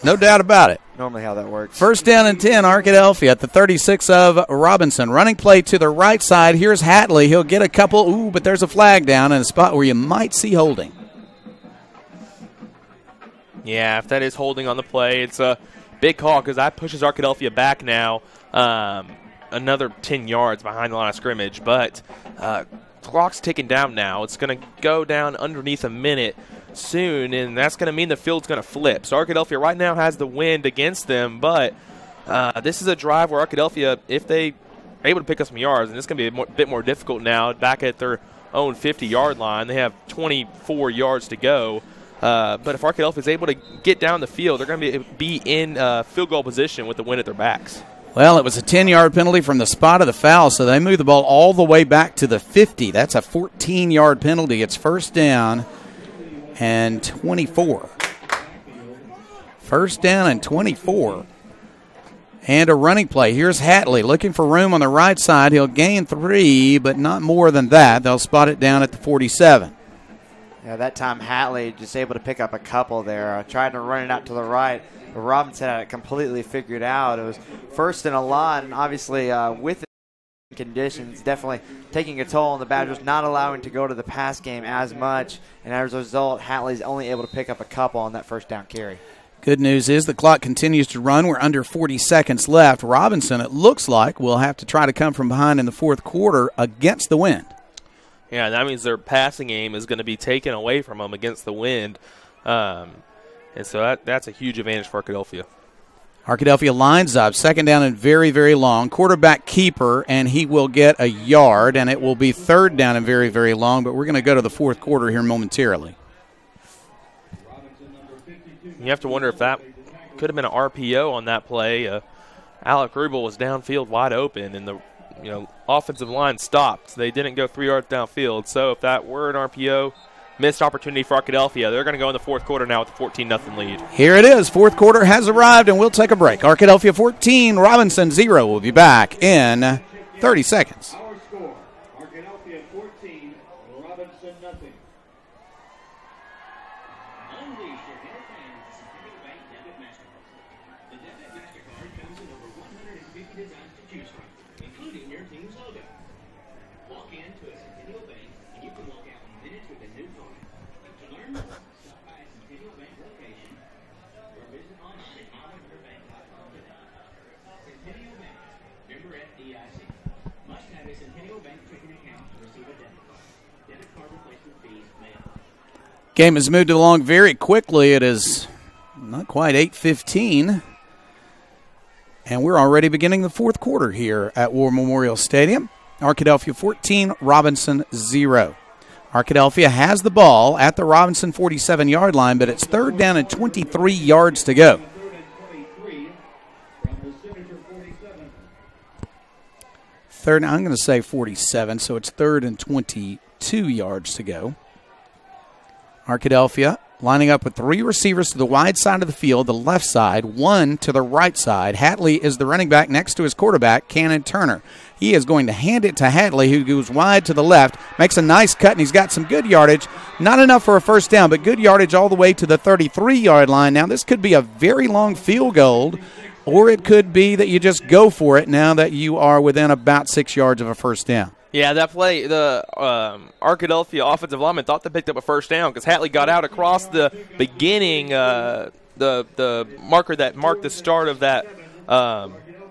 No doubt about it. Normally how that works. 1st down and 10, Arkadelphia at the 36 of Robinson. Running play to the right side. Here's Hatley. He'll get a couple. Ooh, but there's a flag down in a spot where you might see holding. Yeah, if that is holding on the play, it's a big call because that pushes Arkadelphia back now another 10 yards behind the line of scrimmage. But clock's ticking down now. It's going to go down underneath a minute soon, and that's going to mean the field's going to flip. So Arkadelphia right now has the wind against them, but this is a drive where Arkadelphia, if they are able to pick up some yards, and it's going to be a bit more difficult now back at their own 50-yard line. They have 24 yards to go. But if Arkadelphia is able to get down the field, they're going to be in field goal position with the wind at their backs. Well, it was a 10-yard penalty from the spot of the foul, so they moved the ball all the way back to the 50. That's a 14-yard penalty. It's 1st down and 24. 1st down and 24. And a running play. Here's Hatley looking for room on the right side. He'll gain 3, but not more than that. They'll spot it down at the 47. Yeah, that time Hatley just able to pick up a couple there. Tried to run it out to the right, but Robinson had it completely figured out. It was 1st and a lot, and obviously with the conditions, definitely taking a toll on the Badgers, not allowing to go to the pass game as much, and as a result, Hatley's only able to pick up a couple on that 1st down carry. Good news is the clock continues to run. We're under 40 seconds left. Robinson, it looks like, will have to try to come from behind in the 4th quarter against the wind. Yeah, that means their passing game is going to be taken away from them against the wind. And so that's a huge advantage for Arkadelphia. Arkadelphia lines up, 2nd down and very, very long. Quarterback keeper, and he will get a yard, and it will be 3rd down and very, very long, but we're going to go to the 4th quarter here momentarily. You have to wonder if that could have been an RPO on that play. Alec Rubel was downfield wide open, and the offensive line stopped. They didn't go 3 yards downfield. So if that were an RPO, missed opportunity for Arkadelphia. They're going to go in the 4th quarter now with a 14-0 lead. Here it is. 4th quarter has arrived, and we'll take a break. Arkadelphia 14, Robinson 0. We'll be back in 30 seconds. Our score, Arkadelphia 14, Robinson nothing. Unleash your inner fans with Centennial Bank Debit MasterCard. The Debit MasterCard comes in over 150 designs to choose from, including your team's logo. Walk into a Centennial Bank, and you can walk out in minutes with a new card. To learn more, stop by a Centennial Bank location or visit online at ourincbank.com today. Centennial Bank, member FDIC. Must have a Centennial Bank checking account to receive a debit card. Debit card replacement fees may apply. Game has moved along very quickly. It is not quite 8:15. And we're already beginning the 4th quarter here at War Memorial Stadium. Arkadelphia 14, Robinson 0. Arkadelphia has the ball at the Robinson 47-yard line, but it's 3rd down and 23 yards to go. 3rd and 23 from the signature 47. I'm going to say 47, so it's 3rd and 22 yards to go. Arkadelphia lining up with 3 receivers to the wide side of the field, the left side, 1 to the right side. Hatley is the running back next to his quarterback, Cannon Turner. He is going to hand it to Hatley, who goes wide to the left, makes a nice cut, and he's got some good yardage. Not enough for a 1st down, but good yardage all the way to the 33-yard line. Now, this could be a very long field goal, or it could be that you just go for it now that you are within about 6 yards of a 1st down. Yeah, that play, the Arkadelphia offensive lineman thought they picked up a 1st down because Hatley got out across the beginning, the marker that marked the start of that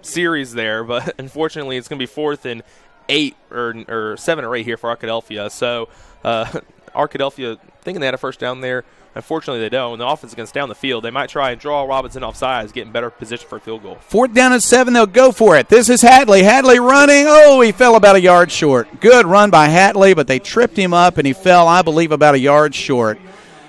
series there. But unfortunately, it's going to be 4th and 8 or 7 or 8 here for Arkadelphia. So Arkadelphia thinking they had a 1st down there. Unfortunately, they don't. The offense is going to stay on the field. They might try and draw Robinson off sides, get in better position for a field goal. 4th down and 7, they'll go for it. This is Hatley. Hatley running. Oh, he fell about a yard short. Good run by Hatley, but they tripped him up, and he fell, I believe, about a yard short.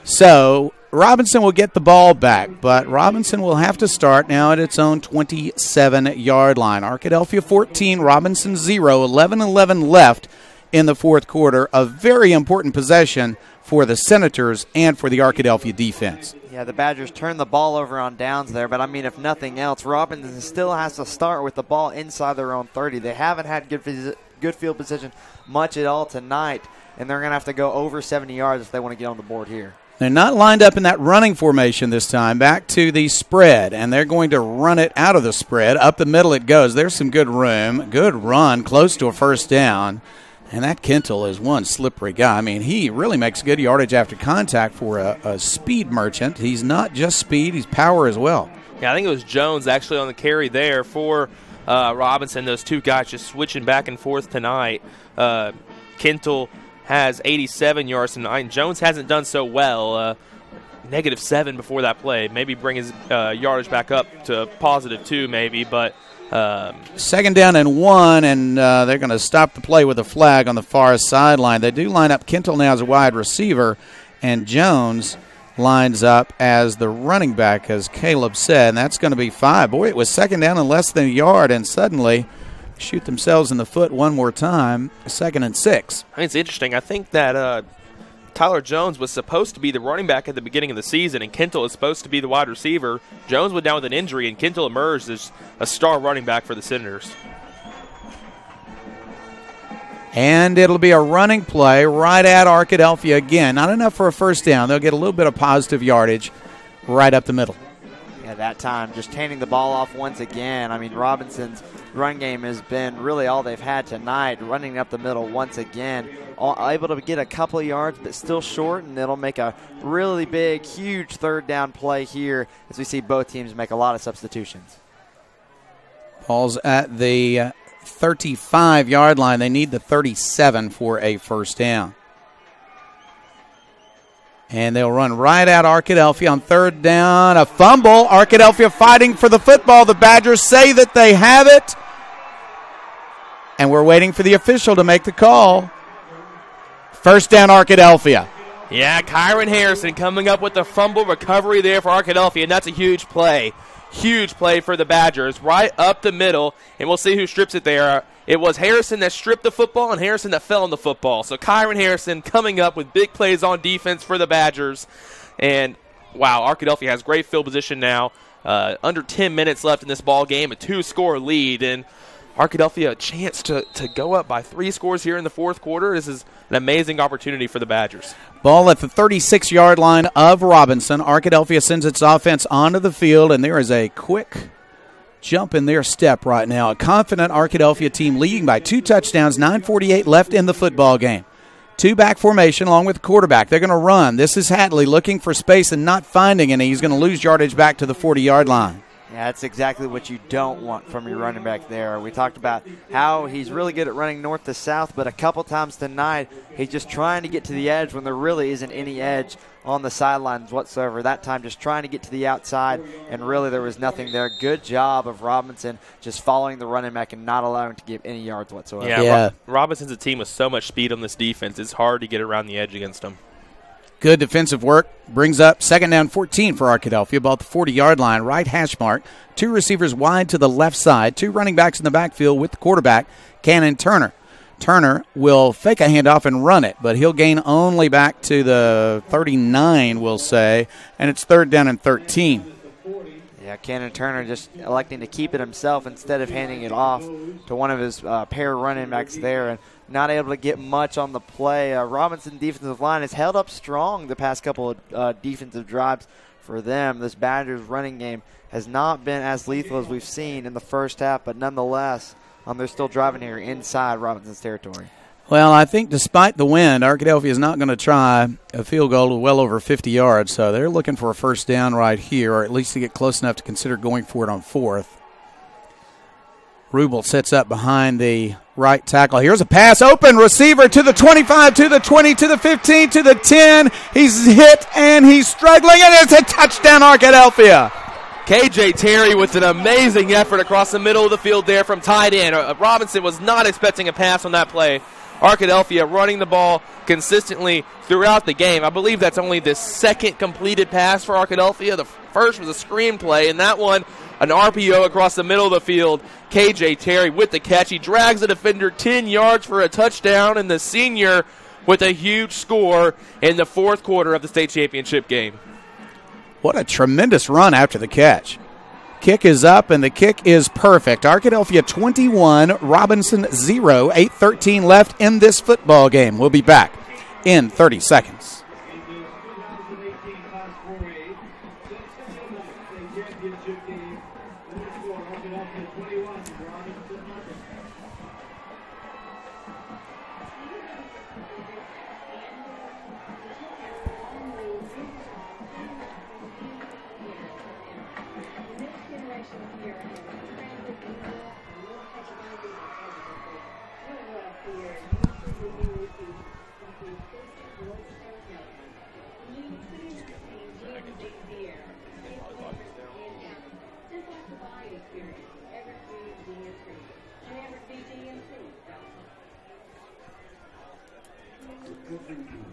So Robinson will get the ball back, but Robinson will have to start now at its own 27-yard line. Arkadelphia 14, Robinson 0, 11-11 left in the 4th quarter. A very important possession for the Senators and for the Arkadelphia defense. Yeah, the Badgers turned the ball over on downs there, but I mean, if nothing else, Robinson still has to start with the ball inside their own 30. They haven't had good field position much at all tonight, and they're going to have to go over 70 yards if they want to get on the board here. They're not lined up in that running formation this time. Back to the spread, and they're going to run it out of the spread. Up the middle it goes. There's some good room. Good run, close to a first down. And that Kintle is one slippery guy. I mean, he really makes good yardage after contact for a speed merchant. He's not just speed, he's power as well. Yeah, I think it was Jones actually on the carry there for Robinson. Those two guys just switching back and forth tonight. Kintle has 87 yards tonight. Jones hasn't done so well. -7 before that play. Maybe bring his yardage back up to +2 maybe, but... Second down and 1, and they're going to stop the play with a flag on the far sideline. They do line up Kintle now as a wide receiver, and Jones lines up as the running back, as Caleb said, and that's going to be 5. Boy, it was second down and less than a yard, and suddenly shoot themselves in the foot one more time, 2nd and 6. I think it's interesting. I think that Tyler Jones was supposed to be the running back at the beginning of the season, and Kintle is supposed to be the wide receiver. Jones went down with an injury, and Kintle emerged as a star running back for the Senators. And it'll be a running play right at Arkadelphia again. Not enough for a first down. They'll get a little bit of positive yardage right up the middle. Yeah, that time just handing the ball off once again. I mean, Robinson's run game has been really all they've had tonight, running up the middle once again. Able to get a couple of yards, but still short, and it'll make a really big, huge third down play here as we see both teams make a lot of substitutions. Ball's at the 35-yard line. They need the 37 for a first down. And they'll run right at Arkadelphia on third down. A fumble. Arkadelphia fighting for the football. The Badgers say that they have it. And we're waiting for the official to make the call. First down, Arkadelphia. Yeah, Kyron Harrison coming up with the fumble recovery there for Arkadelphia, and that's a huge play. Huge play for the Badgers, right up the middle, and we'll see who strips it there. It was Harrison that stripped the football and Harrison that fell on the football. So Kyron Harrison coming up with big plays on defense for the Badgers. And, wow, Arkadelphia has great field position now. Under 10 minutes left in this ball game, a 2-score lead, and Arkadelphia a chance to go up by 3 scores here in the fourth quarter. This is an amazing opportunity for the Badgers. Ball at the 36-yard line of Robinson. Arkadelphia sends its offense onto the field, and there is a quick jump in their step right now. A confident Arkadelphia team leading by 2 touchdowns, 9:48 left in the football game. 2-back formation along with the quarterback. They're going to run. This is Hatley looking for space and not finding any. He's going to lose yardage back to the 40-yard line. Yeah, that's exactly what you don't want from your running back there. We talked about how he's really good at running north to south, but a couple times tonight he's just trying to get to the edge when there really isn't any edge on the sidelines whatsoever. That time just trying to get to the outside, and really there was nothing there. Good job of Robinson just following the running back and not allowing to give any yards whatsoever. Yeah. Robinson's a team with so much speed on this defense. It's hard to get around the edge against them. Good defensive work. Brings up second down 14 for Arkadelphia, about the 40-yard line, right hash mark. 2 receivers wide to the left side. 2 running backs in the backfield with the quarterback, Cannon Turner. Turner will fake a handoff and run it, but he'll gain only back to the 39, we'll say, and it's third down and 13. Yeah, Cannon Turner just electing to keep it himself instead of handing it off to one of his pair running backs there, and not able to get much on the play. Robinson defensive line has held up strong the past couple of defensive drives for them. This Badgers running game has not been as lethal as we've seen in the first half, but nonetheless, they're still driving here inside Robinson's territory. Well, I think despite the wind, Arkadelphia is not going to try a field goal to well over 50 yards, so they're looking for a first down right here, or at least to get close enough to consider going for it on fourth. Rubel sets up behind the right tackle. Here's a pass, open receiver to the 25, to the 20, to the 15, to the 10. He's hit and he's struggling, and it's a touchdown, Arkadelphia. KJ Terry with an amazing effort across the middle of the field there from tight end. Robinson was not expecting a pass on that play. Arkadelphia running the ball consistently throughout the game. I believe that's only the second completed pass for Arkadelphia. The first was a screen play, and that one, an RPO across the middle of the field. KJ Terry with the catch. He drags the defender 10 yards for a touchdown, and the senior with a huge score in the fourth quarter of the state championship game. What a tremendous run after the catch. Kick is up, and the kick is perfect. Arkadelphia 21, Robinson 0, 8:13 left in this football game. We'll be back in 30 seconds.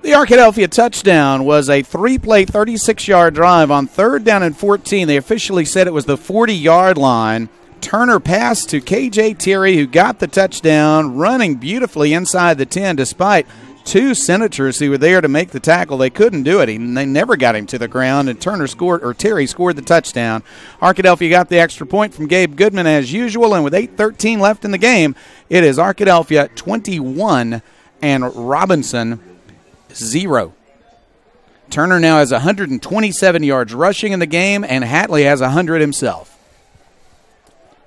The Arkadelphia touchdown was a three-play, 36-yard drive on 3rd down and 14. They officially said it was the 40-yard line. Turner passed to K.J. Terry, who got the touchdown, running beautifully inside the 10 despite two Senators who were there to make the tackle. They couldn't do it. They never got him to the ground, and Terry scored the touchdown. Arkadelphia got the extra point from Gabe Goodman as usual, and with 8:13 left in the game, it is Arkadelphia 21 and Robinson 0. Turner now has 127 yards rushing in the game, and Hatley has 100 himself.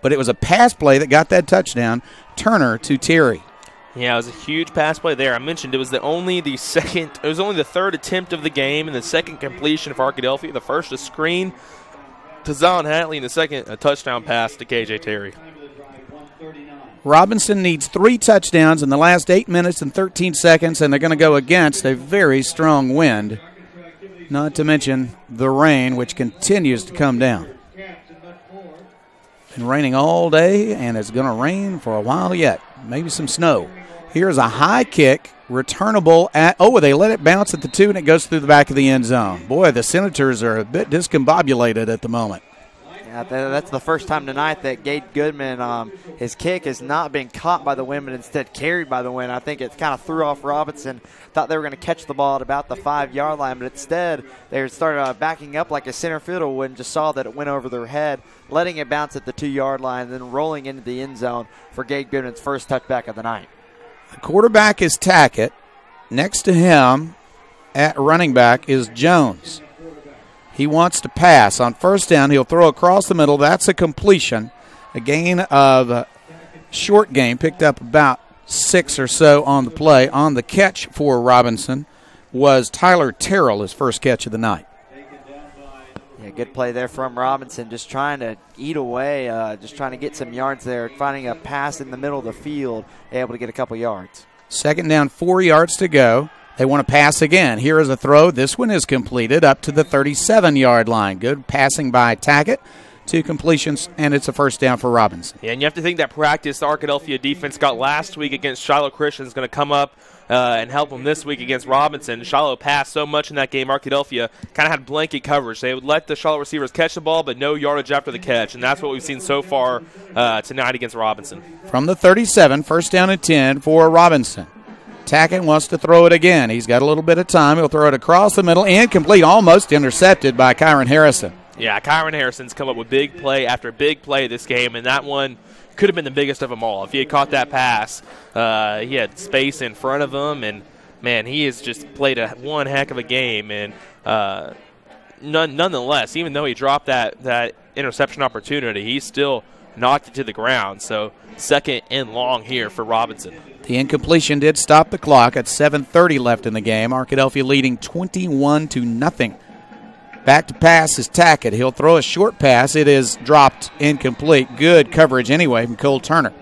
But it was a pass play that got that touchdown, Turner to Terry. Yeah, it was a huge pass play there. I mentioned it was only the third attempt of the game and the second completion for Arkadelphia. The first a screen to Zion Hatley, and the second a touchdown pass to KJ Terry. Robinson needs 3 touchdowns in the last 8 minutes and 13 seconds, and they're going to go against a very strong wind, not to mention the rain, which continues to come down. Been raining all day, and it's going to rain for a while yet. Maybe some snow. Here's a high kick, returnable at, they let it bounce at the 2, and it goes through the back of the end zone. Boy, the Senators are a bit discombobulated at the moment. Yeah, that's the first time tonight that Gabe Goodman, his kick has not been caught by the wind, but instead carried by the wind. I think it kind of threw off Robinson. Thought they were going to catch the ball at about the 5-yard line, but instead they started backing up like a center fielder would and just saw that it went over their head, letting it bounce at the 2-yard line, and then rolling into the end zone for Gabe Goodman's first touchback of the night. The quarterback is Tackett. Next to him at running back is Jones. He wants to pass. On first down, he'll throw across the middle. That's a completion. A gain of short game, picked up about 6 or so on the play. On the catch for Robinson was Tyler Terrell, his first catch of the night. Yeah, good play there from Robinson, just trying to eat away, just trying to get some yards there, finding a pass in the middle of the field, able to get a couple yards. Second down, 4 yards to go. They want to pass again. Here is a throw. This one is completed up to the 37-yard line. Good passing by Tackett. 2 completions, and it's a first down for Robinson. Yeah, and you have to think that practice the Arkadelphia defense got last week against Shiloh Christian is going to come up and help them this week against Robinson. Shiloh passed so much in that game, Arkadelphia kind of had blanket coverage. They would let the Shiloh receivers catch the ball, but no yardage after the catch, and that's what we've seen so far tonight against Robinson. From the 37, first down and 10 for Robinson. Tackett wants to throw it again. He's got a little bit of time. He'll throw it across the middle, incomplete, almost intercepted by Kyron Harrison. Yeah, Kyron Harrison's come up with big play after big play this game, and that one could have been the biggest of them all. If he had caught that pass, he had space in front of him, and, man, he has just played one heck of a game. And nonetheless, even though he dropped that interception opportunity, he still knocked it to the ground. So second and long here for Robinson. The incompletion did stop the clock at 7:30 left in the game. Arkadelphia leading 21-0. Back to pass is Tackett. He'll throw a short pass. It is dropped incomplete. Good coverage anyway from Cole Turner.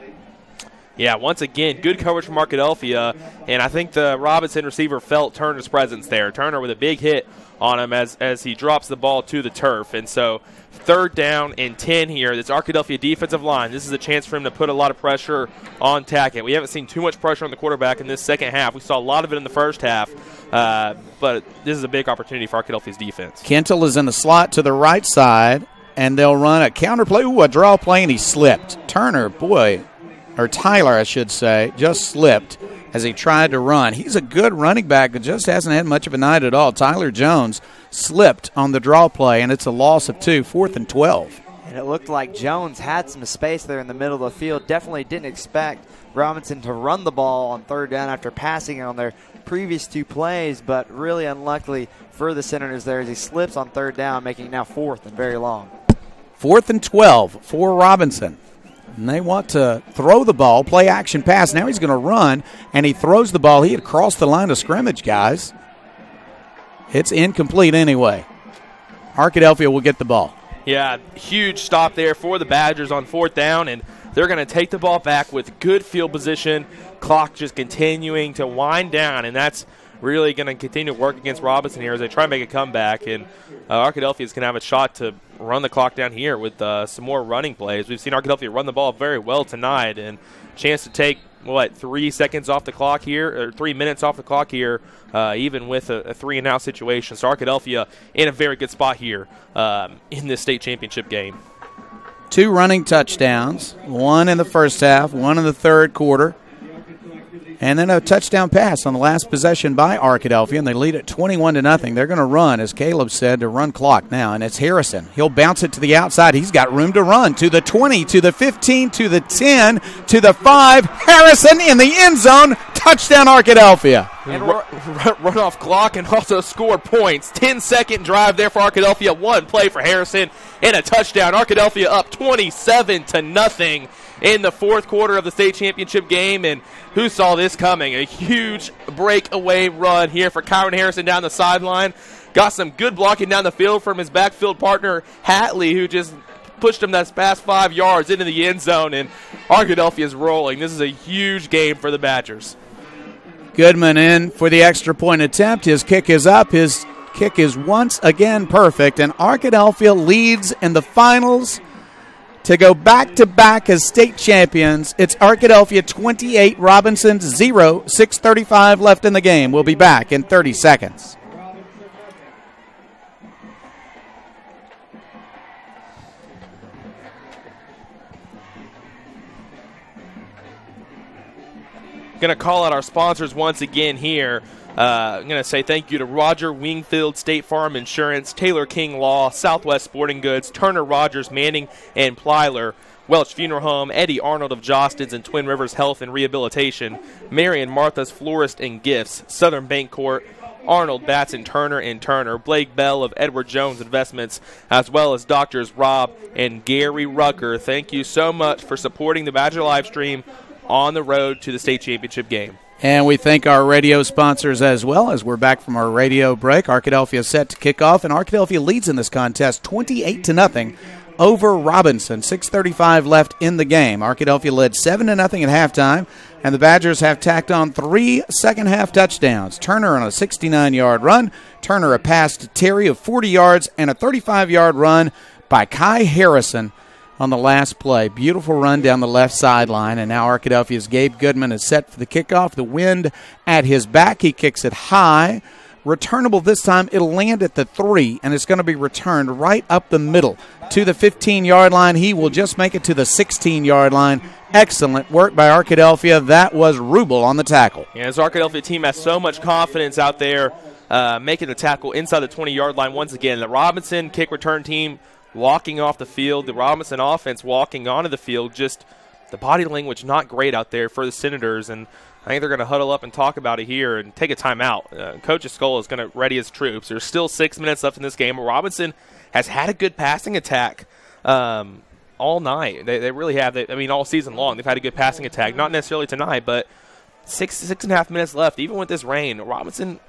Yeah, once again, good coverage from Arkadelphia, and I think the Robinson receiver felt Turner's presence there. Turner with a big hit on him as he drops the ball to the turf. And so third down and 10 here. This Arkadelphia defensive line, this is a chance for him to put a lot of pressure on Tackett. We haven't seen too much pressure on the quarterback in this second half. We saw a lot of it in the first half, but this is a big opportunity for Arkadelphia's defense. Kentel is in the slot to the right side, and they'll run a counter play. Ooh, a draw play, and he slipped. Tyler, I should say, just slipped. as he tried to run. He's a good running back, but just hasn't had much of a night at all. Tyler Jones slipped on the draw play, and it's a loss of 2, 4th and 12. And it looked like Jones had some space there in the middle of the field. Definitely didn't expect Robinson to run the ball on 3rd down after passing it on their previous 2 plays, but really unluckily for the Senators there as he slips on 3rd down, making it now 4th and very long. 4th and 12 for Robinson. And they want to throw the ball, play action pass. Now he's going to run, and he throws the ball. He had crossed the line of scrimmage, guys. It's incomplete anyway. Arkadelphia will get the ball. Yeah, huge stop there for the Badgers on 4th down, and they're going to take the ball back with good field position. Clock just continuing to wind down, and that's really going to continue to work against Robinson here as they try to make a comeback. And Arkadelphia is going to have a shot to run the clock down here with some more running plays. We've seen Arkadelphia run the ball very well tonight, and chance to take, 3 seconds off the clock here, or 3 minutes off the clock here, even with a 3-and-out situation. So Arkadelphia in a very good spot here in this state championship game. 2 running touchdowns, 1 in the first half, 1 in the third quarter. And then a touchdown pass on the last possession by Arkadelphia, and they lead at 21-0. They're going to run, as Caleb said, to run clock now, and it's Harrison. He'll bounce it to the outside. He's got room to run to the 20, to the 15, to the 10, to the 5. Harrison in the end zone. Touchdown, Arkadelphia. And run off clock and also score points. 10-second drive there for Arkadelphia. 1 play for Harrison and a touchdown. Arkadelphia up 27-0 in the 4th quarter of the state championship game. And who saw this coming? A huge breakaway run here for Kyron Harrison down the sideline. Got some good blocking down the field from his backfield partner, Hatley, who just pushed him that past 5 yards into the end zone. And Arkadelphia is rolling. This is a huge game for the Badgers. Goodman in for the extra point attempt. His kick is up. His kick is once again perfect. And Arkadelphia leads in the finals to go back-to-back as state champions. It's Arkadelphia 28, Robinson 0, 6:35 left in the game. We'll be back in 30 seconds. Going to call out our sponsors once again here. I'm going to say thank you to Roger Wingfield State Farm Insurance, Taylor King Law, Southwest Sporting Goods, Turner Rogers, Manning, and Plyler, Welch Funeral Home, Eddie Arnold of Jostens and Twin Rivers Health and Rehabilitation, Mary and Martha's Florist and Gifts, Southern Bancorp, Arnold, Batson, Turner, and Turner, Blake Bell of Edward Jones Investments, as well as Doctors Rob and Gary Rucker. Thank you so much for supporting the Badger live stream on the road to the state championship game. And we thank our radio sponsors as well as we're back from our radio break. Arkadelphia set to kick off, and Arkadelphia leads in this contest 28-0 over Robinson. 6:35 left in the game. Arkadelphia led 7-0 at halftime, and the Badgers have tacked on 3 second-half touchdowns. Turner on a 69-yard run, Turner a pass to Terry of 40 yards, and a 35-yard run by Kai Harrison on the last play. Beautiful run down the left sideline, and now Arkadelphia's Gabe Goodman is set for the kickoff. The wind at his back. He kicks it high. Returnable this time. It'll land at the 3, and it's going to be returned right up the middle to the 15-yard line. He will just make it to the 16-yard line. Excellent work by Arkadelphia. That was Rubel on the tackle. Yeah, this Arkadelphia team has so much confidence out there making the tackle inside the 20-yard line once again. The Robinson kick return team walking off the field, the Robinson offense walking onto the field, just the body language not great out there for the Senators, and I think they're going to huddle up and talk about it here and take a timeout. Coach Escola is going to ready his troops. There's still 6 minutes left in this game. Robinson has had a good passing attack all night. They really have. All season long they've had a good passing attack. Not necessarily tonight, but 6.5 minutes left. Even with this rain, Robinson,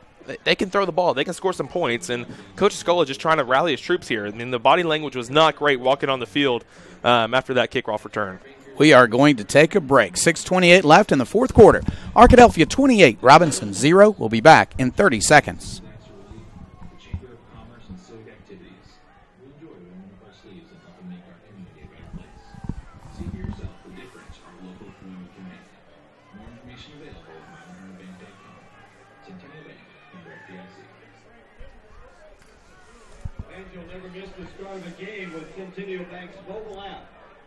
they can throw the ball. They can score some points, and Coach Escola just trying to rally his troops here. I mean, the body language was not great walking on the field after that kickoff return. We are going to take a break. 6:28 left in the fourth quarter. Arkadelphia 28, Robinson 0. We'll be back in 30 seconds. You'll never miss the start of the game with Centennial Bank's mobile app.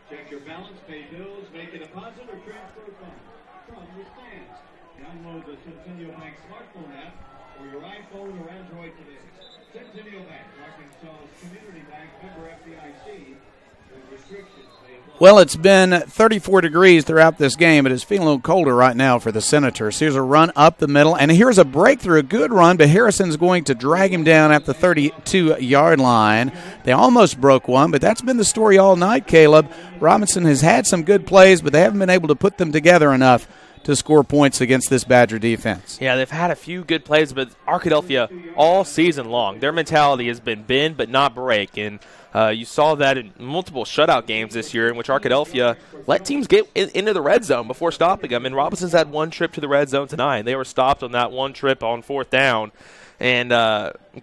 Check your balance, pay bills, make a deposit, or transfer funds from the stands. Download the Centennial Bank smartphone app for your iPhone or Android today. Centennial Bank, Arkansas's community bank, member FDIC. Restrictions may apply. Well, it's been 34 degrees throughout this game. It is feeling a little colder right now for the Senators. Here's a run up the middle, and here's a breakthrough, a good run, but Harrison's going to drag him down at the 32-yard line. They almost broke one, but that's been the story all night, Caleb. Robinson has had some good plays, but they haven't been able to put them together enough to score points against this Badger defense. Yeah, they've had a few good plays, but Arkadelphia all season long, their mentality has been bend but not break, and you saw that in multiple shutout games this year in which Arkadelphia let teams get into the red zone before stopping them, and Robinson's had one trip to the red zone tonight, and they were stopped on that one trip on 4th down, and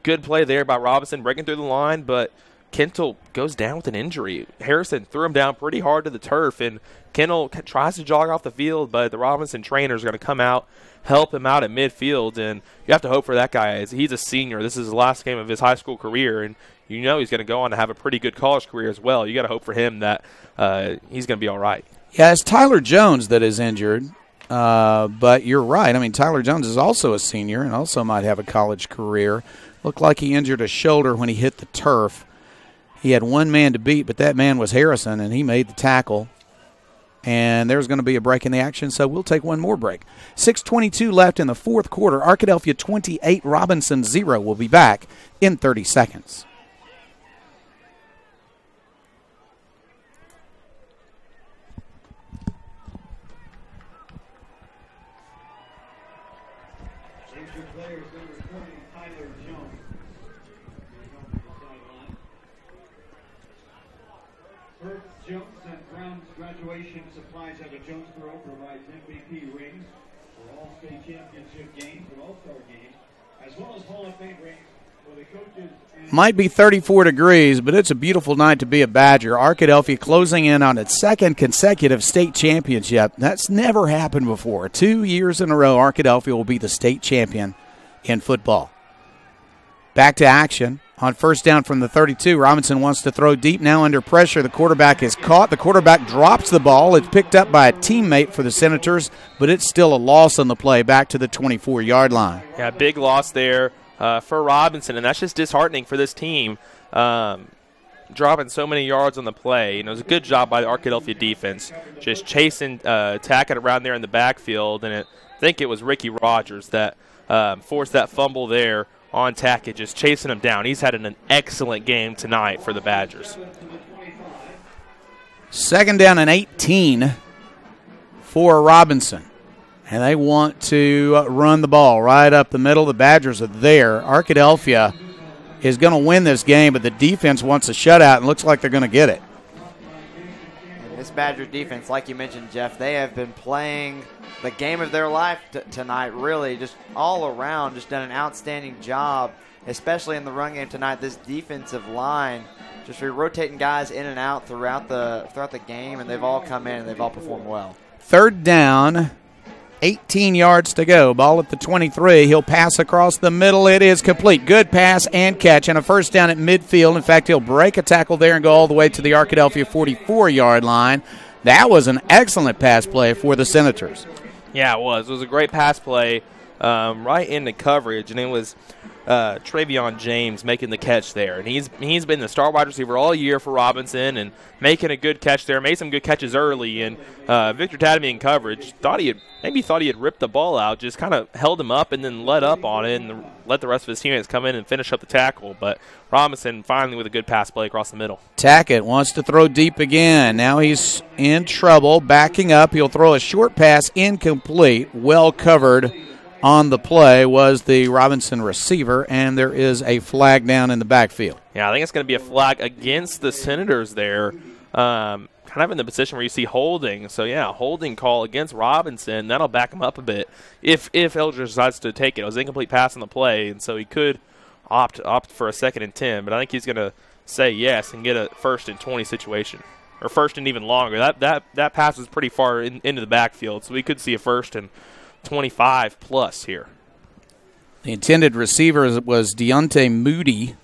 good play there by Robinson breaking through the line, but Kentel goes down with an injury. Harrison threw him down pretty hard to the turf, and Kentel tries to jog off the field, but the Robinson trainers are going to come out, help him out at midfield, and you have to hope for that guy. He's a senior. This is the last game of his high school career, and you know he's going to go on to have a pretty good college career as well. You got to hope for him that he's going to be all right. Yeah, it's Tyler Jones that is injured, but you're right. I mean, Tyler Jones is also a senior and also might have a college career. Looked like he injured a shoulder when he hit the turf. He had one man to beat, but that man was Harrison, and he made the tackle. And there's going to be a break in the action, so we'll take one more break. 6:22 left in the fourth quarter. Arkadelphia 28, Robinson 0. We'll be back in 30 seconds. Major players number 20, Tyler Jones. First, Jones and Brown's graduation supplies at a Jonesboro provides MVP rings for all state championship games and all-star games, as well as Hall of Fame rings for the coaches and Might be 34 degrees, but it's a beautiful night to be a Badger. Arkadelphia closing in on its second consecutive state championship. That's never happened before. 2 years in a row, Arkadelphia will be the state champion in football. Back to action. On first down from the 32, Robinson wants to throw deep. Now under pressure, the quarterback is caught. The quarterback drops the ball. It's picked up by a teammate for the Senators, but it's still a loss on the play back to the 24-yard line. Yeah, big loss there for Robinson, and that's just disheartening for this team, dropping so many yards on the play. You know, it was a good job by the Arkadelphia defense, just chasing Tackett around there in the backfield, and I think it was Ricky Rogers that forced that fumble there on Tackett, just chasing him down. He's had an excellent game tonight for the Badgers. Second down and 18 for Robinson. And they want to run the ball right up the middle. The Badgers are there. Arkadelphia is going to win this game, but the defense wants a shutout and looks like they're going to get it. And this Badger defense, like you mentioned, Jeff, they have been playing the game of their life tonight, really, just all around, just done an outstanding job, especially in the run game tonight. This defensive line, just rotating guys in and out throughout the game, and they've all come in and they've all performed well. Third down, 18 yards to go. Ball at the 23. He'll pass across the middle. It is complete. Good pass and catch, and a first down at midfield. In fact, he'll break a tackle there and go all the way to the Arkadelphia 44-yard line. That was an excellent pass play for the Senators. Yeah, it was. It was a great pass play right into coverage, and it was Travion James making the catch there. And he's been the star wide receiver all year for Robinson and making a good catch there. Made some good catches early, and Victor Tadamy in coverage thought he had ripped the ball out, just kind of held him up and then let up on it and let the rest of his teammates come in and finish up the tackle. But Robinson finally with a good pass play across the middle. Tackett wants to throw deep again. Now he's in trouble, backing up. He'll throw a short pass, incomplete. Well covered on the play was the Robinson receiver, and there is a flag down in the backfield. Yeah, I think it's going to be a flag against the Senators there, kind of in the position where you see holding. So, yeah, holding call against Robinson. That'll back him up a bit if Eldridge decides to take it. It was an incomplete pass on the play, and so he could opt for a 2nd and 10, but I think he's going to say yes and get a 1st and 20 situation, or 1st and even longer. That pass was pretty far into the backfield, so we could see a 1st and 25 plus here. The intended receiver was Deontay Moody,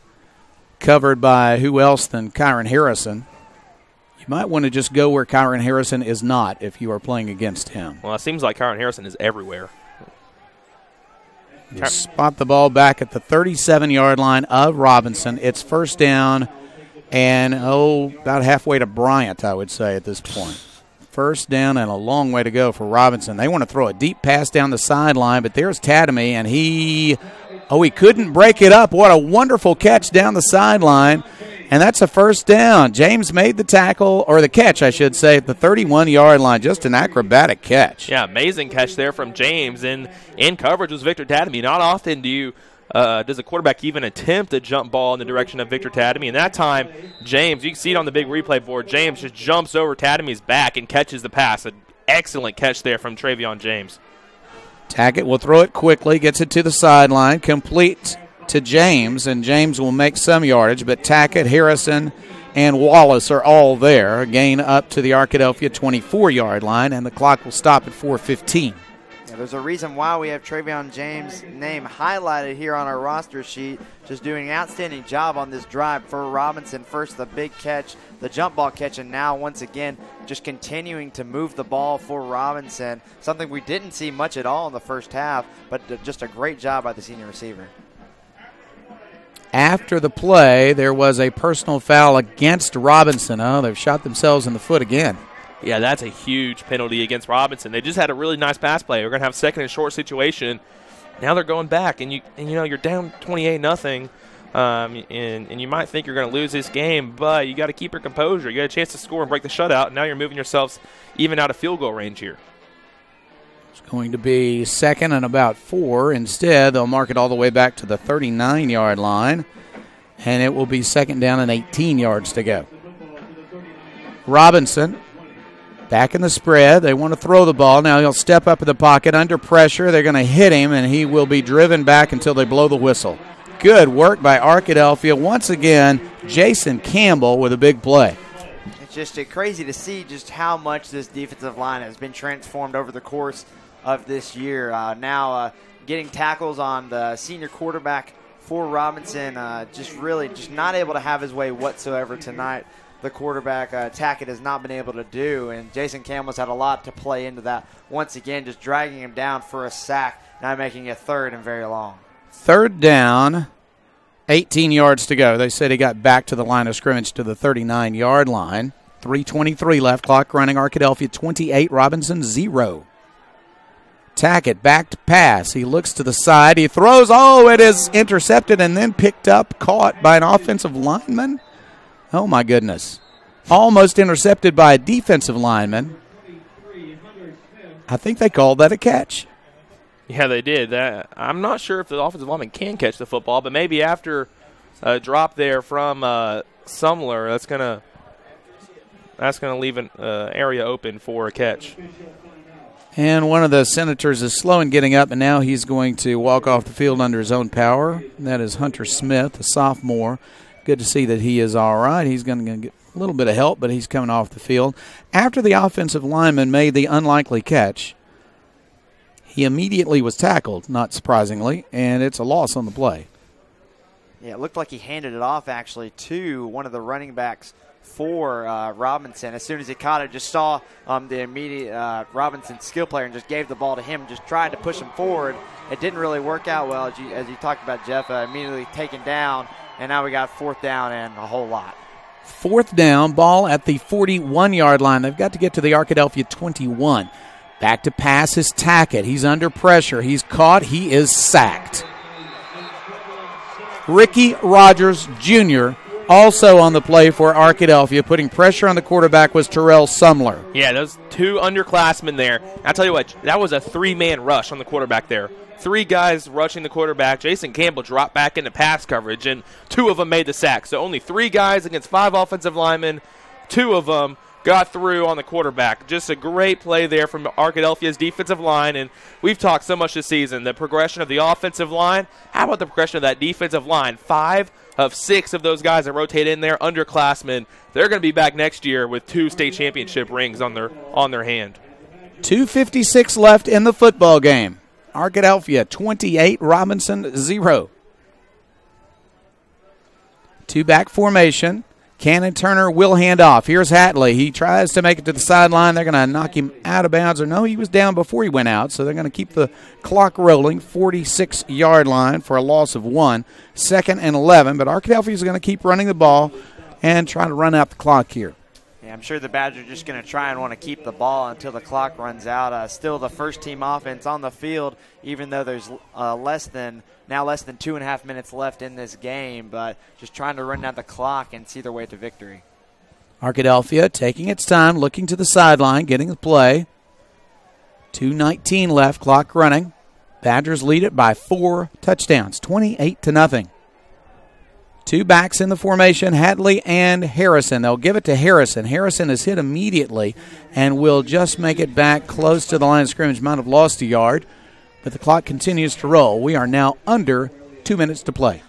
covered by who else than Kyron Harrison. You might want to just go where Kyron Harrison is not if you are playing against him. Well, it seems like Kyron Harrison is everywhere. You spot the ball back at the 37-yard line of Robinson. It's first down and, about halfway to Bryant, I would say, at this point. First down and a long way to go for Robinson. They want to throw a deep pass down the sideline, but there's Tadamy, and he couldn't break it up. What a wonderful catch down the sideline, and that's a first down. James made the tackle, or the catch, I should say, at the 31-yard line. Just an acrobatic catch. Yeah, amazing catch there from James, and in coverage was Victor Tadamy. Not often does a quarterback even attempt a jump ball in the direction of Victor Tadamy. And that time, James, you can see it on the big replay board, James just jumps over Tadamy's back and catches the pass. An excellent catch there from Travion James. Tackett will throw it quickly, gets it to the sideline, complete to James, and James will make some yardage, but Tackett, Harrison, and Wallace are all there. A gain up to the Arkadelphia 24-yard line, and the clock will stop at 4:15. There's a reason why we have Travion James' name highlighted here on our roster sheet. Just doing an outstanding job on this drive for Robinson. First, the big catch, the jump ball catch, and now once again just continuing to move the ball for Robinson. Something we didn't see much at all in the first half, but just a great job by the senior receiver. After the play, there was a personal foul against Robinson. They've shot themselves in the foot again. Yeah, that's a huge penalty against Robinson. They just had a really nice pass play. We're going to have second and short situation. Now they're going back, and you're down 28-0, and you might think you're going to lose this game, but you got to keep your composure. You got a chance to score and break the shutout, and now you're moving yourselves even out of field goal range here. It's going to be second and about 4. Instead, they'll mark it all the way back to the 39-yard line, and it will be second down and 18 yards to go. Robinson back in the spread. They want to throw the ball. Now he'll step up in the pocket under pressure. They're going to hit him, and he will be driven back until they blow the whistle. Good work by Arkadelphia. Once again, Jason Campbell with a big play. It's just crazy to see just how much this defensive line has been transformed over the course of this year. Now getting tackles on the senior quarterback for Robinson, just not able to have his way whatsoever tonight. The quarterback, Tackett, has not been able to do, and Jason Campbell's had a lot to play into that. Once again, just dragging him down for a sack, now making it third and very long. Third down, 18 yards to go. They said he got back to the line of scrimmage to the 39-yard line. 3:23 left, clock running. Arkadelphia 28, Robinson 0. Tackett back to pass. He looks to the side. He throws. It is intercepted and then picked up, caught by an offensive lineman. Oh, my goodness. Almost intercepted by a defensive lineman. I think they called that a catch. Yeah, they did. I'm not sure if the offensive lineman can catch the football, but maybe after a drop there from Sumler, that's gonna leave an area open for a catch. And one of the Senators is slow in getting up, and now he's going to walk off the field under his own power. That is Hunter Smith, a sophomore. Good to see that he is all right. He's going to get a little bit of help, but he's coming off the field. After the offensive lineman made the unlikely catch, he immediately was tackled, not surprisingly, and it's a loss on the play. Yeah, it looked like he handed it off, actually, to one of the running backs for Robinson. As soon as he caught it, just saw the immediate Robinson skill player and just gave the ball to him, just tried to push him forward. It didn't really work out well, as you talked about, Jeff, immediately taken down. And now we got fourth down and a whole lot. Fourth down, ball at the 41-yard line. They've got to get to the Arkadelphia 21. Back to pass is Tackett. He's under pressure. He's caught. He is sacked. Ricky Rogers Jr. also on the play for Arkadelphia. Putting pressure on the quarterback was Terrell Sumler. Yeah, those two underclassmen there. I'll tell you what, that was a three-man rush on the quarterback there. 3 guys rushing the quarterback. Jason Campbell dropped back into pass coverage, and 2 of them made the sack. So only 3 guys against 5 offensive linemen. 2 of them got through on the quarterback. Just a great play there from Arkadelphia's defensive line, and we've talked so much this season, the progression of the offensive line. How about the progression of that defensive line? 5 of 6 of those guys that rotate in there, underclassmen. They're going to be back next year with 2 state championship rings on their hand. 2:56 left in the football game. Arkadelphia 28, Robinson 0. 2-back formation. Cannon Turner will hand off. Here's Hatley. He tries to make it to the sideline. They're going to knock him out of bounds. Or no, he was down before he went out, so they're going to keep the clock rolling. 46-yard line for a loss of 1. 2nd and 11, but Arkadelphia is going to keep running the ball and try to run out the clock here. Yeah, I'm sure the Badgers are just going to try and want to keep the ball until the clock runs out. Still the first-team offense on the field, even though there's less than 2.5 minutes left in this game, but just trying to run out the clock and see their way to victory. Arkadelphia taking its time, looking to the sideline, getting the play. 2:19 left, clock running. Badgers lead it by 4 touchdowns, 28-0. 2 backs in the formation, Hatley and Harrison. They'll give it to Harrison. Harrison is hit immediately and will just make it back close to the line of scrimmage. Might have lost a yard, but the clock continues to roll. We are now under 2 minutes to play.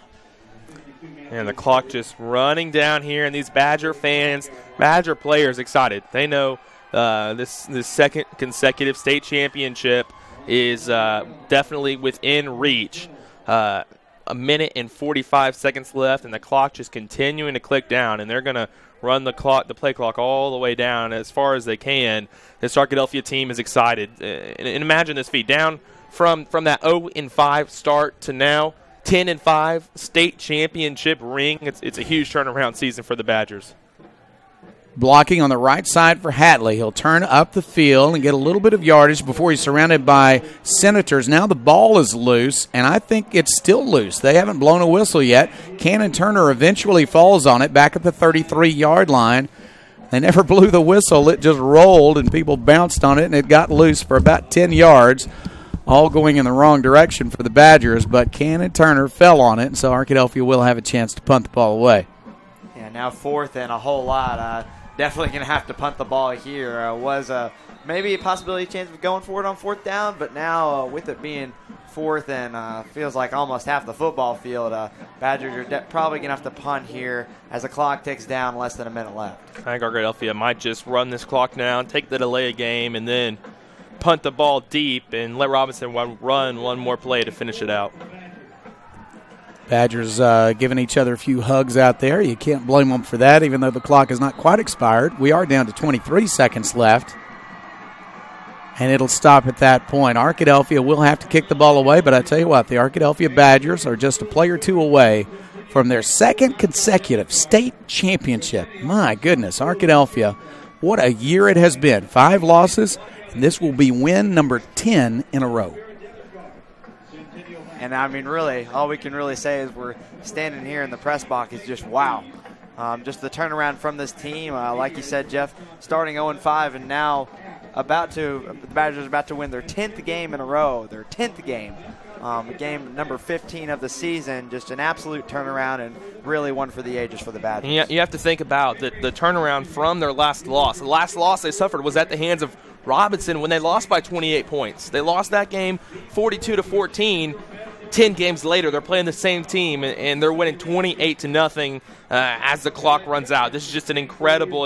And the clock just running down here, and these Badger fans, Badger players excited. They know this second consecutive state championship is definitely within reach. 1 minute and 45 seconds left, and the clock just continuing to click down, and they're going to run the play clock all the way down as far as they can. This Arkadelphia team is excited. And imagine this feat, down from that 0-5 start to now 10-5 state championship ring. It's a huge turnaround season for the Badgers. Blocking on the right side for Hatley. He'll turn up the field and get a little bit of yardage before he's surrounded by Senators. Now the ball is loose, and I think it's still loose. They haven't blown a whistle yet. Cannon Turner eventually falls on it back at the 33-yard line. They never blew the whistle. It just rolled, and people bounced on it, and it got loose for about 10 yards, all going in the wrong direction for the Badgers. But Cannon Turner fell on it, and so Arkadelphia will have a chance to punt the ball away. Yeah, now 4th and a whole lot. Definitely going to have to punt the ball here. Was maybe a possibility chance of going for it on 4th down, but now with it being 4th and feels like almost half the football field, Badgers are probably going to have to punt here as the clock ticks down, less than a minute left. I think Arkadelphia might just run this clock down, take the delay of game, and then punt the ball deep and let Robinson run one more play to finish it out. Badgers giving each other a few hugs out there. You can't blame them for that, even though the clock is not quite expired. We are down to 23 seconds left, and it'll stop at that point. Arkadelphia will have to kick the ball away, but I tell you what, the Arkadelphia Badgers are just a play or two away from their 2nd consecutive state championship. My goodness, Arkadelphia, what a year it has been. 5 losses, and this will be win number 10 in a row. And, I mean, really, all we can really say is we're standing here in the press box is just wow. Just the turnaround from this team. Like you said, Jeff, starting 0-5 and now the Badgers are about to win their 10th game in a row, their 10th game. Game number 15 of the season, just an absolute turnaround and really one for the ages for the Badgers. Yeah, you have to think about the turnaround from their last loss. The last loss they suffered was at the hands of Robinson when they lost by 28 points. They lost that game 42-14. 10 games later, they're playing the same team, and they're winning 28-0 as the clock runs out. This is just an incredible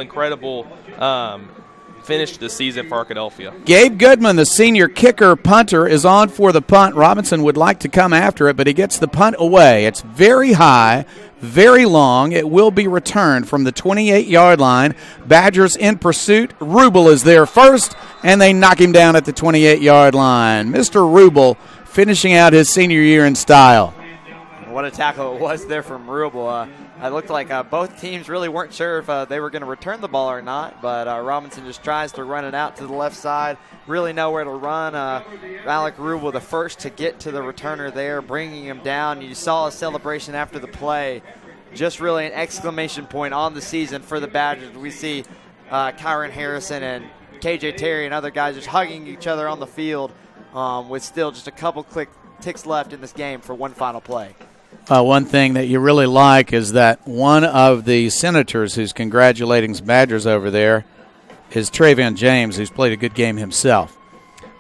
finish to the season for Arkadelphia. Gabe Goodman, the senior kicker punter, is on for the punt. Robinson would like to come after it, but he gets the punt away. It's very high, very long. It will be returned from the 28-yard line. Badgers in pursuit. Rubel is there first, and they knock him down at the 28-yard line. Mr. Rubel finishing out his senior year in style. What a tackle it was there from Rubel. It looked like both teams really weren't sure if they were going to return the ball or not, but Robinson just tries to run it out to the left side. Really nowhere to run. Alec Rubel the first to get to the returner there, bringing him down. You saw a celebration after the play. Just really an exclamation point on the season for the Badgers. We see Kyron Harrison and KJ Terry and other guys just hugging each other on the field with still just a couple ticks left in this game for one final play. One thing that you really like is that one of the Senators who's congratulating some Badgers over there is Travion James, who's played a good game himself.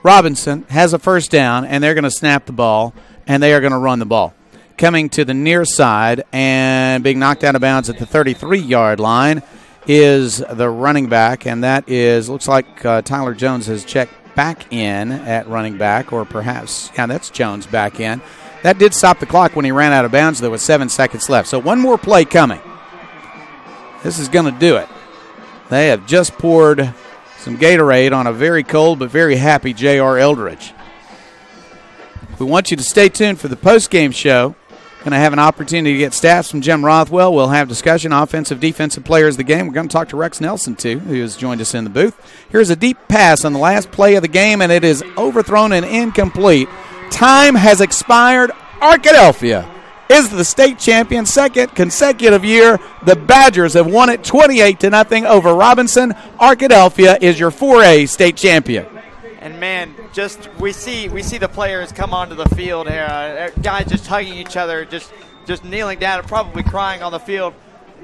Robinson has a first down, and they're going to snap the ball, and they are going to run the ball. Coming to the near side and being knocked out of bounds at the 33-yard line is the running back, and that is, looks like Tyler Jones has checked back in at running back, or perhaps, yeah, that's Jones back in. That did stop the clock when he ran out of bounds, though, with 7 seconds left. So one more play coming. This is going to do it. They have just poured some Gatorade on a very cold but very happy J.R. Eldridge. We want you to stay tuned for the post-game show. Going to have an opportunity to get stats from Jim Rothwell. We'll have discussion, offensive, defensive players of the game. We're going to talk to Rex Nelson, too, who has joined us in the booth. Here's a deep pass on the last play of the game, and it is overthrown and incomplete. Time has expired. Arkadelphia is the state champion, second consecutive year. The Badgers have won it 28-0 over Robinson. Arkadelphia is your 4A state champion. And man, just we see the players come onto the field here. Guys just hugging each other, just kneeling down and probably crying on the field.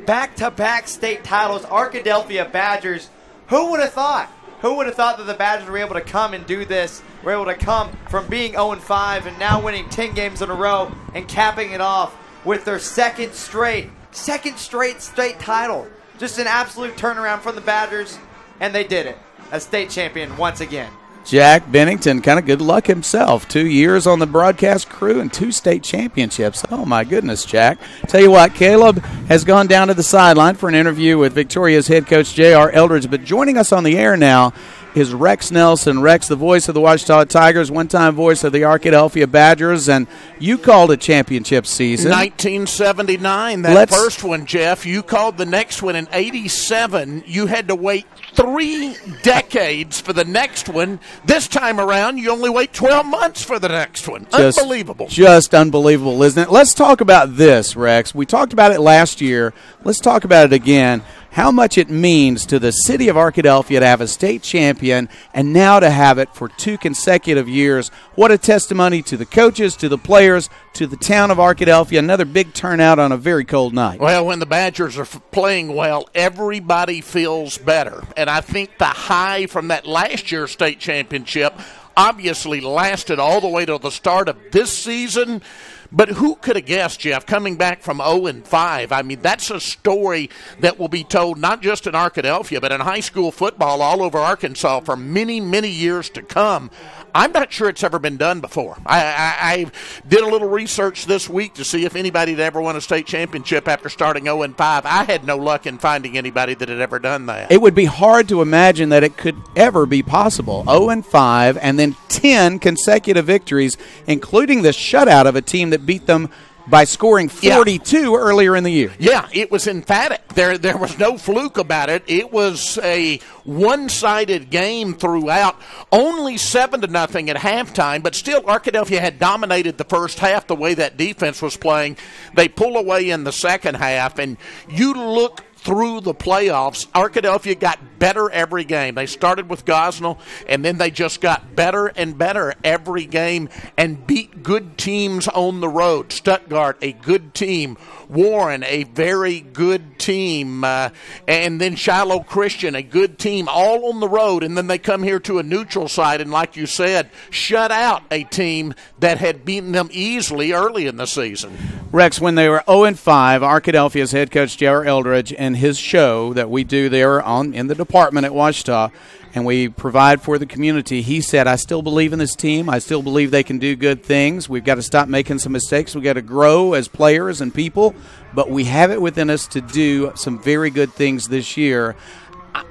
Back-to-back state titles, Arkadelphia Badgers. Who would have thought? Who would have thought that the Badgers were able to come and do this? Were able to come from being 0-5 and now winning 10 games in a row and capping it off with their second straight state title. Just an absolute turnaround from the Badgers, and they did it. A state champion once again. Jack Bennington, kind of good luck himself. 2 years on the broadcast crew and 2 state championships. Oh, my goodness, Jack. Tell you what, Caleb has gone down to the sideline for an interview with Victoria's head coach J.R. Eldridge. But joining us on the air now is Rex Nelson. Rex, the voice of the Ouachita Tigers, one-time voice of the Arkadelphia Badgers, and you called a championship season. 1979, that first one, Jeff. You called the next one in 87. You had to wait 3 decades for the next one. This time around, you only wait 12 months for the next one. Unbelievable. Just unbelievable, isn't it? Let's talk about this, Rex. We talked about it last year. Let's talk about it again. How much it means to the city of Arkadelphia to have a state champion and now to have it for 2 consecutive years. What a testimony to the coaches, to the players, to the town of Arkadelphia. Another big turnout on a very cold night. Well, when the Badgers are playing well, everybody feels better. And I think the high from that last year's state championship obviously lasted all the way to the start of this season. But who could have guessed, Jeff, coming back from 0-5? I mean, that's a story that will be told not just in Arkadelphia, but in high school football all over Arkansas for many, many years to come. I'm not sure it's ever been done before. I did a little research this week to see if anybody had ever won a state championship after starting 0-5. I had no luck in finding anybody that had ever done that. It would be hard to imagine that it could ever be possible. 0-5 and then 10 consecutive victories, including the shutout of a team that beat them by scoring 42 earlier in the year. Yeah, it was emphatic. There was no fluke about it. It was a one-sided game throughout. Only 7-0 at halftime, but still Arkadelphia had dominated the first half the way that defense was playing. They pull away in the second half, and you look through the playoffs, Arkadelphia got better every game. They started with Gosnell, and then they just got better and better every game and beat good teams on the road. Stuttgart, a good team. Warren, a very good team. And then Shiloh Christian, a good team, all on the road. And then they come here to a neutral site and, like you said, shut out a team that had beaten them easily early in the season. Rex, when they were 0-5, Arkadelphia's head coach J.R. Eldridge and his show that we do there in the department at Ouachita, and we provide for the community, he said, I still believe in this team. I still believe they can do good things. We've got to stop making some mistakes. We've got to grow as players and people, but we have it within us to do some very good things this year.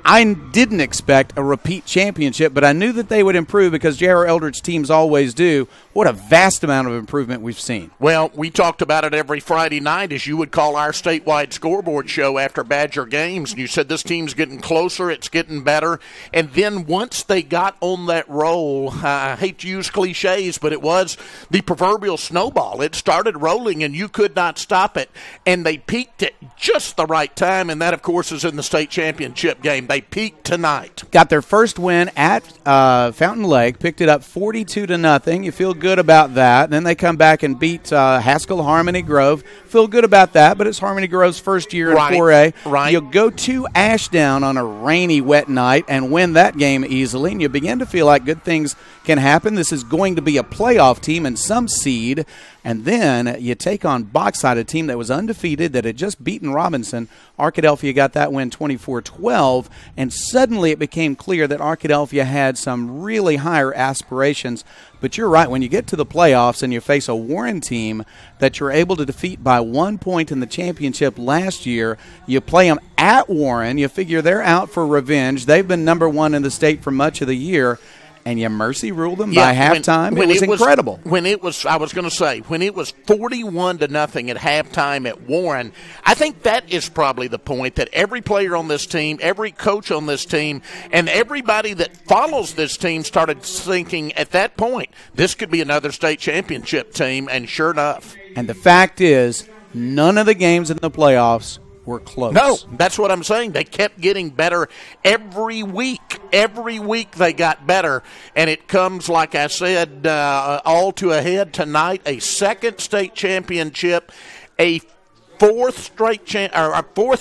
I didn't expect a repeat championship, but I knew that they would improve because J.R. Eldridge teams always do. What a vast amount of improvement we've seen. Well, we talked about it every Friday night, as you would call our statewide scoreboard show after Badger games. And you said this team's getting closer, it's getting better. And then once they got on that roll, I hate to use cliches, but it was the proverbial snowball. It started rolling, and you could not stop it. And they peaked at just the right time, and that, of course, is in the state championship game. They peaked tonight. Got their first win at Fountain Lake, picked it up 42-0. You feel good about that. Then they come back and beat Haskell Harmony Grove. Feel good about that, but it's Harmony Grove's first year in 4A. Right. You'll go to Ashdown on a rainy, wet night and win that game easily, and you begin to feel like good things can happen. This is going to be a playoff team and some seed. And then you take on Bauxite, a team that was undefeated, that had just beaten Robinson. Arkadelphia got that win 24-12. and suddenly it became clear that Arkadelphia had some really higher aspirations. But you're right, when you get to the playoffs and you face a Warren team that you're able to defeat by 1 point in the championship last year, you play them at Warren, you figure they're out for revenge. They've been number one in the state for much of the year, and you mercy ruled them by halftime. It was incredible. When it was 41-0 at halftime at Warren, I think that is probably the point that every player on this team, every coach on this team, and everybody that follows this team started thinking at that point, this could be another state championship team, and sure enough. And the fact is, none of the games in the playoffs were close. No, that's what I'm saying. They kept getting better every week. Every week they got better, and it comes, like I said, all to a head tonight. A second state championship, a fourth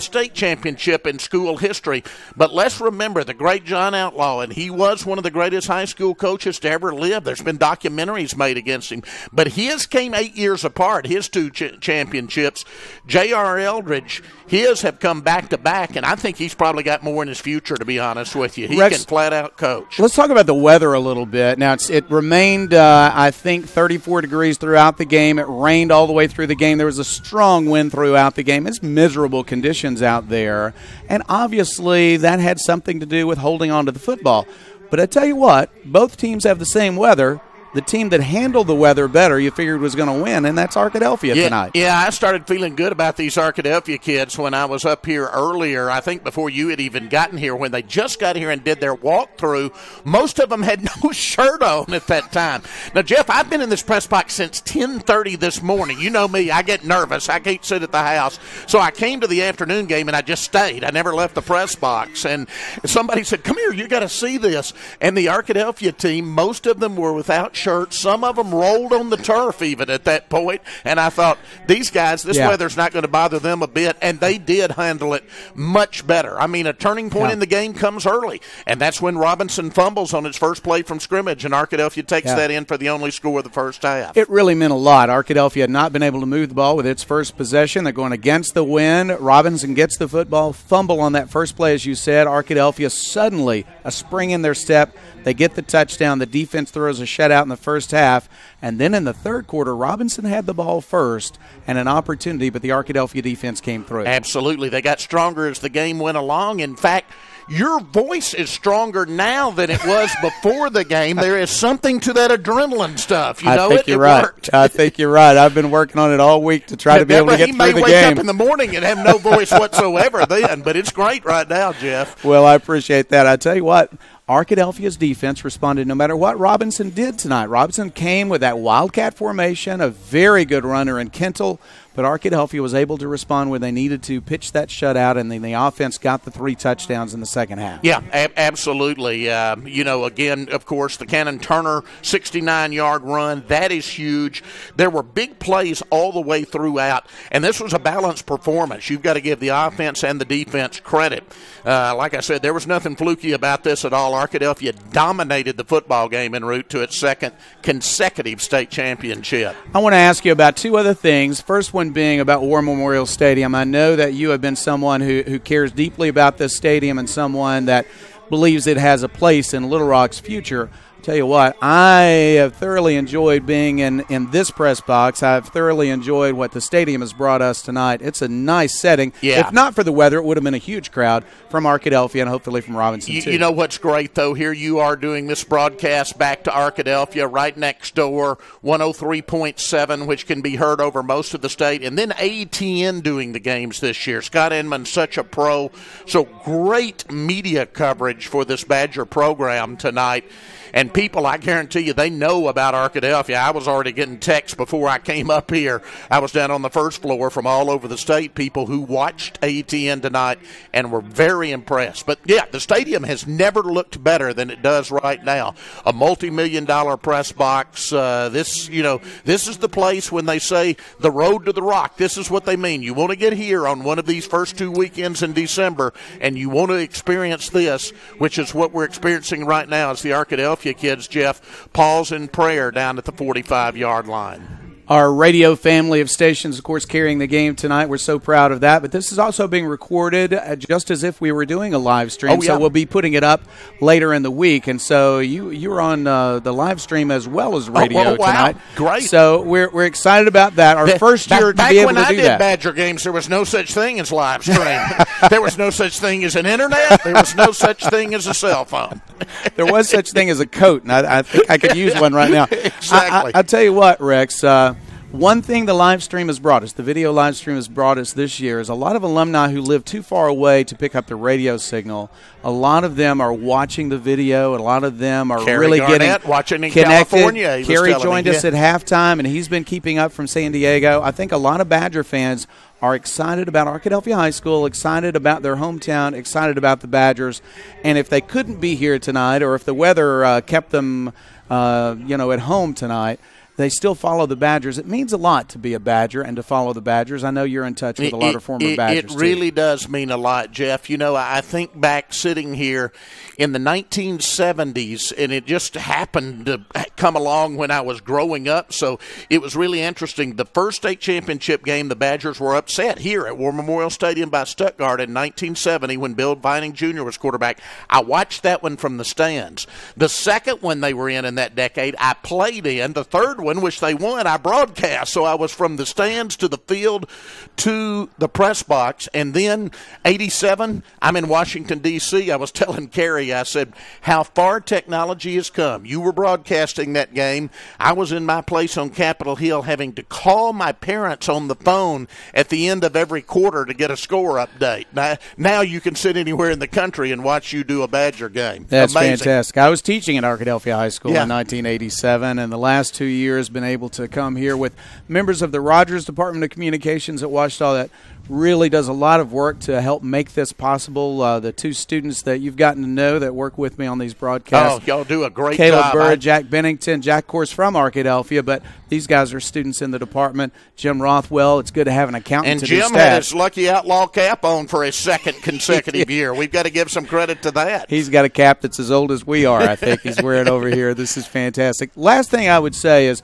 state championship in school history. But let's remember the great John Outlaw, and he was one of the greatest high school coaches to ever live. There's been documentaries made against him. But his came 8 years apart, his two championships. J.R. Eldridge, his have come back-to-back, and I think he's probably got more in his future, to be honest with you. He Rex, can flat-out coach. Let's talk about the weather a little bit. Now, it remained, I think, 34 degrees throughout the game. It rained all the way through the game. There was a strong wind throughout the game. It's miserable conditions out there, and obviously that had something to do with holding on to the football. But I tell you what, both teams have the same weather. The team that handled the weather better, you figured was going to win, and that's Arkadelphia tonight. Yeah, I started feeling good about these Arkadelphia kids when I was up here earlier, I think before you had even gotten here. When they just got here and did their walkthrough, most of them had no shirt on at that time. Now, Jeff, I've been in this press box since 10:30 this morning. You know me, I get nervous. I can't sit at the house. So I came to the afternoon game, and I just stayed. I never left the press box. And somebody said, come here, you got to see this. And the Arkadelphia team, most of them were without shirts. Some of them rolled on the turf even at that point, and I thought, these guys, this weather's not going to bother them a bit, and they did handle it much better. I mean, a turning point in the game comes early, and that's when Robinson fumbles on his first play from scrimmage, and Arkadelphia takes that in for the only score of the first half. It really meant a lot. Arkadelphia had not been able to move the ball with its first possession. They're going against the wind. Robinson gets the football, fumble on that first play, as you said. Arkadelphia suddenly a spring in their step. They get the touchdown. The defense throws a shutout in the first half. And then in the third quarter, Robinson had the ball first and an opportunity, but the Arkadelphia defense came through. Absolutely. They got stronger as the game went along. In fact, your voice is stronger now than it was before the game. There is something to that adrenaline stuff. You know, it worked. I think you're right. I've been working on it all week to try to be able to get through the game. He may wake up in the morning and have no voice whatsoever then, but it's great right now, Jeff. Well, I appreciate that. I tell you what, Arkadelphia's defense responded no matter what Robinson did tonight. Robinson came with that wildcat formation, a very good runner in Kentel, but Arkadelphia was able to respond when they needed to, pitch that shutout, and then the offense got the 3 touchdowns in the second half. Yeah, absolutely. Again, of course, the Cannon Turner 69-yard run, that is huge. There were big plays all the way throughout, and this was a balanced performance. You've got to give the offense and the defense credit. Like I said, there was nothing fluky about this at all. Arkadelphia dominated the football game en route to its second consecutive state championship. I want to ask you about 2 other things. First one being about War Memorial Stadium. I know that you have been someone who cares deeply about this stadium and someone that believes it has a place in Little Rock's future. Tell you what, I have thoroughly enjoyed being in this press box. I've thoroughly enjoyed what the stadium has brought us tonight. It's a nice setting. Yeah. If not for the weather, it would have been a huge crowd from Arkadelphia and hopefully from Robinson, too. You know what's great, though? Here you are doing this broadcast back to Arkadelphia, right next door, 103.7, which can be heard over most of the state, and then ATN doing the games this year. Scott Inman, such a pro. So great media coverage for this Badger program tonight. And people, I guarantee you, they know about Arkadelphia. I was already getting texts before I came up here. I was down on the first floor from all over the state, people who watched ATN tonight and were very impressed. But, yeah, the stadium has never looked better than it does right now. A multi-million-dollar press box. This is the place when they say the road to the Rock. This is what they mean. You want to get here on one of these first 2 weekends in December, and you want to experience this, which is what we're experiencing right now as the Arkadelphia kids, Jeff, pause in prayer down at the 45-yard line. our radio family of stations, of course, carrying the game tonight. We're so proud of that. But this is also being recorded just as if we were doing a live stream. Oh, yeah. So we'll be putting it up later in the week. And so you're on the live stream as well as radio wow. tonight. Great. So we're excited about that. Our first year to be able to do that. Back when I did Badger games, there was no such thing as live stream. There was no such thing as an internet. There was no such thing as a cell phone. There was such thing as a coat, and I think I could use one right now. Exactly. I'll tell you what, Rex. One thing the live stream has brought us, the video live stream has brought us this year, is a lot of alumni who live too far away to pick up the radio signal. A lot of them are watching the video. A lot of them are Kerry really Garnett, getting watching in connected. California. Kerry joined us at halftime, and he's been keeping up from San Diego. I think a lot of Badger fans are excited about Arkadelphia High School, excited about their hometown, excited about the Badgers. And if they couldn't be here tonight, or if the weather kept them, at home tonight, they still follow the Badgers. It means a lot to be a Badger and to follow the Badgers. I know you're in touch with a lot of former Badgers. It really does mean a lot, Jeff. You know, I think back sitting here in the 1970s, and it just happened to come along when I was growing up, so it was really interesting. The first state championship game, the Badgers were upset here at War Memorial Stadium by Stuttgart in 1970 when Bill Vining Jr. was quarterback. I watched that one from the stands. The second one they were in that decade, I played in. The third one, which they won, I broadcast. So I was from the stands to the field to the press box. And then 87, I'm in Washington, D.C. I was telling Kerry, I said, how far technology has come. You were broadcasting that game. I was in my place on Capitol Hill having to call my parents on the phone at the end of every quarter to get a score update. Now you can sit anywhere in the country and watch you do a Badger game. That's amazing. Fantastic. I was teaching at Arkadelphia High School in 1987, and the last 2 years been able to come here with members of the Rogers Department of Communications at Ouachita that really does a lot of work to help make this possible. The two students that you've gotten to know that work with me on these broadcasts. Oh, y'all do a great Caleb job. Burr, Jack Bennington. Jack, of course, from Arkadelphia, but these guys are students in the department. Jim Rothwell, it's good to have an accountant and to Jim do stats. had his lucky outlaw cap on for his second consecutive year. We've got to give some credit to that. He's got a cap that's as old as we are, I think. He's wearing over here. This is fantastic. Last thing I would say is,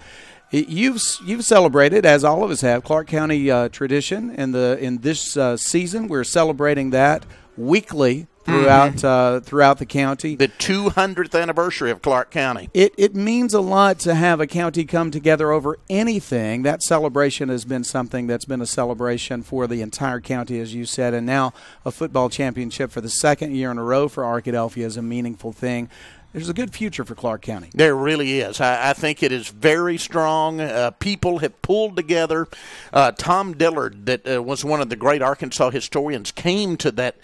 You've celebrated, as all of us have, Clark County tradition in this season. We're celebrating that weekly throughout the county. The 200th anniversary of Clark County. It means a lot to have a county come together over anything. That celebration has been something that's been a celebration for the entire county, as you said, and now a football championship for the second year in a row for Arkadelphia is a meaningful thing. There's a good future for Clark County. There really is. I think it is very strong. People have pulled together. Tom Dillard, that was one of the great Arkansas historians, came to that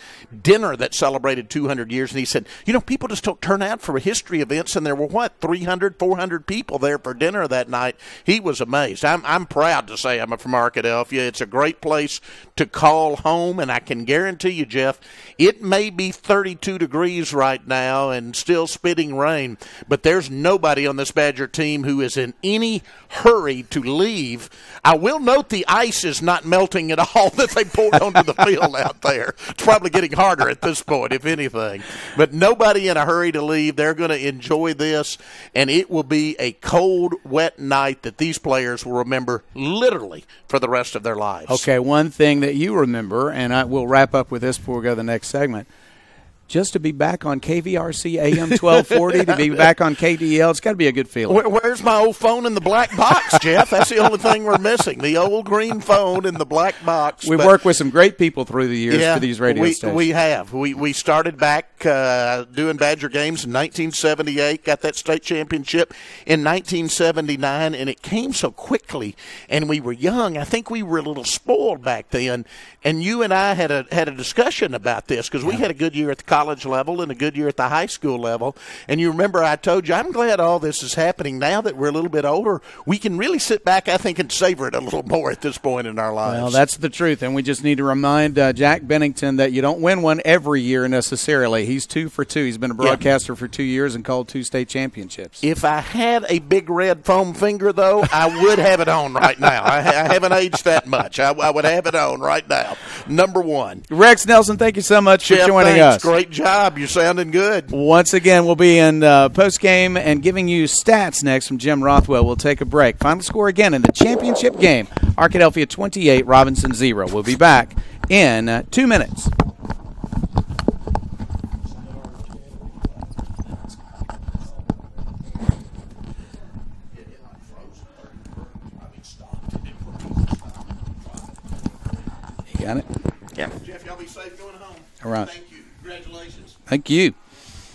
dinner that celebrated 200 years, and he said, people just don't turn out for history events, and there were, 300, 400 people there for dinner that night. He was amazed. I'm proud to say I'm from Arkadelphia. It's a great place to call home, and I can guarantee you, Jeff, it may be 32 degrees right now and still spitting rain, but there's nobody on this Badger team who is in any hurry to leave. I will note the ice is not melting at all that they poured onto the field out there. It's probably getting harder at this point, if anything. But nobody in a hurry to leave. They're going to enjoy this, and it will be a cold, wet night that these players will remember literally for the rest of their lives. Okay, one thing that you remember, and I will wrap up with this before we go to the next segment, just to be back on KVRC AM 1240, to be back on KDL, it's got to be a good feeling. Where's my old phone in the black box, Jeff? That's the only thing we're missing, the old green phone in the black box. We've worked with some great people through the years for these radio stations. We have. We started back doing Badger games in 1978, got that state championship in 1979, and it came so quickly, and we were young. I think we were a little spoiled back then, and you and I had a discussion about this because we had a good year at the college level and a good year at the high school level. And you remember I told you, I'm glad all this is happening now that we're a little bit older. We can really sit back, I think, and savor it a little more at this point in our lives. Well, that's the truth. And we just need to remind Jack Bennington that you don't win one every year necessarily. He's 2 for 2. He's been a broadcaster for 2 years and called 2 state championships. If I had a big red foam finger, though, I would have it on right now. I haven't aged that much. I would have it on right now. Number one. Rex Nelson, thank you so much for joining us. Great Great job. You're sounding good. Once again, we'll be in post-game and giving you stats next from Jim Rothwell. We'll take a break. Final score again in the championship game. Arkadelphia 28, Robinson 0. We'll be back in 2 minutes. You got it? Yeah. Jeff, y'all be safe going home. All right. Thank you. Congratulations. Thank you.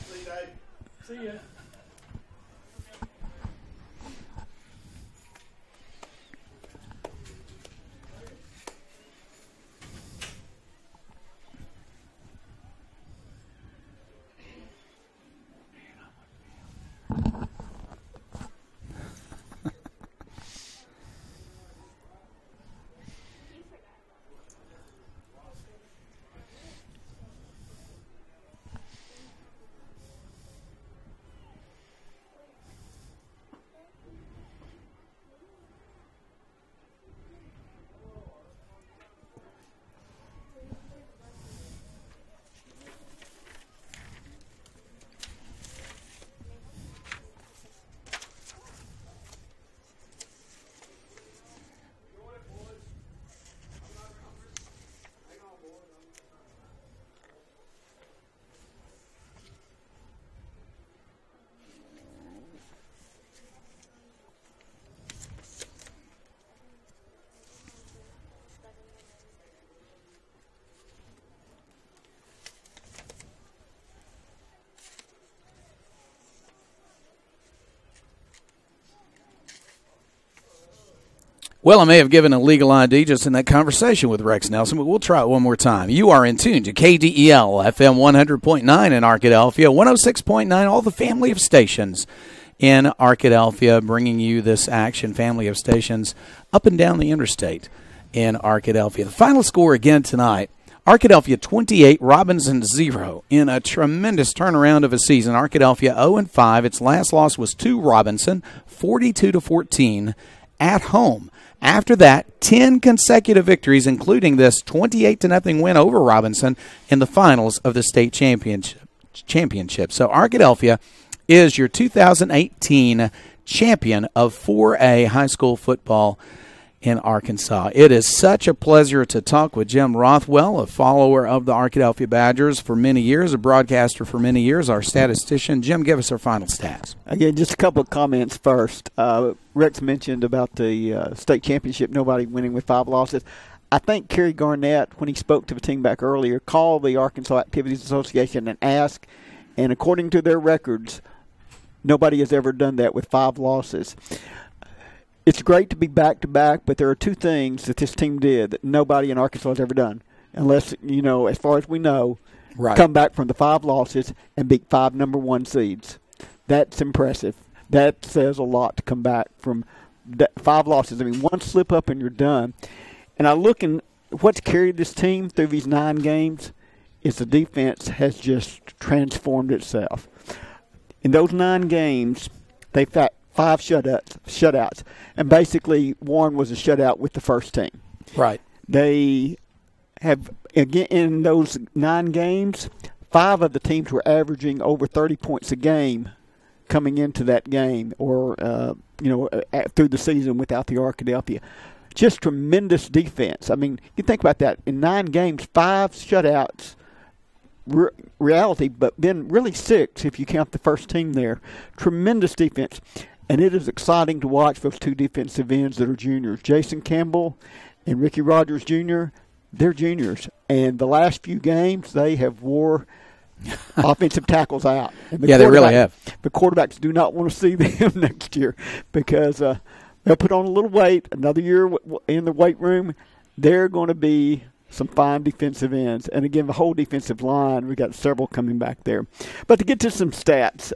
See you, Dave. See ya. Well, I may have given a legal ID just in that conversation with Rex Nelson, but we'll try it one more time. You are in tune to KDEL, FM 100.9 in Arkadelphia, 106.9, all the family of stations in Arkadelphia, bringing you this action, family of stations up and down the interstate in Arkadelphia. The final score again tonight, Arkadelphia 28, Robinson 0, in a tremendous turnaround of a season. Arkadelphia 0-5. Its last loss was to Robinson, 42-14 at home. After that, 10 consecutive victories, including this 28-0 win over Robinson in the finals of the state championship. So Arkadelphia is your 2018 champion of 4A high school football in Arkansas. It is such a pleasure to talk with Jim Rothwell, a follower of the Arkadelphia Badgers for many years, a broadcaster for many years, our statistician. Jim, give us our final stats. Again, just a couple of comments first. Rex mentioned about the state championship, nobody winning with 5 losses. I think Kerry Garnett, when he spoke to the team back earlier, called the Arkansas Activities Association and asked, and according to their records, nobody has ever done that with 5 losses. It's great to be back-to-back, but there are 2 things that this team did that nobody in Arkansas has ever done, unless, as far as we know, come back from the 5 losses and beat 5 number 1 seeds. That's impressive. That says a lot to come back from 5 losses. I mean, 1 slip-up and you're done. And I look and what's carried this team through these 9 games is the defense has just transformed itself. In those 9 games, they've got 5 shutouts, and basically Warren was a shutout with the first team. Right. They have, again, in those 9 games, 5 of the teams were averaging over 30 points a game coming into that game or, through the season without the Arkadelphia. Just tremendous defense. I mean, you think about that. In 9 games, 5 shutouts, reality, but then really 6 if you count the first team there. Tremendous defense. And it is exciting to watch those 2 defensive ends that are juniors. Jason Campbell and Ricky Rogers Jr., they're juniors. And the last few games, they have wore offensive tackles out. Yeah, they really have. The quarterbacks do not want to see them next year because they'll put on a little weight. Another year in the weight room, they're going to be some fine defensive ends. And, again, the whole defensive line, we got several coming back there. But to get to some stats,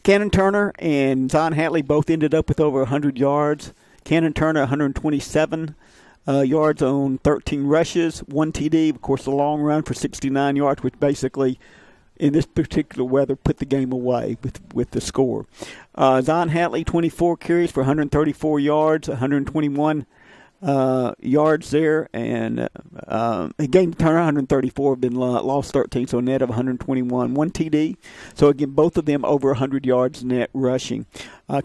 Cannon Turner and Zion Hatley both ended up with over 100 yards. Cannon Turner, 127 yards on 13 rushes, 1 TD. Of course, the long run for 69 yards, which basically, in this particular weather, put the game away with the score. Zion Hatley, 24 carries for 134 yards, 121 yards there, and he gained 134, been lost 13, so a net of 121. One TD, so again, both of them over 100 yards net rushing.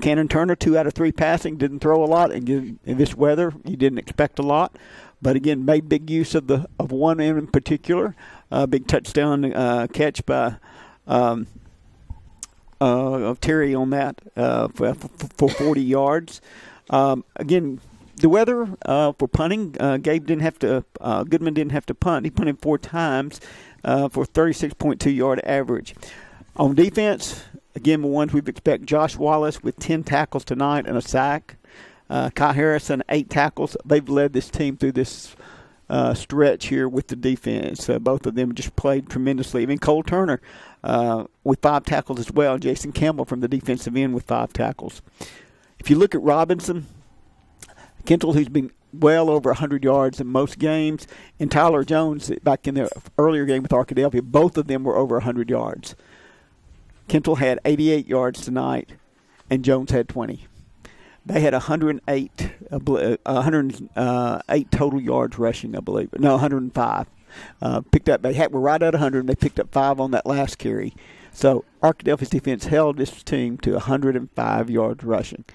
Cannon Turner, 2 out of 3 passing, didn't throw a lot. Again, in this weather, you didn't expect a lot, but again, made big use of one in particular. Big touchdown catch by Terry on that for 40 yards. Again, the weather for punting, Goodman didn't have to punt. He punted 4 times for 36.2 yard average. On defense, again, the ones we'd expect: Josh Wallace with 10 tackles tonight and a sack. Kai Harrison, 8 tackles. They've led this team through this stretch here with the defense. Both of them just played tremendously. Even Cole Turner with 5 tackles as well. Jason Campbell from the defensive end with 5 tackles. If you look at Robinson, Kentel, who's been well over 100 yards in most games, and Tyler Jones back in the earlier game with Arkadelphia, both of them were over 100 yards. Kentel had 88 yards tonight, and Jones had 20. They had 108 total yards rushing, I believe. No, 105. Were right at 100, and they picked up 5 on that last carry. So Arkadelphia's defense held this team to 105 yards rushing.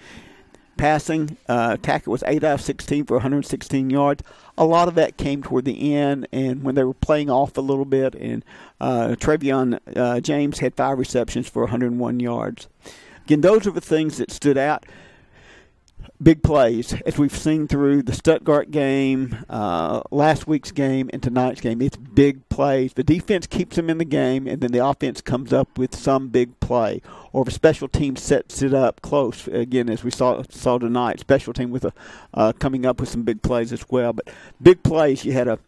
Passing, Tackett was 8 out of 16 for 116 yards. A lot of that came toward the end, and when they were playing off a little bit, and Travion James had 5 receptions for 101 yards. Again, those are the things that stood out. Big plays, as we've seen through the Stuttgart game, last week's game, and tonight's game. It's big plays. The defense keeps them in the game, and then the offense comes up with some big play. Or if a special team sets it up close, again, as we saw tonight, special team with coming up with some big plays as well. But big plays, you had a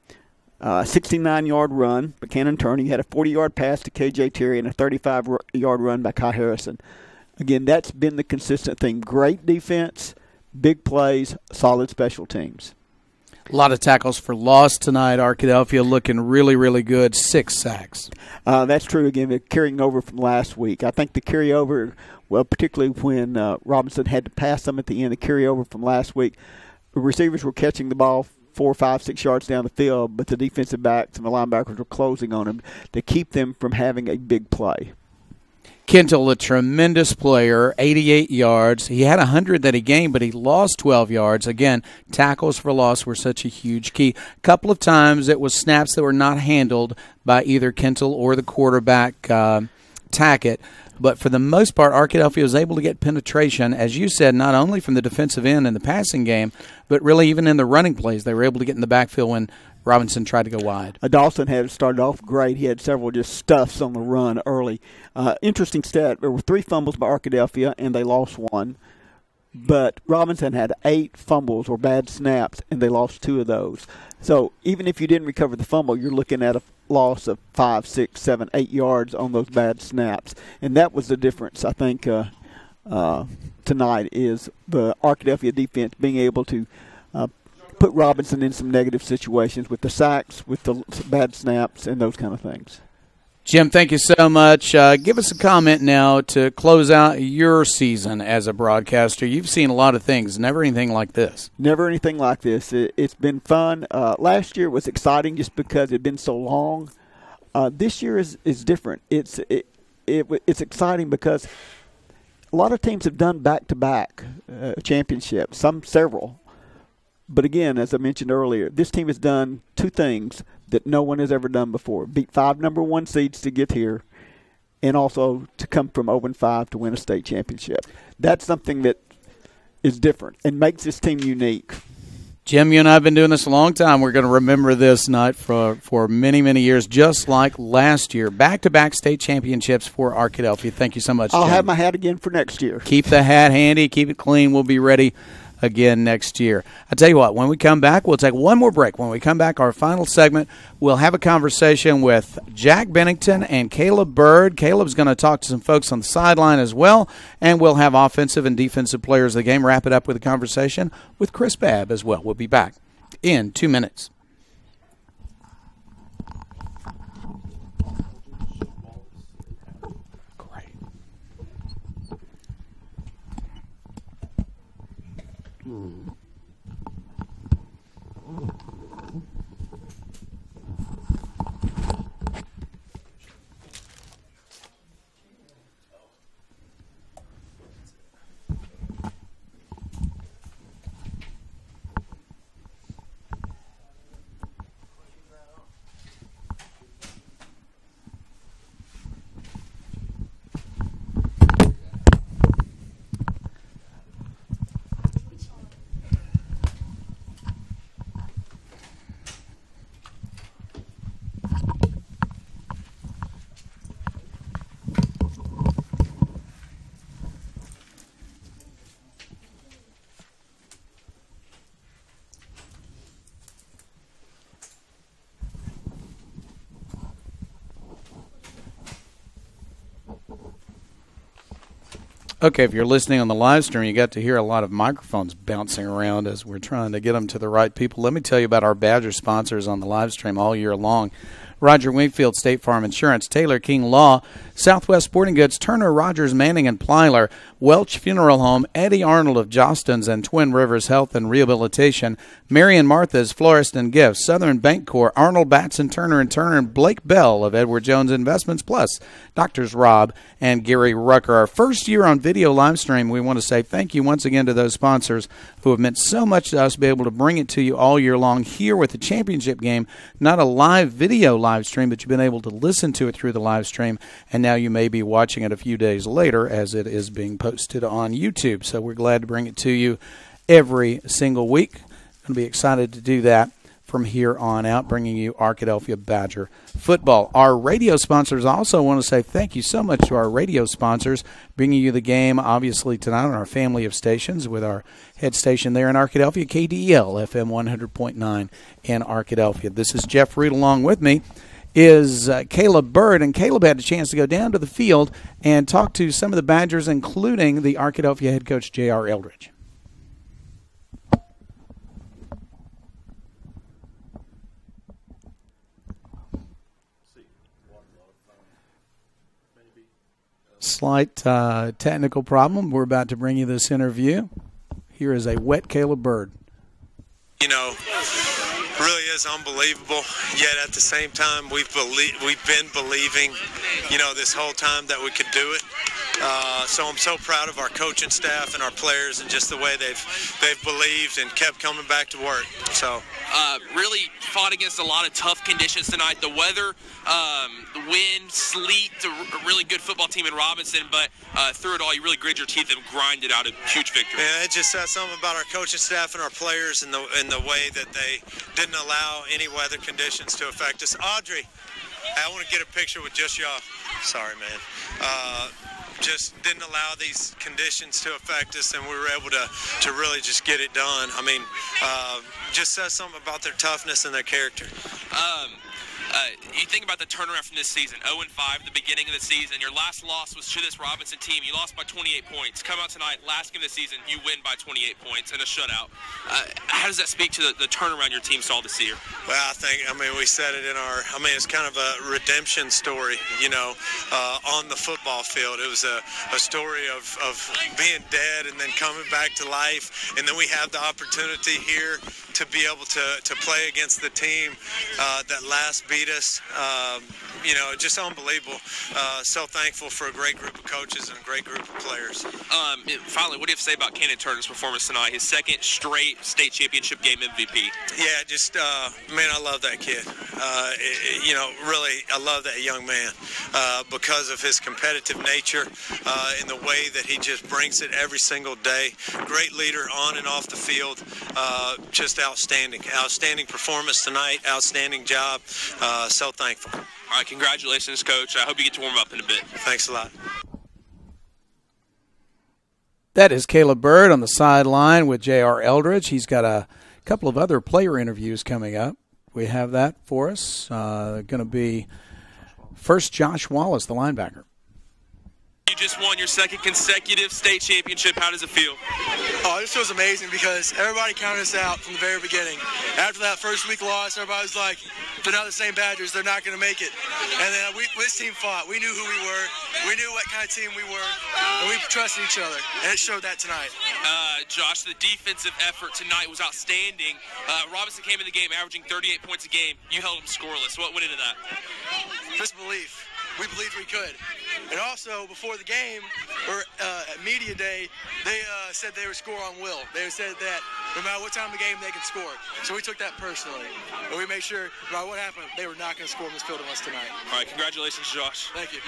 69-yard run by Cannon Turner. You had a 40-yard pass to K.J. Terry and a 35-yard run by Kai Harrison. Again, that's been the consistent thing. Great defense, big plays, solid special teams. A lot of tackles for loss tonight. Arkadelphia looking really, really good. 6 sacks. That's true. Again, they're carrying over from last week. I think the carryover, well, particularly when Robinson had to pass them at the end, the carryover from last week, the receivers were catching the ball 4, 5, 6 yards down the field, but the defensive backs and the linebackers were closing on them to keep them from having a big play. Kentel, a tremendous player, 88 yards. He had 100 that he gained, but he lost 12 yards. Again, tackles for loss were such a huge key. A couple of times it was snaps that were not handled by either Kentel or the quarterback, Tackett. But for the most part, Arkadelphia was able to get penetration, as you said, not only from the defensive end in the passing game, but really even in the running plays. They were able to get in the backfield when Robinson tried to go wide. Dawson had started off great. He had several just stuffs on the run early. Interesting stat, there were 3 fumbles by Arkadelphia, and they lost 1. But Robinson had 8 fumbles or bad snaps, and they lost 2 of those. So even if you didn't recover the fumble, you're looking at a loss of 5, 6, 7, 8 yards on those bad snaps. And that was the difference, I think, tonight, is the Arkadelphia defense being able to put Robinson in some negative situations with the sacks, with the bad snaps, and those kind of things. Jim, thank you so much. Give us a comment now to close out your season as a broadcaster. You've seen a lot of things, never anything like this. Never anything like this. It's been fun. Last year was exciting just because it had been so long. This year is different. It's exciting because a lot of teams have done back-to-back championships, several. But again, as I mentioned earlier, this team has done 2 things that no one has ever done before. Beat 5 number 1 seeds to get here, and also to come from 0-5 to win a state championship. That's something that is different and makes this team unique. Jim, you and I have been doing this a long time. We're going to remember this night for many, many years, just like last year. Back-to-back state championships for Arkadelphia. Thank you so much, Jim. I'll have my hat again for next year. Keep the hat handy. Keep it clean. We'll be ready again next year. I tell you what, when we come back, we'll take one more break. When we come back, our final segment, we'll have a conversation with Jack Bennington and Caleb Bird. Caleb's going to talk to some folks on the sideline as well, and we'll have offensive and defensive players of the game. Wrap it up with a conversation with Chris Babb as well. We'll be back in 2 minutes. Okay, if you're listening on the live stream, you got to hear a lot of microphones bouncing around as we're trying to get them to the right people. Let me tell you about our Badger sponsors on the live stream all year long. Roger Wingfield, State Farm Insurance, Taylor King Law, Southwest Sporting Goods, Turner, Rogers, Manning, and Plyler, Welch Funeral Home, Eddie Arnold of Jostens and Twin Rivers Health and Rehabilitation, Mary and Martha's Florist and Gifts, Southern Bancorp, Arnold Batson, Turner & Turner, and Blake Bell of Edward Jones Investments, plus Doctors Rob and Gary Rucker. Our first year on video live stream, we want to say thank you once again to those sponsors who have meant so much to us to be able to bring it to you all year long here with the championship game, not a live video live stream, but you've been able to listen to it through the live stream, and now you may be watching it a few days later as it is being posted on YouTube. So we're glad to bring it to you every single week. Going to be excited to do that from here on out, bringing you Arkadelphia Badger football. Our radio sponsors also want to say thank you so much to our radio sponsors, bringing you the game, obviously, tonight on our family of stations with our head station there in Arkadelphia, KDEL, FM 100.9 in Arkadelphia. This is Jeff Root. Along with me is Caleb Bird, and Caleb had a chance to go down to the field and talk to some of the Badgers, including the Arkadelphia head coach, J.R. Eldridge. Slight technical problem. We're about to bring you this interview. Here is a wet Caleb Bird. You know, really is unbelievable, yet at the same time we've been believing, you know, this whole time that we could do it. So I'm so proud of our coaching staff and our players and just the way they've believed and kept coming back to work. So really fought against a lot of tough conditions tonight. The weather, the wind, sleet, a really good football team in Robinson, but through it all, you really grit your teeth and grinded out a huge victory. Yeah, it just says something about our coaching staff and our players and the way that they didn't allow any weather conditions to affect us. Audrey, I want to get a picture with just y'all. Sorry, man. Just didn't allow these conditions to affect us, and we were able to really just get it done. I mean, just says something about their toughness and their character. You think about the turnaround from this season, 0-5 at the beginning of the season. Your last loss was to this Robinson team. You lost by 28 points. Come out tonight, last game of the season, you win by 28 points in a shutout. How does that speak to the turnaround your team saw this year? Well, I mean, we said it in it's kind of a redemption story, you know, on the football field. It was a story of being dead and then coming back to life, and then we have the opportunity here to be able to play against the team that last beat us. You know, just unbelievable. So thankful for a great group of coaches and a great group of players. Finally, what do you have to say about Cannon Turner's performance tonight? His second straight state championship game MVP. Yeah, just, man, I love that kid. You know, really, I love that young man because of his competitive nature in the way that he just brings it every single day. Great leader on and off the field. Just outstanding. Outstanding performance tonight. Outstanding job. So thankful. All right, congratulations, Coach. I hope you get to warm up in a bit. Thanks a lot. That is Caleb Bird on the sideline with J.R. Eldridge. He's got a couple of other player interviews coming up. We have that for us. Going to be first Josh Wallace, the linebacker. You just won your second consecutive state championship. How does it feel? Oh, this feels amazing because everybody counted us out from the very beginning. After that first week loss, everybody was like, they're not the same Badgers. They're not going to make it. And then this team fought. We knew who we were. We knew what kind of team we were. And we trusted each other. And it showed that tonight. Josh, the defensive effort tonight was outstanding. Robinson came in the game averaging 38 points a game. You held them scoreless. What went into that? Just belief. We believed we could. And also, before the game, or at media day, they said they would score on will. They said that no matter what time of the game, they can score. So we took that personally. And we made sure, no matter what happened, they were not going to score on this field on us tonight. All right, congratulations, Josh. Thank you.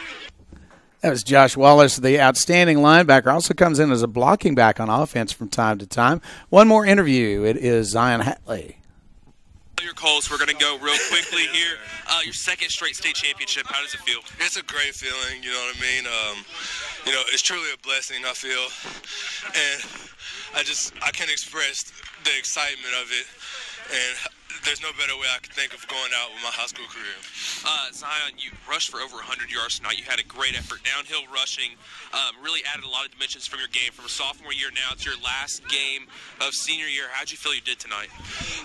That was Josh Wallace, the outstanding linebacker. Also comes in as a blocking back on offense from time to time. One more interview. It is Zion Hatley. Your calls. We're going to go real quickly here. Your second straight state championship. How does it feel? It's a great feeling. You know what I mean? You know, it's truly a blessing, I feel, and I can't express the excitement of it. And there's no better way I could think of going out with my high school career. Zion, you rushed for over 100 yards tonight. You had a great effort. Downhill rushing really added a lot of dimensions from your game from a sophomore year now to your last game of senior year. How'd you feel you did tonight?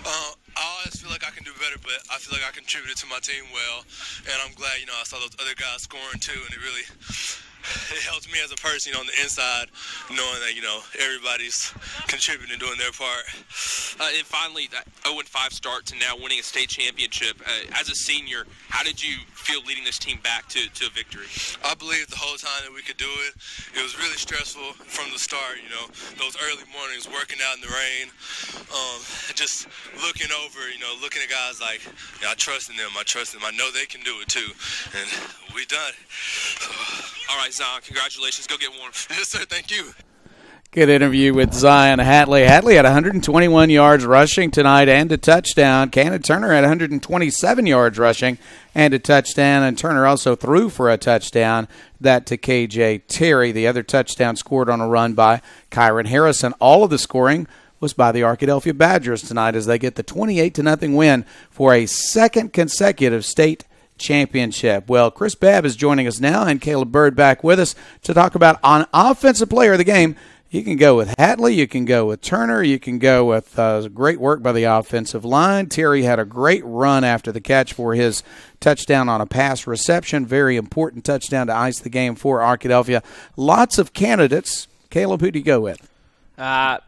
I always feel like I can do better, but I feel like I contributed to my team well, and I'm glad, I saw those other guys scoring too, and it helps me as a person, on the inside, knowing that, everybody's contributing and doing their part. And finally, that 0-5 start to now winning a state championship. As a senior, how did you feel leading this team back to a victory? I believed the whole time that we could do it. It was really stressful from the start, those early mornings, working out in the rain, just looking over, looking at guys like, I trust in them, I know they can do it too, and we done it. So. All right, Zion, congratulations. Go get warm. Yes, sir, thank you. Good interview with Zion Hatley. Hatley had 121 yards rushing tonight and a touchdown. Cannon Turner had 127 yards rushing and a touchdown, and Turner also threw for a touchdown, that to KJ Terry. The other touchdown scored on a run by Kyron Harrison. All of the scoring was by the Arkadelphia Badgers tonight as they get the 28-0 win for a second consecutive state championship. Well, Chris Babb is joining us now, and Caleb Bird back with us to talk about on offensive player of the game. You can go with Hatley, you can go with Turner, you can go with great work by the offensive line. Terry had a great run after the catch for his touchdown on a pass reception. Very important touchdown to ice the game for Arkadelphia. Lots of candidates. Caleb, who do you go with? I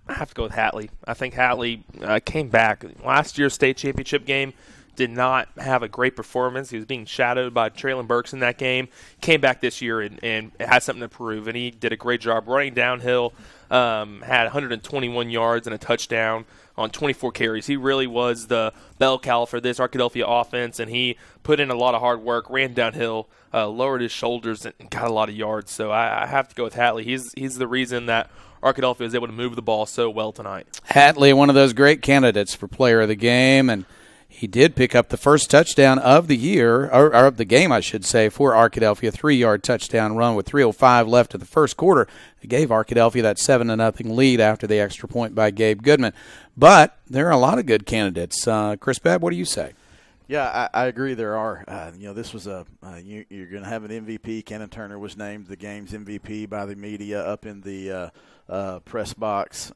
have to go with Hatley. I think Hatley came back. Last year's state championship game did not have a great performance. He was being shadowed by Traylon Burks in that game. Came back this year and had something to prove, and he did a great job running downhill, had 121 yards and a touchdown on 24 carries. He really was the bell cow for this Arkadelphia offense, and he put in a lot of hard work, ran downhill, lowered his shoulders, and got a lot of yards. So I have to go with Hatley. He's the reason that Arkadelphia was able to move the ball so well tonight. Hatley, one of those great candidates for player of the game, and he did pick up the first touchdown of the year, or of the game, I should say, for Arkadelphia. 3-yard touchdown run with 3:05 left of the first quarter. It gave Arkadelphia that 7-0 lead after the extra point by Gabe Goodman. But there are a lot of good candidates. Chris Babb, what do you say? Yeah, I agree there are. This was you're going to have an MVP. Cannon Turner was named the game's MVP by the media up in the press box.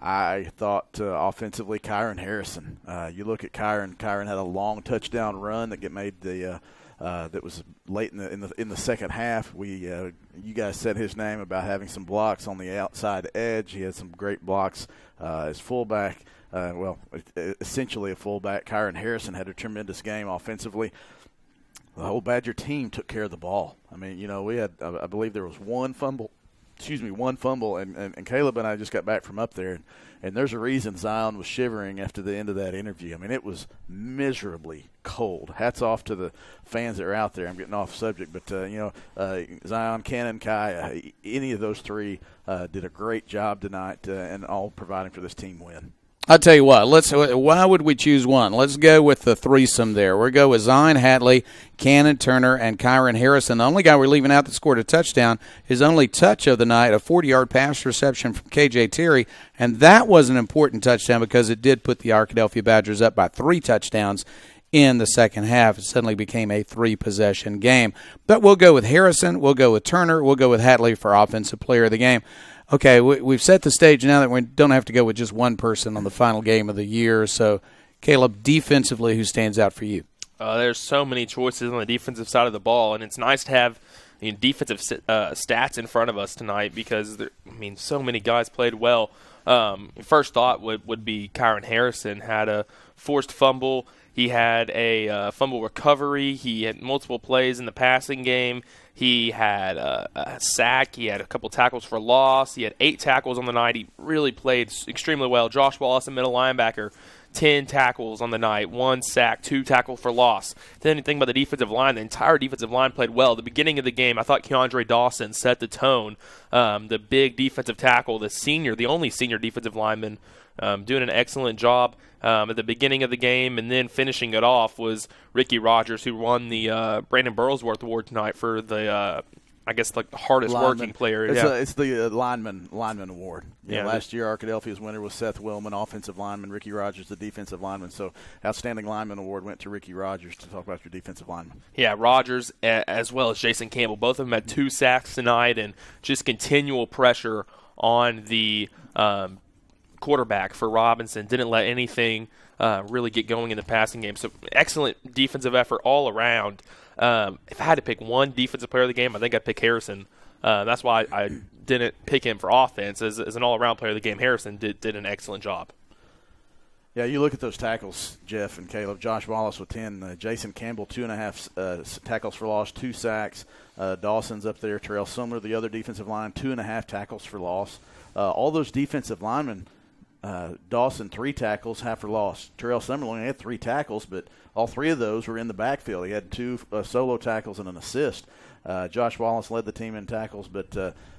I thought offensively, Kyron Harrison. You look at Kyron. Kyron had a long touchdown run that made the that was late in the second half. You guys said his name about having some blocks on the outside edge. He had some great blocks as fullback. Essentially a fullback. Kyron Harrison had a tremendous game offensively. The whole Badger team took care of the ball. I mean, we had I believe there was one fumble, and Caleb and I just got back from up there, and there's a reason Zion was shivering after the end of that interview. I mean, it was miserably cold. Hats off to the fans that are out there. I'm getting off subject, but Zion, Cannon, Kai, any of those three did a great job tonight, and all providing for this team win. I'll tell you what. Why would we choose one? Let's go with the threesome there. We'll go with Zion Hatley, Cannon Turner, and Kyron Harrison. The only guy we're leaving out that scored a touchdown, his only touch of the night, a 40-yard pass reception from KJ Terry, and that was an important touchdown because it did put the Arkadelphia Badgers up by 3 touchdowns in the second half. It suddenly became a 3-possession game. But we'll go with Harrison, we'll go with Turner, we'll go with Hatley for Offensive Player of the Game. Okay, we've set the stage now that we don't have to go with just one person on the final game of the year. So, Caleb, defensively, who stands out for you? There's so many choices on the defensive side of the ball, and it's nice to have defensive stats in front of us tonight because, so many guys played well. First thought would be Kyron Harrison had a forced fumble. He had a fumble recovery. He had multiple plays in the passing game. He had a sack. He had a couple tackles for loss. He had 8 tackles on the night. He really played extremely well. Josh Wallace, a middle linebacker, 10 tackles on the night, 1 sack, 2 tackles for loss. Then anything about the defensive line, the entire defensive line played well. At the beginning of the game, I thought Keandre Dawson set the tone. The big defensive tackle, the only senior defensive lineman, doing an excellent job at the beginning of the game, and then finishing it off was Ricky Rogers, who won the Brandon Burlsworth Award tonight for the I guess, like the hardest working player. It's the lineman award. Yeah, last year, Arkadelphia's winner was Seth Willman, offensive lineman. Ricky Rogers, the defensive lineman. So, outstanding lineman award went to Ricky Rogers to talk about your defensive lineman. Yeah, Rogers as well as Jason Campbell. Both of them had 2 sacks tonight, and just continual pressure on the quarterback for Robinson. Didn't let anything really get going in the passing game. So, excellent defensive effort all around. If I had to pick one defensive player of the game, I think I'd pick Harrison. That's why I didn't pick him for offense. As an all-around player of the game, Harrison did an excellent job. Yeah, you look at those tackles, Jeff and Caleb. Josh Wallace with 10. Jason Campbell, 2.5 tackles for loss, 2 sacks. Dawson's up there. Terrell Sumner, the other defensive line, 2.5 tackles for loss. All those defensive linemen, Dawson, 3 tackles, half for loss. Terrell Sumner only had 3 tackles, but all 3 of those were in the backfield. He had 2 solo tackles and an assist. Josh Wallace led the team in tackles, but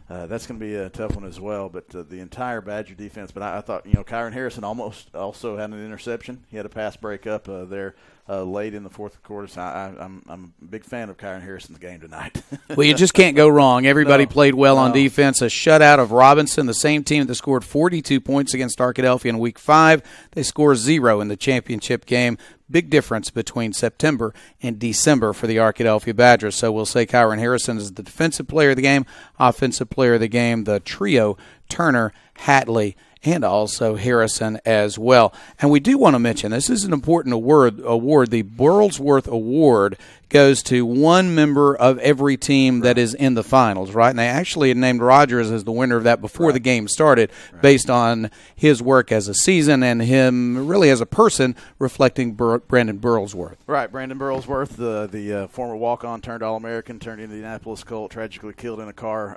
that's going to be a tough one as well. But the entire Badger defense. But I thought, Kyron Harrison almost also had an interception. He had a pass breakup there late in the fourth quarter. So I'm a big fan of Kyron Harrison's game tonight. Well, you just can't go wrong. Everybody played well on defense. A shutout of Robinson, the same team that scored 42 points against Arkadelphia in Week 5. They scored 0 in the championship game. Big difference between September and December for the Arkadelphia Badgers. So we'll say Kyron Harrison is the defensive player of the game, offensive player of the game, the trio, Turner, Hatley, and also Harrison as well. And we do want to mention, this is an important award. The Burlsworth Award goes to one member of every team that is in the finals, right? And they actually had named Rogers as the winner of that before the game started, based on his work as a season and him really as a person reflecting Brandon Burlsworth. Right, Brandon Burlsworth, the former walk-on turned All-American, turned Indianapolis Colt, tragically killed in a car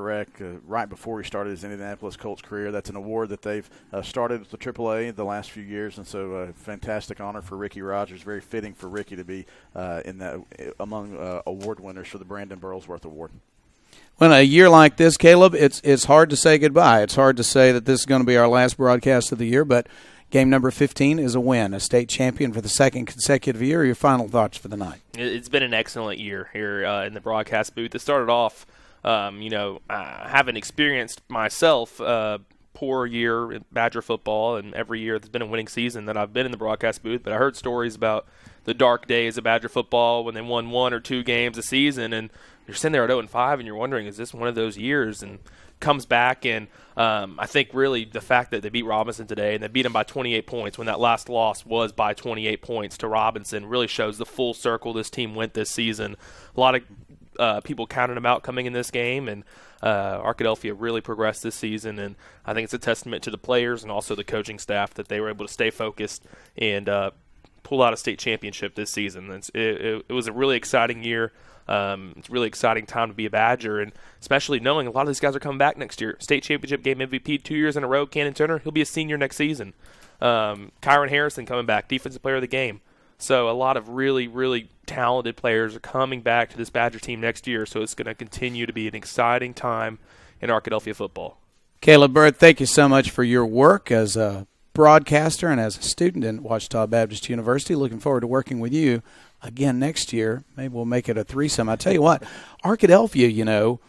wreck right before he started his Indianapolis Colts career. That's an award that they've started with the AAA the last few years, and so fantastic honor for Ricky Rogers. Very fitting for Ricky to be in that among award winners for the Brandon Burlsworth Award. Well, a year like this, Caleb, it's hard to say goodbye. It's hard to say that this is going to be our last broadcast of the year, but game number 15 is a win, a state champion for the second consecutive year. Your final thoughts for the night? It's been an excellent year here in the broadcast booth. It started off, I haven't experienced myself poor year in Badger football, and every year there's been a winning season that I've been in the broadcast booth, but I heard stories about the dark days of Badger football when they won 1 or 2 games a season, and you're sitting there at 0-5 and you're wondering, is this one of those years? And comes back, and I think really the fact that they beat Robinson today and they beat them by 28 points when that last loss was by 28 points to Robinson really shows the full circle this team went this season. A lot of people counted them out coming in this game, and Arkadelphia really progressed this season, and I think it's a testament to the players and also the coaching staff that they were able to stay focused and pull out a state championship this season. It was a really exciting year. It's a really exciting time to be a Badger, and especially knowing a lot of these guys are coming back next year. State championship game MVP 2 years in a row, Cannon Turner, he'll be a senior next season. Kyron Harrison coming back, defensive player of the game. So a lot of really, really talented players are coming back to this Badger team next year, so it's going to continue to be an exciting time in Arkadelphia football. Caleb Bird, thank you so much for your work as a broadcaster and as a student in Ouachita Baptist University. Looking forward to working with you again next year. Maybe we'll make it a threesome. I tell you what, Arkadelphia,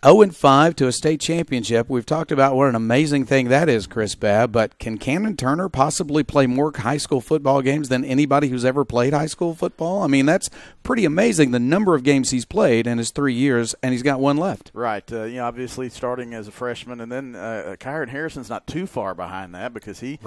0-5 to a state championship. We've talked about what an amazing thing that is, Chris Babb, but can Cannon Turner possibly play more high school football games than anybody who's ever played high school football? I mean, that's pretty amazing, the number of games he's played in his 3 years, and he's got 1 left. Right. Obviously starting as a freshman, and then Kyron Harrison's not too far behind that because he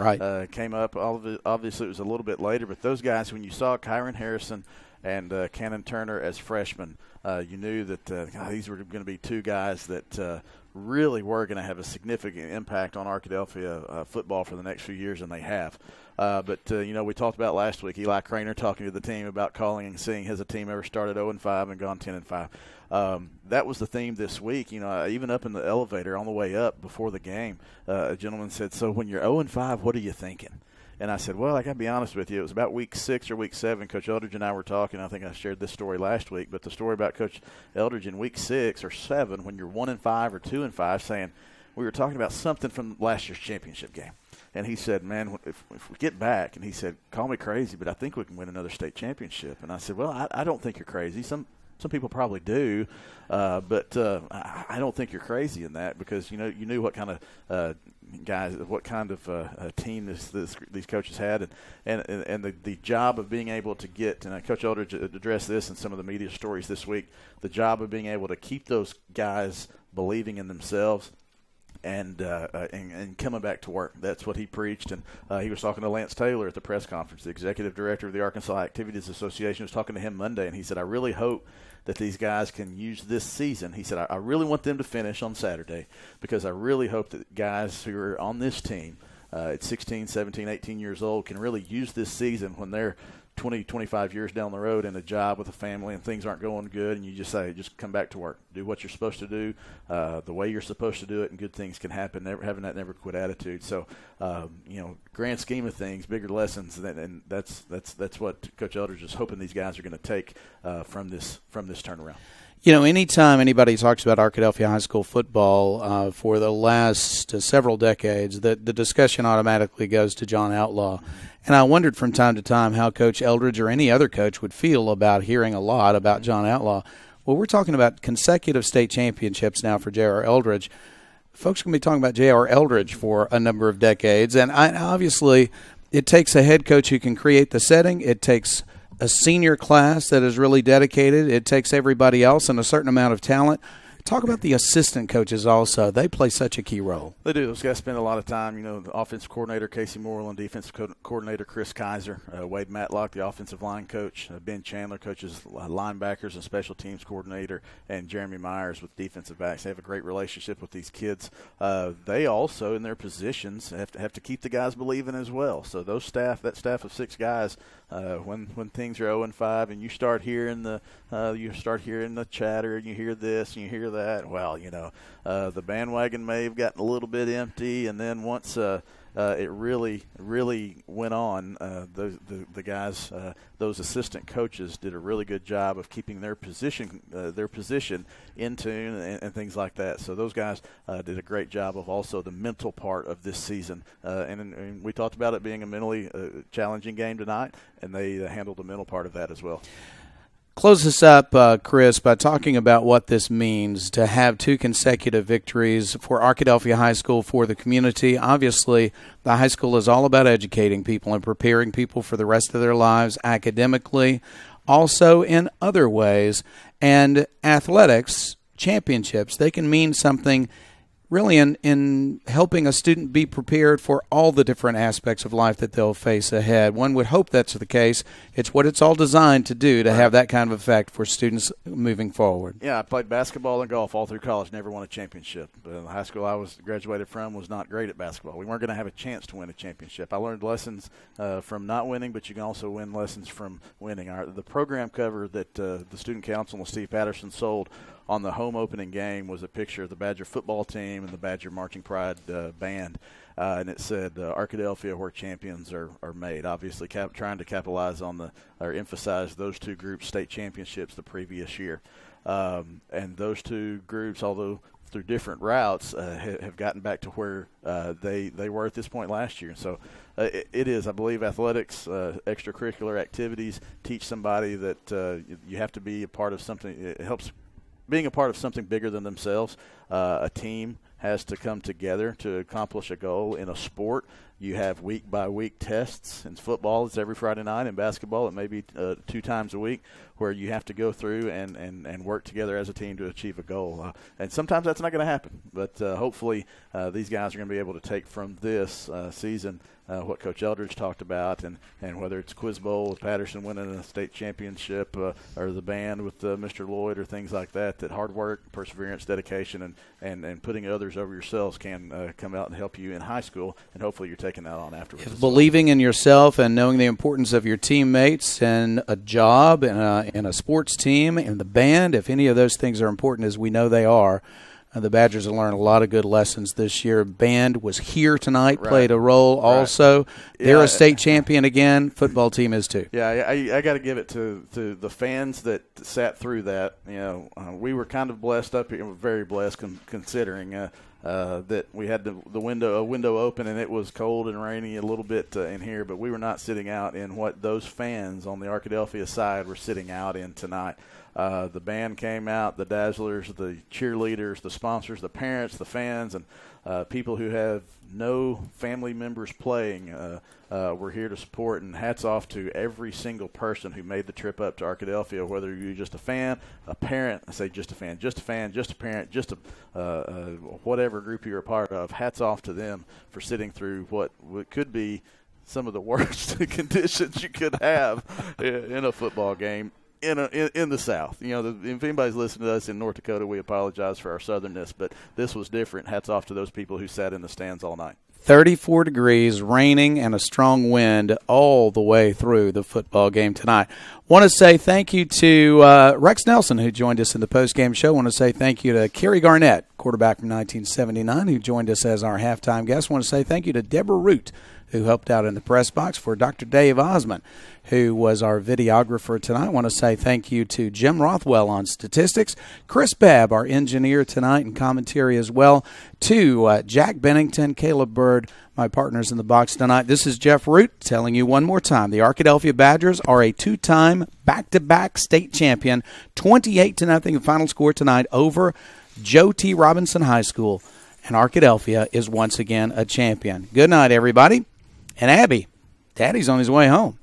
came up. Obviously, it was a little bit later, but those guys, when you saw Kyron Harrison and Cannon Turner as freshmen, you knew that these were going to be 2 guys that really were going to have a significant impact on Arkadelphia football for the next few years, and they have. But we talked about last week, Eli Craner talking to the team about calling and seeing has a team ever started 0-5 and gone 10-5. That was the theme this week. Even up in the elevator on the way up before the game, a gentleman said, so when you're 0-5, what are you thinking? And I said, well, I got to be honest with you. It was about week 6 or week 7. Coach Eldridge and I were talking. I think I shared this story last week. But the story about Coach Eldridge in week 6 or 7, when you're 1-5 or 2-5, saying we were talking about something from last year's championship game. And he said, man, if we get back, and he said, call me crazy, but I think we can win another state championship. And I said, well, I don't think you're crazy. Some Some people probably do, but I don't think you're crazy in that, because you knew what kind of guys, what kind of team these coaches had, and the job of being able to get, and Coach Eldridge addressed this in some of the media stories this week, the job of being able to keep those guys believing in themselves and coming back to work. That's what he preached. And he was talking to Lance Taylor at the press conference. The executive director of the Arkansas Activities Association was talking to him Monday, and he said, I really hope that these guys can use this season. He said, I really want them to finish on Saturday, because I really hope that guys who are on this team at 16, 17, 18 years old can really use this season when they're 20, 25 years down the road in a job with a family and things aren't going good, and you just say, just come back to work. Do what you're supposed to do, the way you're supposed to do it, and good things can happen, having that never quit attitude. So, grand scheme of things, bigger lessons, and that's what Coach Eldridge is hoping these guys are going to take from this turnaround. Anytime anybody talks about Arkadelphia High School football for the last several decades, the discussion automatically goes to John Outlaw. And I wondered from time to time how Coach Eldridge or any other coach would feel about hearing a lot about John Outlaw. Well, we're talking about consecutive state championships now for J.R. Eldridge. Folks are going to be talking about J.R. Eldridge for a number of decades. And obviously, it takes a head coach who can create the setting. It takes a senior class that is really dedicated. It takes everybody else and a certain amount of talent. Talk about the assistant coaches also. They play such a key role. They do. Those guys spend a lot of time. The offensive coordinator, Casey Moreland, defensive coordinator, Chris Kaiser, Wade Matlock, the offensive line coach, Ben Chandler coaches linebackers and special teams coordinator, and Jeremy Myers with defensive backs. They have a great relationship with these kids. They also, in their positions, have to keep the guys believing as well. So that staff of 6 guys, when things are 0-5 and you start hearing the chatter and you hear this and you hear that, well, the bandwagon may have gotten a little bit empty, and then once it really went on, the guys, those assistant coaches did a really good job of keeping their position in tune and things like that. So those guys did a great job of also the mental part of this season, and we talked about it being a mentally challenging game tonight, and they handled the mental part of that as well. Close this up, Chris, by talking about what this means to have 2 consecutive victories for Arkadelphia High School, for the community. Obviously, the high school is all about educating people and preparing people for the rest of their lives academically, also in other ways. And athletics, championships, they can mean something really in helping a student be prepared for all the different aspects of life that they'll face ahead. One would hope that's the case. It's what it's all designed to do, to have that kind of effect for students moving forward. Yeah, I played basketball and golf all through college, never won a championship. The high school I graduated from was not great at basketball. We weren't going to have a chance to win a championship. I learned lessons from not winning, but you can also win lessons from winning. The program cover that the student council and Steve Patterson sold on the home opening game was a picture of the Badger football team and the Badger Marching Pride band, and it said Arkadelphia, where champions are made. Obviously trying to capitalize on or emphasize those 2 groups' state championships the previous year. And those 2 groups, although through different routes, have gotten back to where they were at this point last year. So it is, I believe, athletics, extracurricular activities teach somebody that you have to be a part of something. It helps being a part of something bigger than themselves. A team has to come together to accomplish a goal. In a sport, you have week-by-week tests. In football, it's every Friday night. In basketball, it may be 2 times a week, where you have to go through and work together as a team to achieve a goal. And sometimes that's not going to happen. But hopefully these guys are going to be able to take from this season what Coach Eldridge talked about, and whether it's Quiz Bowl with Patterson winning a state championship, or the band with Mr. Lloyd, or things like that, that hard work, perseverance, dedication, and putting others over yourselves can come out and help you in high school, and hopefully you're taking that on afterwards. Believing in yourself and knowing the importance of your teammates and a job and a sports team and the band, if any of those things are important, as we know they are, the Badgers have learned a lot of good lessons this year. Band was here tonight, played a role also. They're a state champion again. Football team is too. Yeah, I got to give it to the fans that sat through that. We were kind of blessed up here, very blessed considering that we had the window open, and it was cold and rainy a little bit in here, but we were not sitting out in what those fans on the Arkadelphia side were sitting out in tonight. The band came out, the Dazzlers, the cheerleaders, the sponsors, the parents, the fans, and people who have no family members playing were here to support. And hats off to every single person who made the trip up to Arkadelphia, whether you're just a fan, a parent, I say just a fan, just a parent, just whatever group you're a part of. Hats off to them for sitting through what could be some of the worst conditions you could have in a football game in the South. You know, if anybody's listening to us in North Dakota, we apologize for our southernness, but this was different. Hats off to those people who sat in the stands all night. 34 degrees, raining, and a strong wind all the way through the football game tonight. Want to say thank you to Rex Nelson, who joined us in the postgame show. Want to say thank you to Kerry Garnett, quarterback from 1979, who joined us as our halftime guest. Want to say thank you to Deborah Root, who helped out in the press box, for Dr. Dave Osmond, who was our videographer tonight. I want to say thank you to Jim Rothwell on statistics, Chris Babb, our engineer tonight, and commentary as well, to Jack Bennington, Caleb Bird, my partners in the box tonight. This is Jeff Root telling you one more time, the Arkadelphia Badgers are a two-time back-to-back state champion, 28-0 final score tonight over Joe T. Robinson High School, and Arkadelphia is once again a champion. Good night, everybody. And Abby, Daddy's on his way home.